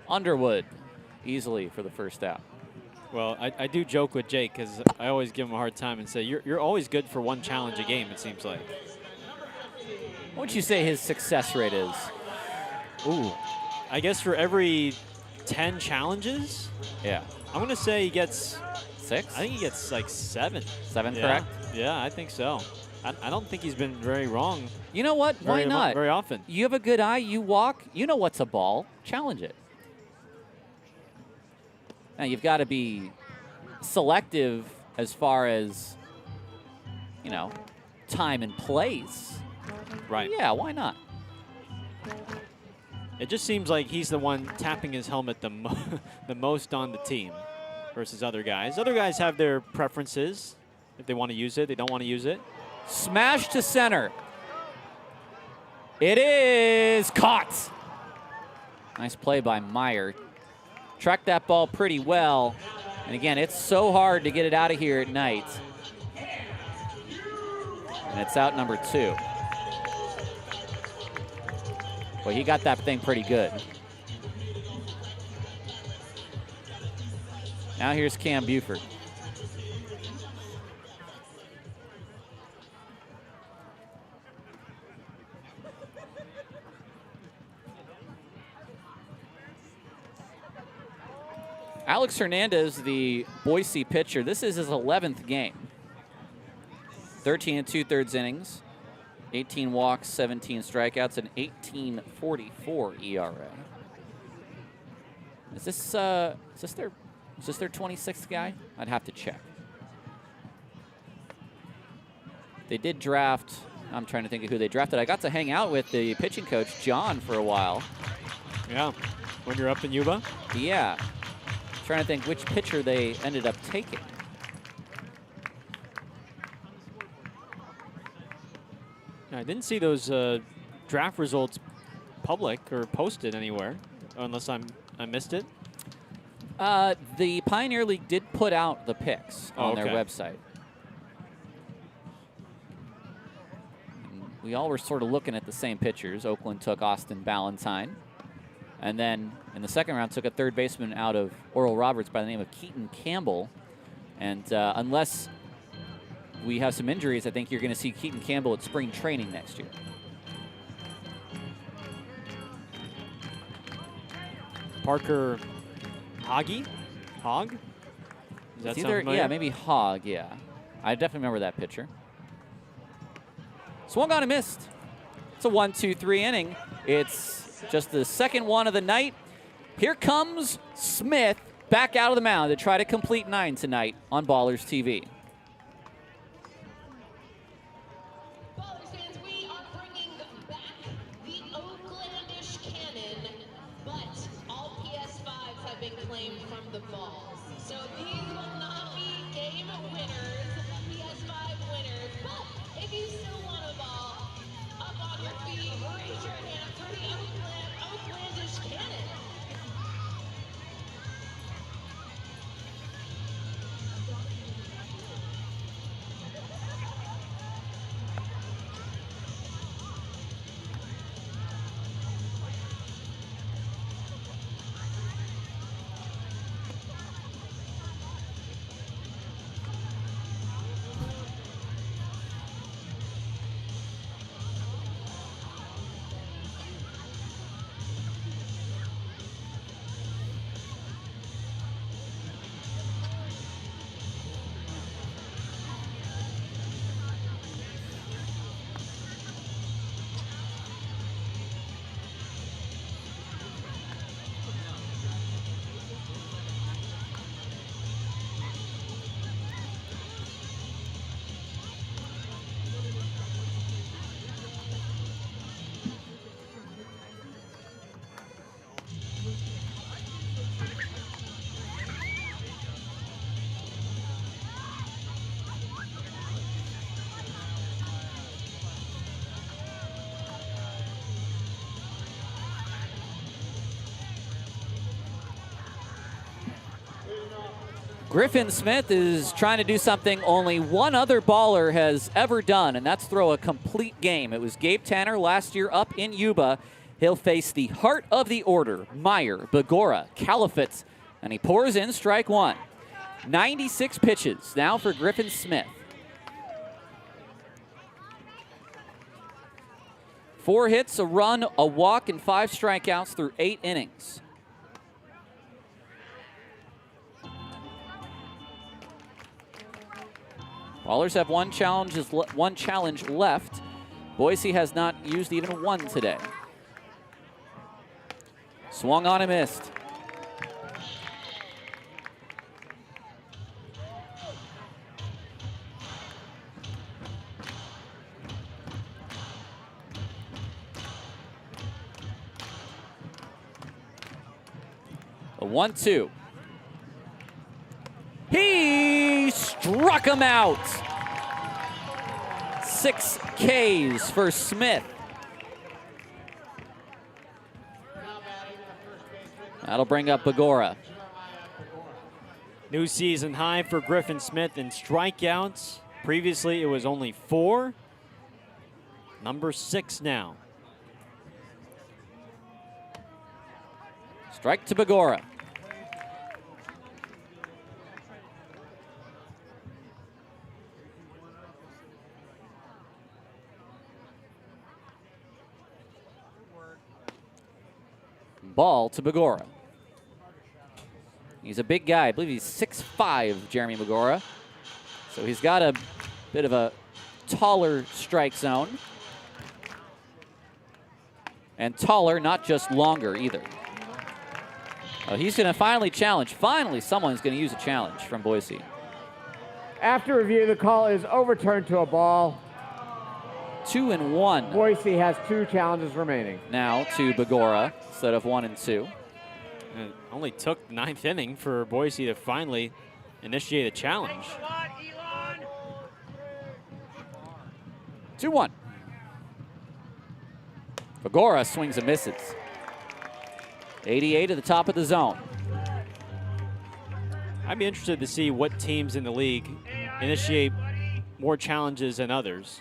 Underwood, easily for the first out. Well, I do joke with Jake because I always give him a hard time and say, you're always good for 1 challenge a game, it seems like. What would you say his success rate is? Ooh, I guess for every 10 challenges, Yeah. I'm going to say he gets, 6? I think he gets like 7. 7, Yeah. correct? Yeah, I think so. I don't think he's been very wrong You know what? Why not? very often. You have a good eye, you walk, you know what's a ball, challenge it. Now, you've got to be selective as far as, you know, time and place. Right. Yeah, why not? It just seems like he's the one tapping his helmet the most on the team versus other guys. Other guys have their preferences. If they want to use it, they don't want to use it. Smash to center. It is caught. Nice play by Meyer. Tracked that ball pretty well. And again, it's so hard to get it out of here at night. And it's out number 2. Well, he got that thing pretty good. Now here's Cam Buford. Alex Hernandez, the Boise pitcher, this is his 11th game. 13 2/3 innings, 18 walks, 17 strikeouts, and 18.44 ERA. Is this their 26th guy? I'd have to check. They did draft. I'm trying to think of who they drafted. I got to hang out with the pitching coach John for a while. Yeah. When you're up in Yuba. Yeah. Trying to think which pitcher they ended up taking. I didn't see those draft results public or posted anywhere, unless I missed it. The Pioneer League did put out the picks on their okay. website. We all were sort of looking at the same pitchers. Oakland took Austin Ballantyne. And then in the second round took a third baseman out of Oral Roberts by the name of Keaton Campbell. And unless we have some injuries, I think you're going to see Keaton Campbell at spring training next year. Parker Hoggy? Hogg? Does that It's sound either, familiar? yeah, maybe Hogg, yeah. I definitely remember that pitcher. Swung on and missed. It's a 1-2-3 inning. It's just the second one of the night. Here comes Smith back out of the mound to try to complete 9 tonight on Ballers TV. Ballers fans, we are bringing back the Oaklandish cannon, but all PS5 claim from the balls. So these will not be game winners. He has 5 winners. But if you still want a ball, up on your feet, raise your hand for the Oaklandish Cannon. Griffin Smith is trying to do something only one other baller has ever done, and that's throw a complete game. It was Gabe Tanner last year up in Yuba. He'll face the heart of the order, Meyer, Begora, Califitz, and he pours in strike one. 96 pitches now for Griffin Smith. 4 hits, a run, a walk, and 5 strikeouts through 8 innings. Ballers have one challenge left. Boise has not used even one today. Swung on and missed. A 1-2. He struck him out. 6 Ks for Smith. That'll bring up Begora. New season high for Griffin Smith in strikeouts. Previously, it was only 4. Number 6 now. Strike to Begora. Ball to Begora. He's a big guy. I believe he's 6'5", Jeremy Begora. So he's got a bit of a taller strike zone. And taller, not just longer either. He's going to finally challenge. Finally, someone's going to use a challenge from Boise. After review, the call is overturned to a ball. 2-1. Boise has 2 challenges remaining. Now to Begora instead of 1 and 2. It only took the 9th inning for Boise to finally initiate a challenge. 2-1. Begora swings and misses. 88 at the top of the zone. I'd be interested to see what teams in the league initiate more challenges than others.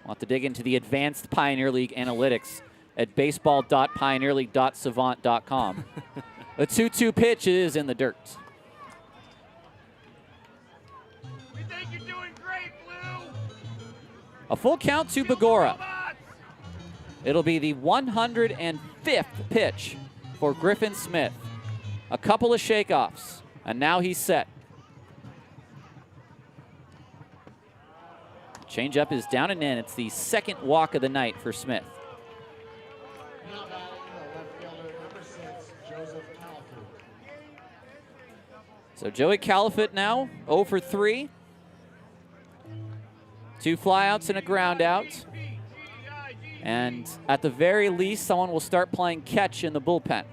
We'll have to dig into the advanced Pioneer League analytics at baseball.pioneerleague.savant.com. A 2-2 pitch is in the dirt. We think you're doing great, Blue. A full count to Begora. It'll be the 105th pitch for Griffin Smith. A couple of shakeoffs, and now he's set. Changeup is down and in. It's the 2nd walk of the night for Smith. Now batting the left fielder, number 6, Joseph Calhoun. So Joey Califit now 0 for 3. 2 flyouts and a ground out. And at the very least, someone will start playing catch in the bullpen.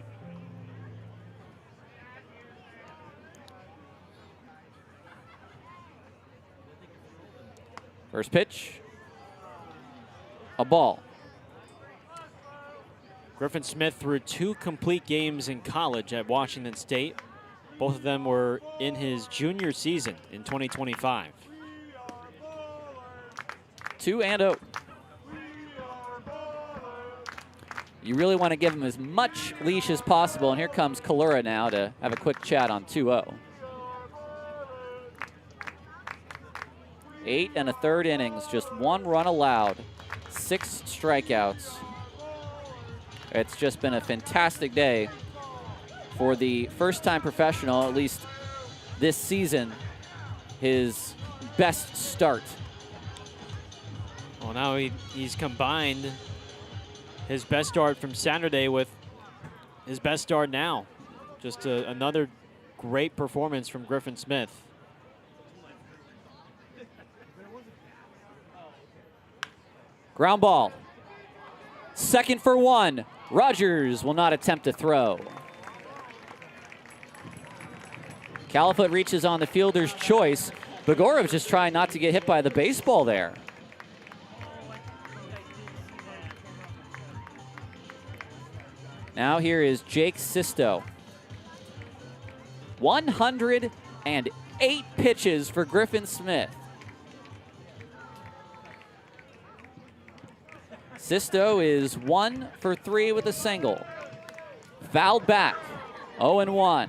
First pitch, a ball. Griffin Smith threw 2 complete games in college at Washington State. Both of them were in his junior season in 2025. 2-0. You really want to give him as much leash as possible, and here comes Kalura now to have a quick chat on 2-0. 8 1/3 innings, just 1 run allowed, 6 strikeouts. It's just been a fantastic day for the first-time professional, at least this season, his best start. Well, now he's combined his best start from Saturday with his best start now. Just another great performance from Griffin Smith. Ground ball. Second for 1. Rogers will not attempt to throw. Califoot reaches on the fielder's choice. Begorov's just trying not to get hit by the baseball there. Now here is Jake Sisto. 108 pitches for Griffin Smith. Sisto is 1 for 3 with a single. Fouled back, 0-1.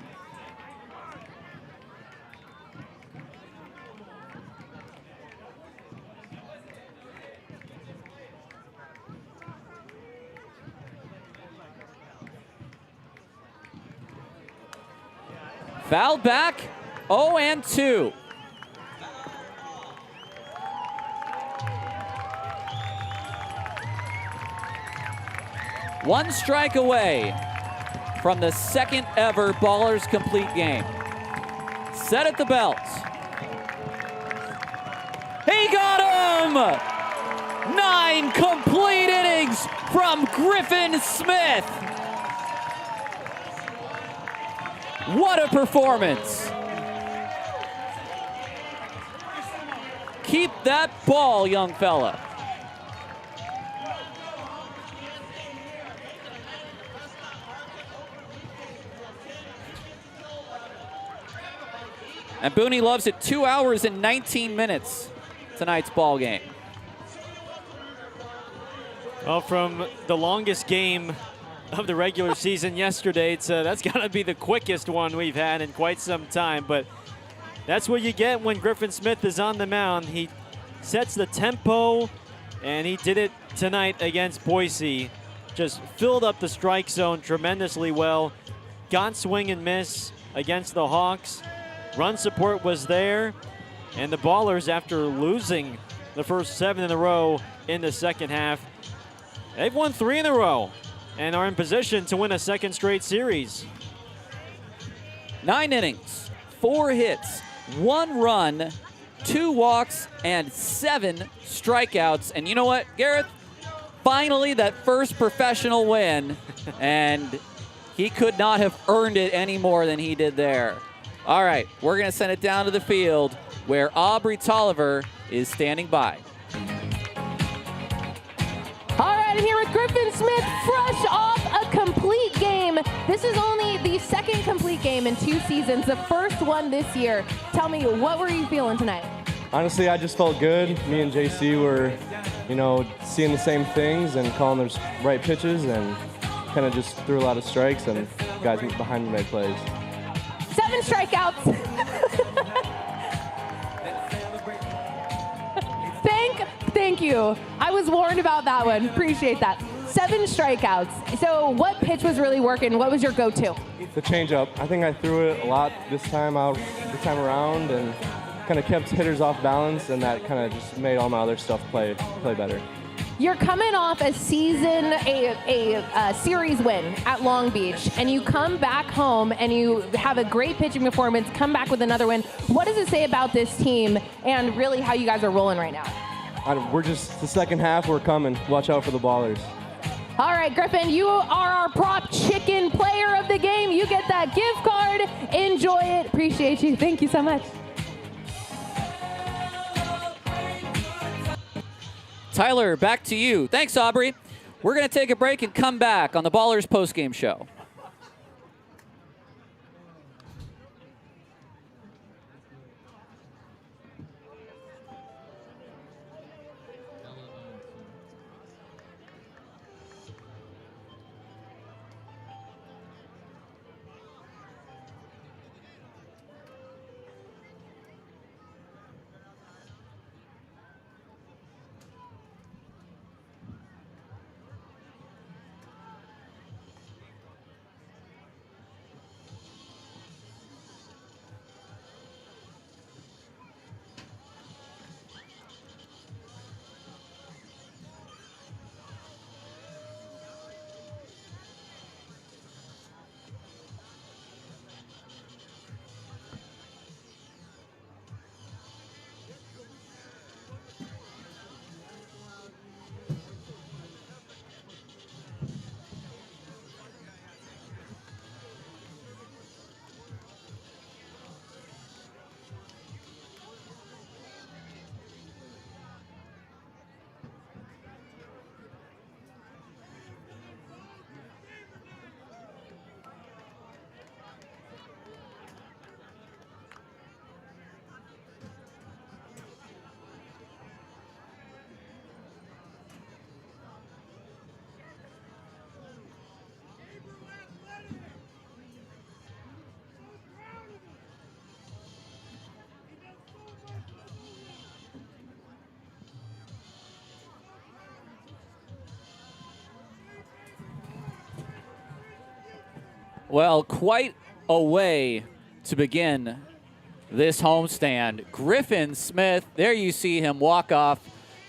Fouled back, 0-2. One strike away from the second ever Ballers complete game. Set at the belt. He got him! 9 complete innings from Griffin Smith. What a performance. Keep that ball, young fella. And Booney loves it. 2 hours and 19 minutes, tonight's ball game. Well, from the longest game of the regular season yesterday, that's got to be the quickest one we've had in quite some time. But that's what you get when Griffin Smith is on the mound. He sets the tempo, and he did it tonight against Boise. Just filled up the strike zone tremendously well. Got swing and miss against the Hawks. Run support was there. And the Ballers, after losing the first 7 in a row in the second half, they've won 3 in a row and are in position to win a second straight series. 9 innings, 4 hits, 1 run, 2 walks, and 7 strikeouts. And you know what, Gareth? Finally, that first professional win, and he could not have earned it any more than he did there. All right, we're going to send it down to the field where Aubrey Tolliver is standing by. All right, I'm here with Griffin Smith, fresh off a complete game. This is only the second complete game in 2 seasons, the first one this year. Tell me, what were you feeling tonight? Honestly, I just felt good. Me and JC were, seeing the same things and calling the right pitches, and kind of just threw a lot of strikes, and guys behind me made plays. 7 strikeouts. Thank you. I was warned about that one. Appreciate that. 7 strikeouts. So what pitch was really working? What was your go-to? The changeup. I think I threw it a lot this time around, and kind of kept hitters off balance, and that kind of just made all my other stuff play better. You're coming off a series win at Long Beach, and you come back home and you have a great pitching performance, come back with another win. What does it say about this team and really how you guys are rolling right now? We're just, the second half, we're coming. Watch out for the Ballers. All right, Griffin, you are our prop chicken player of the game. You get that gift card. Enjoy it. Appreciate you. Thank you so much. Tyler, back to you. Thanks, Aubrey. We're going to take a break and come back on the Ballers postgame show. Well, quite a way to begin this homestand. Griffin Smith, there you see him walk off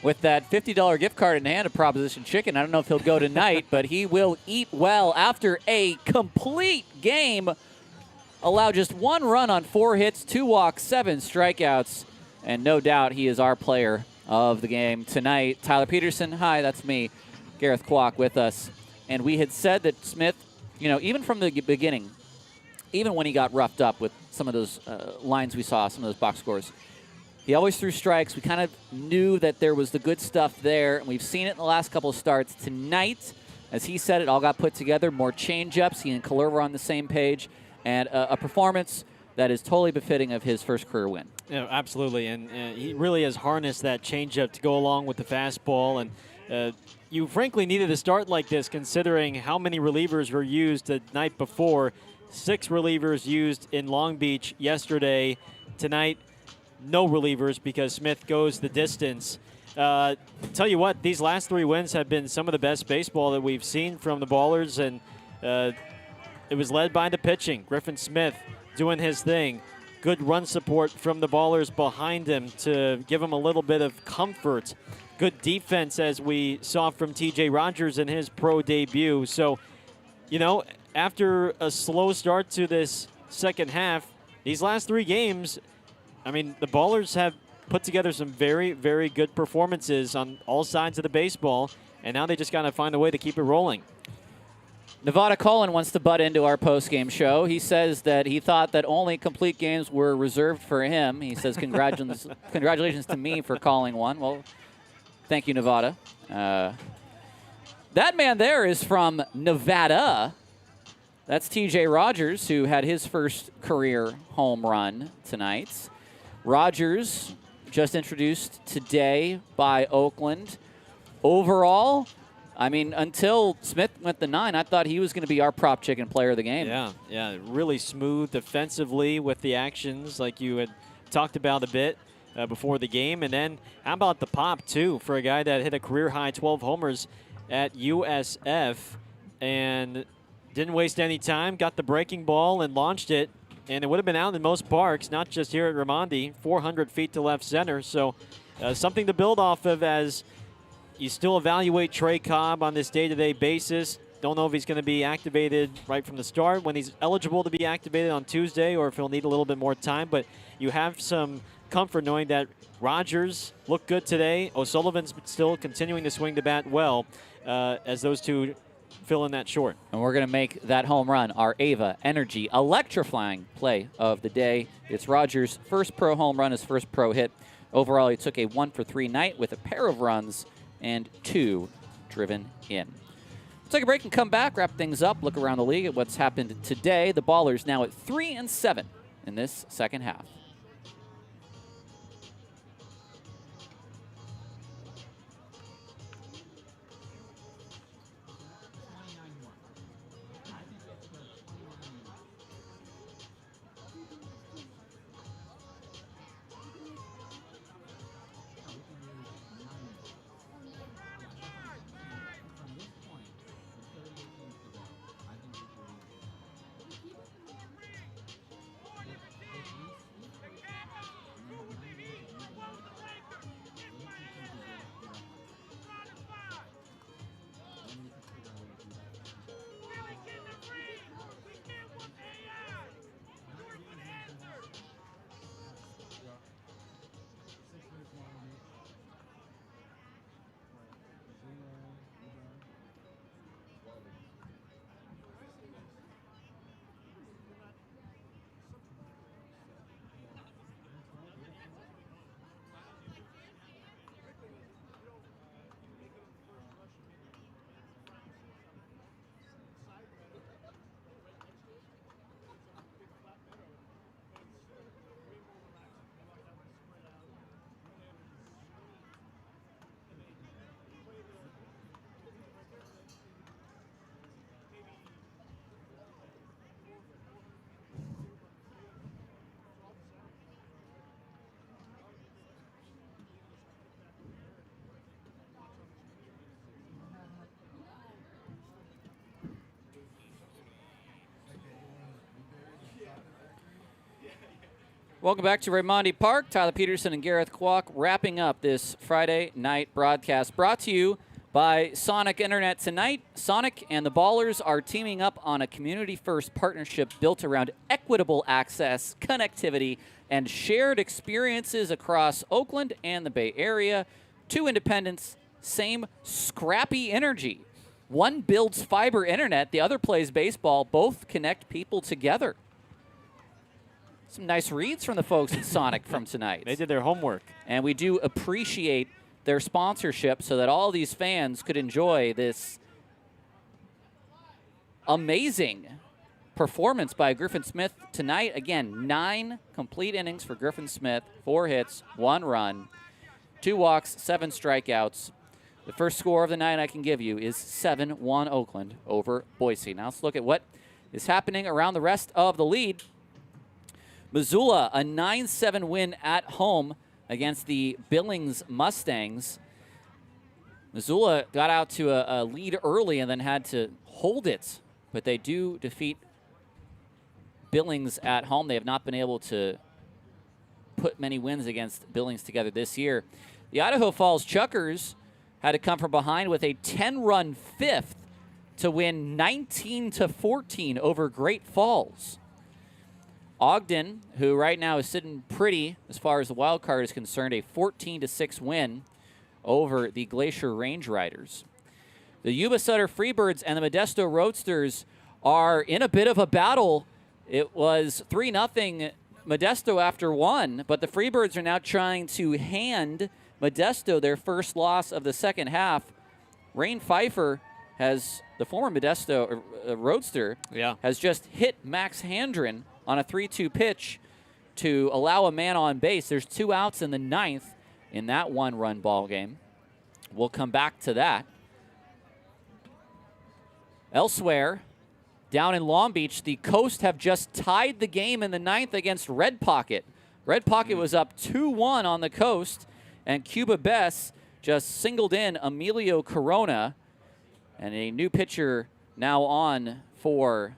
with that $50 gift card in hand of Proposition Chicken. I don't know if he'll go tonight, but he will eat well after a complete game. Allowed just 1 run on 4 hits, 2 walks, 7 strikeouts, and no doubt he is our player of the game tonight. Tyler Peterson, hi, that's me. Gareth Kwok with us. And we had said that Smith, you know, even from the beginning, even when he got roughed up with some of those lines we saw, some of those box scores, he always threw strikes. We kind of knew that there was the good stuff there, and we've seen it in the last couple of starts. Tonight, as he said, it all got put together, more change-ups. He and Kaler were on the same page, and a performance that is totally befitting of his first career win. Yeah, absolutely, and he really has harnessed that changeup to go along with the fastball, and you frankly needed a start like this considering how many relievers were used the night before. 6 relievers used in Long Beach yesterday. Tonight, no relievers because Smith goes the distance. Tell you what, these last 3 wins have been some of the best baseball that we've seen from the Ballers, and it was led by the pitching. Griffin Smith doing his thing. Good run support from the Ballers behind him to give him a little bit of comfort. Good defense, as we saw from T.J. Rogers in his pro debut. So, you know, after a slow start to this second half, these last 3 games, I mean, the Ballers have put together some very, very good performances on all sides of the baseball, and now they just got to find a way to keep it rolling. Nevada Cullen wants to butt into our post-game show. He says that he thought that only complete games were reserved for him. He says congratulations to me for calling one. Well, thank you, Nevada. That man there is from Nevada. That's T.J. Rogers, who had his first career home run tonight. Rogers, just introduced today by Oakland. Overall, I mean, until Smith went the 9, I thought he was going to be our prop chicken player of the game. Yeah, really smooth defensively with the actions like you had talked about a bit before the game. And then how about the pop, too, for a guy that hit a career-high 12 homers at USF and didn't waste any time, got the breaking ball and launched it. And it would have been out in most parks, not just here at Raimondi, 400 feet to left center. So something to build off of as you still evaluate Trey Cobb on this day-to-day basis. Don't know if he's going to be activated right from the start, when he's eligible to be activated on Tuesday, or if he'll need a little bit more time. But you have some comfort knowing that Rogers looked good today. O'Sullivan's still continuing to swing the bat well as those two fill in that short. And we're going to make that home run our Ava Energy electrifying play of the day. It's Rogers' first pro home run, his first pro hit. Overall, he took a 1-for-3 night with a pair of runs and 2 driven in. We'll take a break and come back, wrap things up, look around the league at what's happened today. The Ballers now at 3-7 in this second half. Welcome back to Raimondi Park. Tyler Peterson and Gareth Kwok wrapping up this Friday night broadcast, brought to you by Sonic Internet tonight. Sonic and the Ballers are teaming up on a community-first partnership built around equitable access, connectivity, and shared experiences across Oakland and the Bay Area. 2 independents, same scrappy energy. One builds fiber internet, the other plays baseball. Both connect people together. Some nice reads from the folks at Sonic from tonight. They did their homework. And we do appreciate their sponsorship so that all these fans could enjoy this amazing performance by Griffin Smith tonight. Again, 9 complete innings for Griffin Smith, 4 hits, 1 run, 2 walks, 7 strikeouts. The first score of the night I can give you is 7-1 Oakland over Boise. Now let's look at what is happening around the rest of the lead. Missoula, a 9-7 win at home against the Billings Mustangs. Missoula got out to a lead early and then had to hold it, but they do defeat Billings at home. They have not been able to put many wins against Billings together this year. The Idaho Falls Chuckers had to come from behind with a 10-run fifth to win 19-14 over Great Falls. Ogden, who right now is sitting pretty as far as the wild card is concerned, a 14-6 win over the Glacier Range Riders. The Yuba Sutter Freebirds and the Modesto Roadsters are in a bit of a battle. It was 3-0 Modesto after 1, but the Freebirds are now trying to hand Modesto their first loss of the second half. Rain Pfeiffer has, the former Modesto Roadster, has just hit Max Handren on a 3-2 pitch to allow a man on base. There's 2 outs in the 9th in that 1-run ball game. We'll come back to that. Elsewhere, down in Long Beach, the Coast have just tied the game in the 9th against Red Pocket. Red Pocket was up 2-1 on the Coast, and Cuba Bess just singled in Emilio Corona, and a new pitcher now on for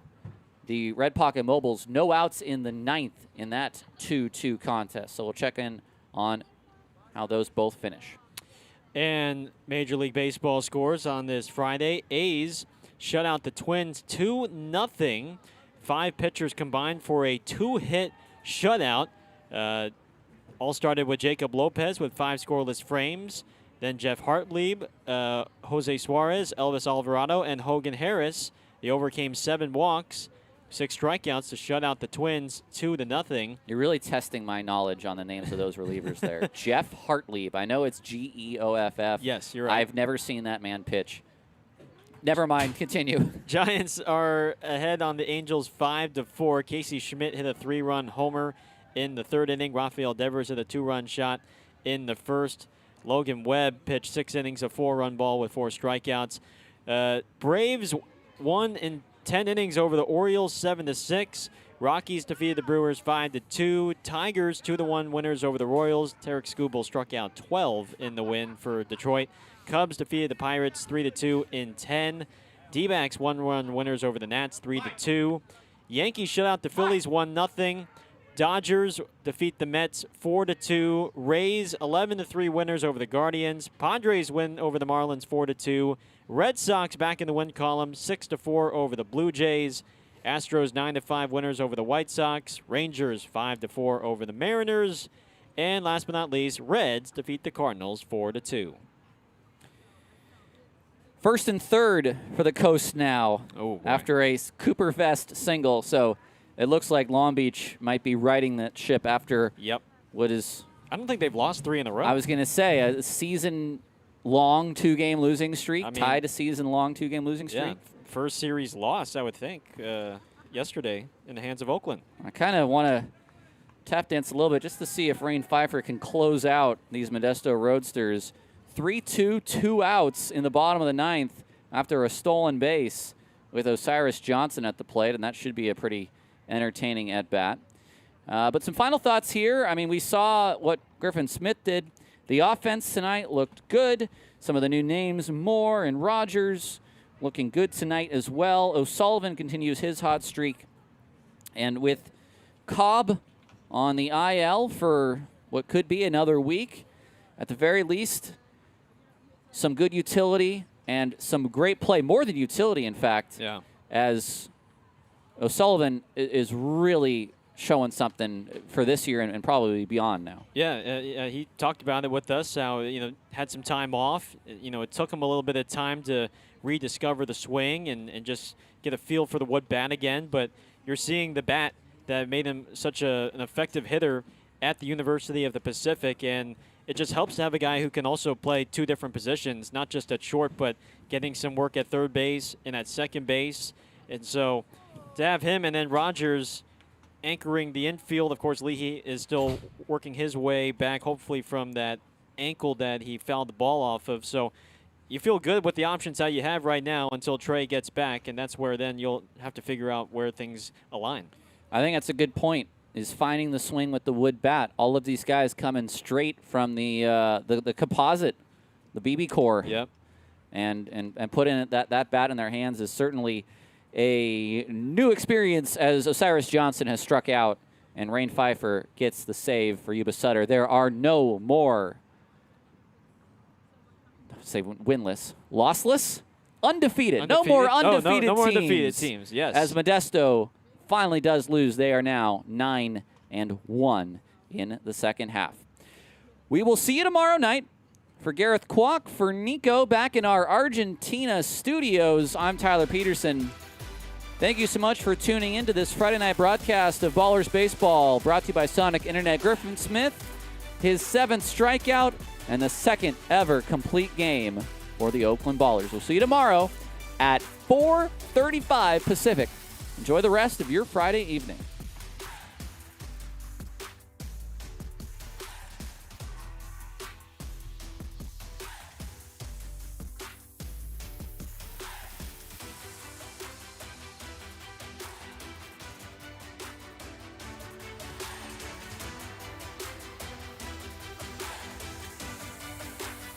the Red Pocket Mobiles. No outs in the 9th in that 2-2 contest. So we'll check in on how those both finish. And Major League Baseball scores on this Friday. A's shut out the Twins 2-0. 5 pitchers combined for a 2-hit shutout. All started with Jacob Lopez with 5 scoreless frames. Then Jeff Hartlieb, Jose Suarez, Elvis Alvarado, and Hogan Harris. They overcame 7 walks. 6 strikeouts to shut out the Twins 2-0. You're really testing my knowledge on the names of those relievers there. Jeff Hartlieb. I know it's Geoff. Yes, you're right. I've never seen that man pitch. Never mind. Continue. Giants are ahead on the Angels 5-4. Casey Schmidt hit a 3-run homer in the 3rd inning. Rafael Devers hit a 2-run shot in the 1st. Logan Webb pitched 6 innings, a 4-run ball with 4 strikeouts. Braves won in 10 innings over the Orioles 7-6. Rockies defeated the Brewers 5-2. Tigers 2-1 winners over the Royals. Tarek Skubal struck out 12 in the win for Detroit. Cubs defeated the Pirates 3-2 in 10. D-backs 1-run winners over the Nats 3-2. Yankees shut out the Phillies 1-0. Dodgers defeat the Mets 4-2. Rays 11-3 winners over the Guardians. Padres win over the Marlins 4-2. Red Sox back in the win column 6-4 over the Blue Jays. Astros 9-5 winners over the White Sox. Rangers 5-4 over the Mariners. And last but not least, Reds defeat the Cardinals 4-2. First and third for the Coast now after a Cooper Vest single. So it looks like Long Beach might be riding that ship after what is... I don't think they've lost 3 in a row. I was going to say a season-long 2-game losing streak, tied a season-long 2-game losing streak. Yeah, first series loss, I would think, yesterday in the hands of Oakland. I kind of want to tap dance a little bit just to see if Rain Pfeiffer can close out these Modesto Roadsters. 3-2, 2 outs in the bottom of the 9th after a stolen base with Osiris Johnson at the plate, and that should be a pretty entertaining at-bat. But some final thoughts here. I mean, we saw what Griffin Smith did. The offense tonight looked good. Some of the new names, Moore and Rogers, looking good tonight as well. O'Sullivan continues his hot streak. And with Cobb on the IL for what could be another week, at the very least, some good utility and some great play, more than utility, in fact, as O'Sullivan is really showing something for this year and probably beyond now. Yeah, he talked about it with us, how, had some time off. It took him a little bit of time to rediscover the swing and just get a feel for the wood bat again, but you're seeing the bat that made him such an effective hitter at the University of the Pacific, and it just helps to have a guy who can also play 2 different positions, not just at short, but getting some work at third base and at second base. And so to have him and then Rogers anchoring the infield, of course, Leahy is still working his way back, hopefully from that ankle that he fouled the ball off of. So you feel good with the options that you have right now until Trey gets back, and that's where then you'll have to figure out where things align. I think that's a good point, is finding the swing with the wood bat. All of these guys coming straight from the composite, the BB core. Yep. And putting that bat in their hands is certainly a new experience as Osiris Johnson has struck out and Rain Pfeiffer gets the save for Yuba Sutter. There are no more, say winless, lossless, undefeated. No more undefeated no teams. more undefeated teams, yes. As Modesto finally does lose, they are now 9-1 in the second half. We will see you tomorrow night. For Gareth Kwok, for Nico, back in our Argentina studios, I'm Tyler Peterson. Thank you so much for tuning into this Friday night broadcast of Ballers Baseball, brought to you by Sonic Internet. Griffin Smith, his 7th strikeout, and the 2nd ever complete game for the Oakland Ballers. We'll see you tomorrow at 4:35 Pacific. Enjoy the rest of your Friday evening.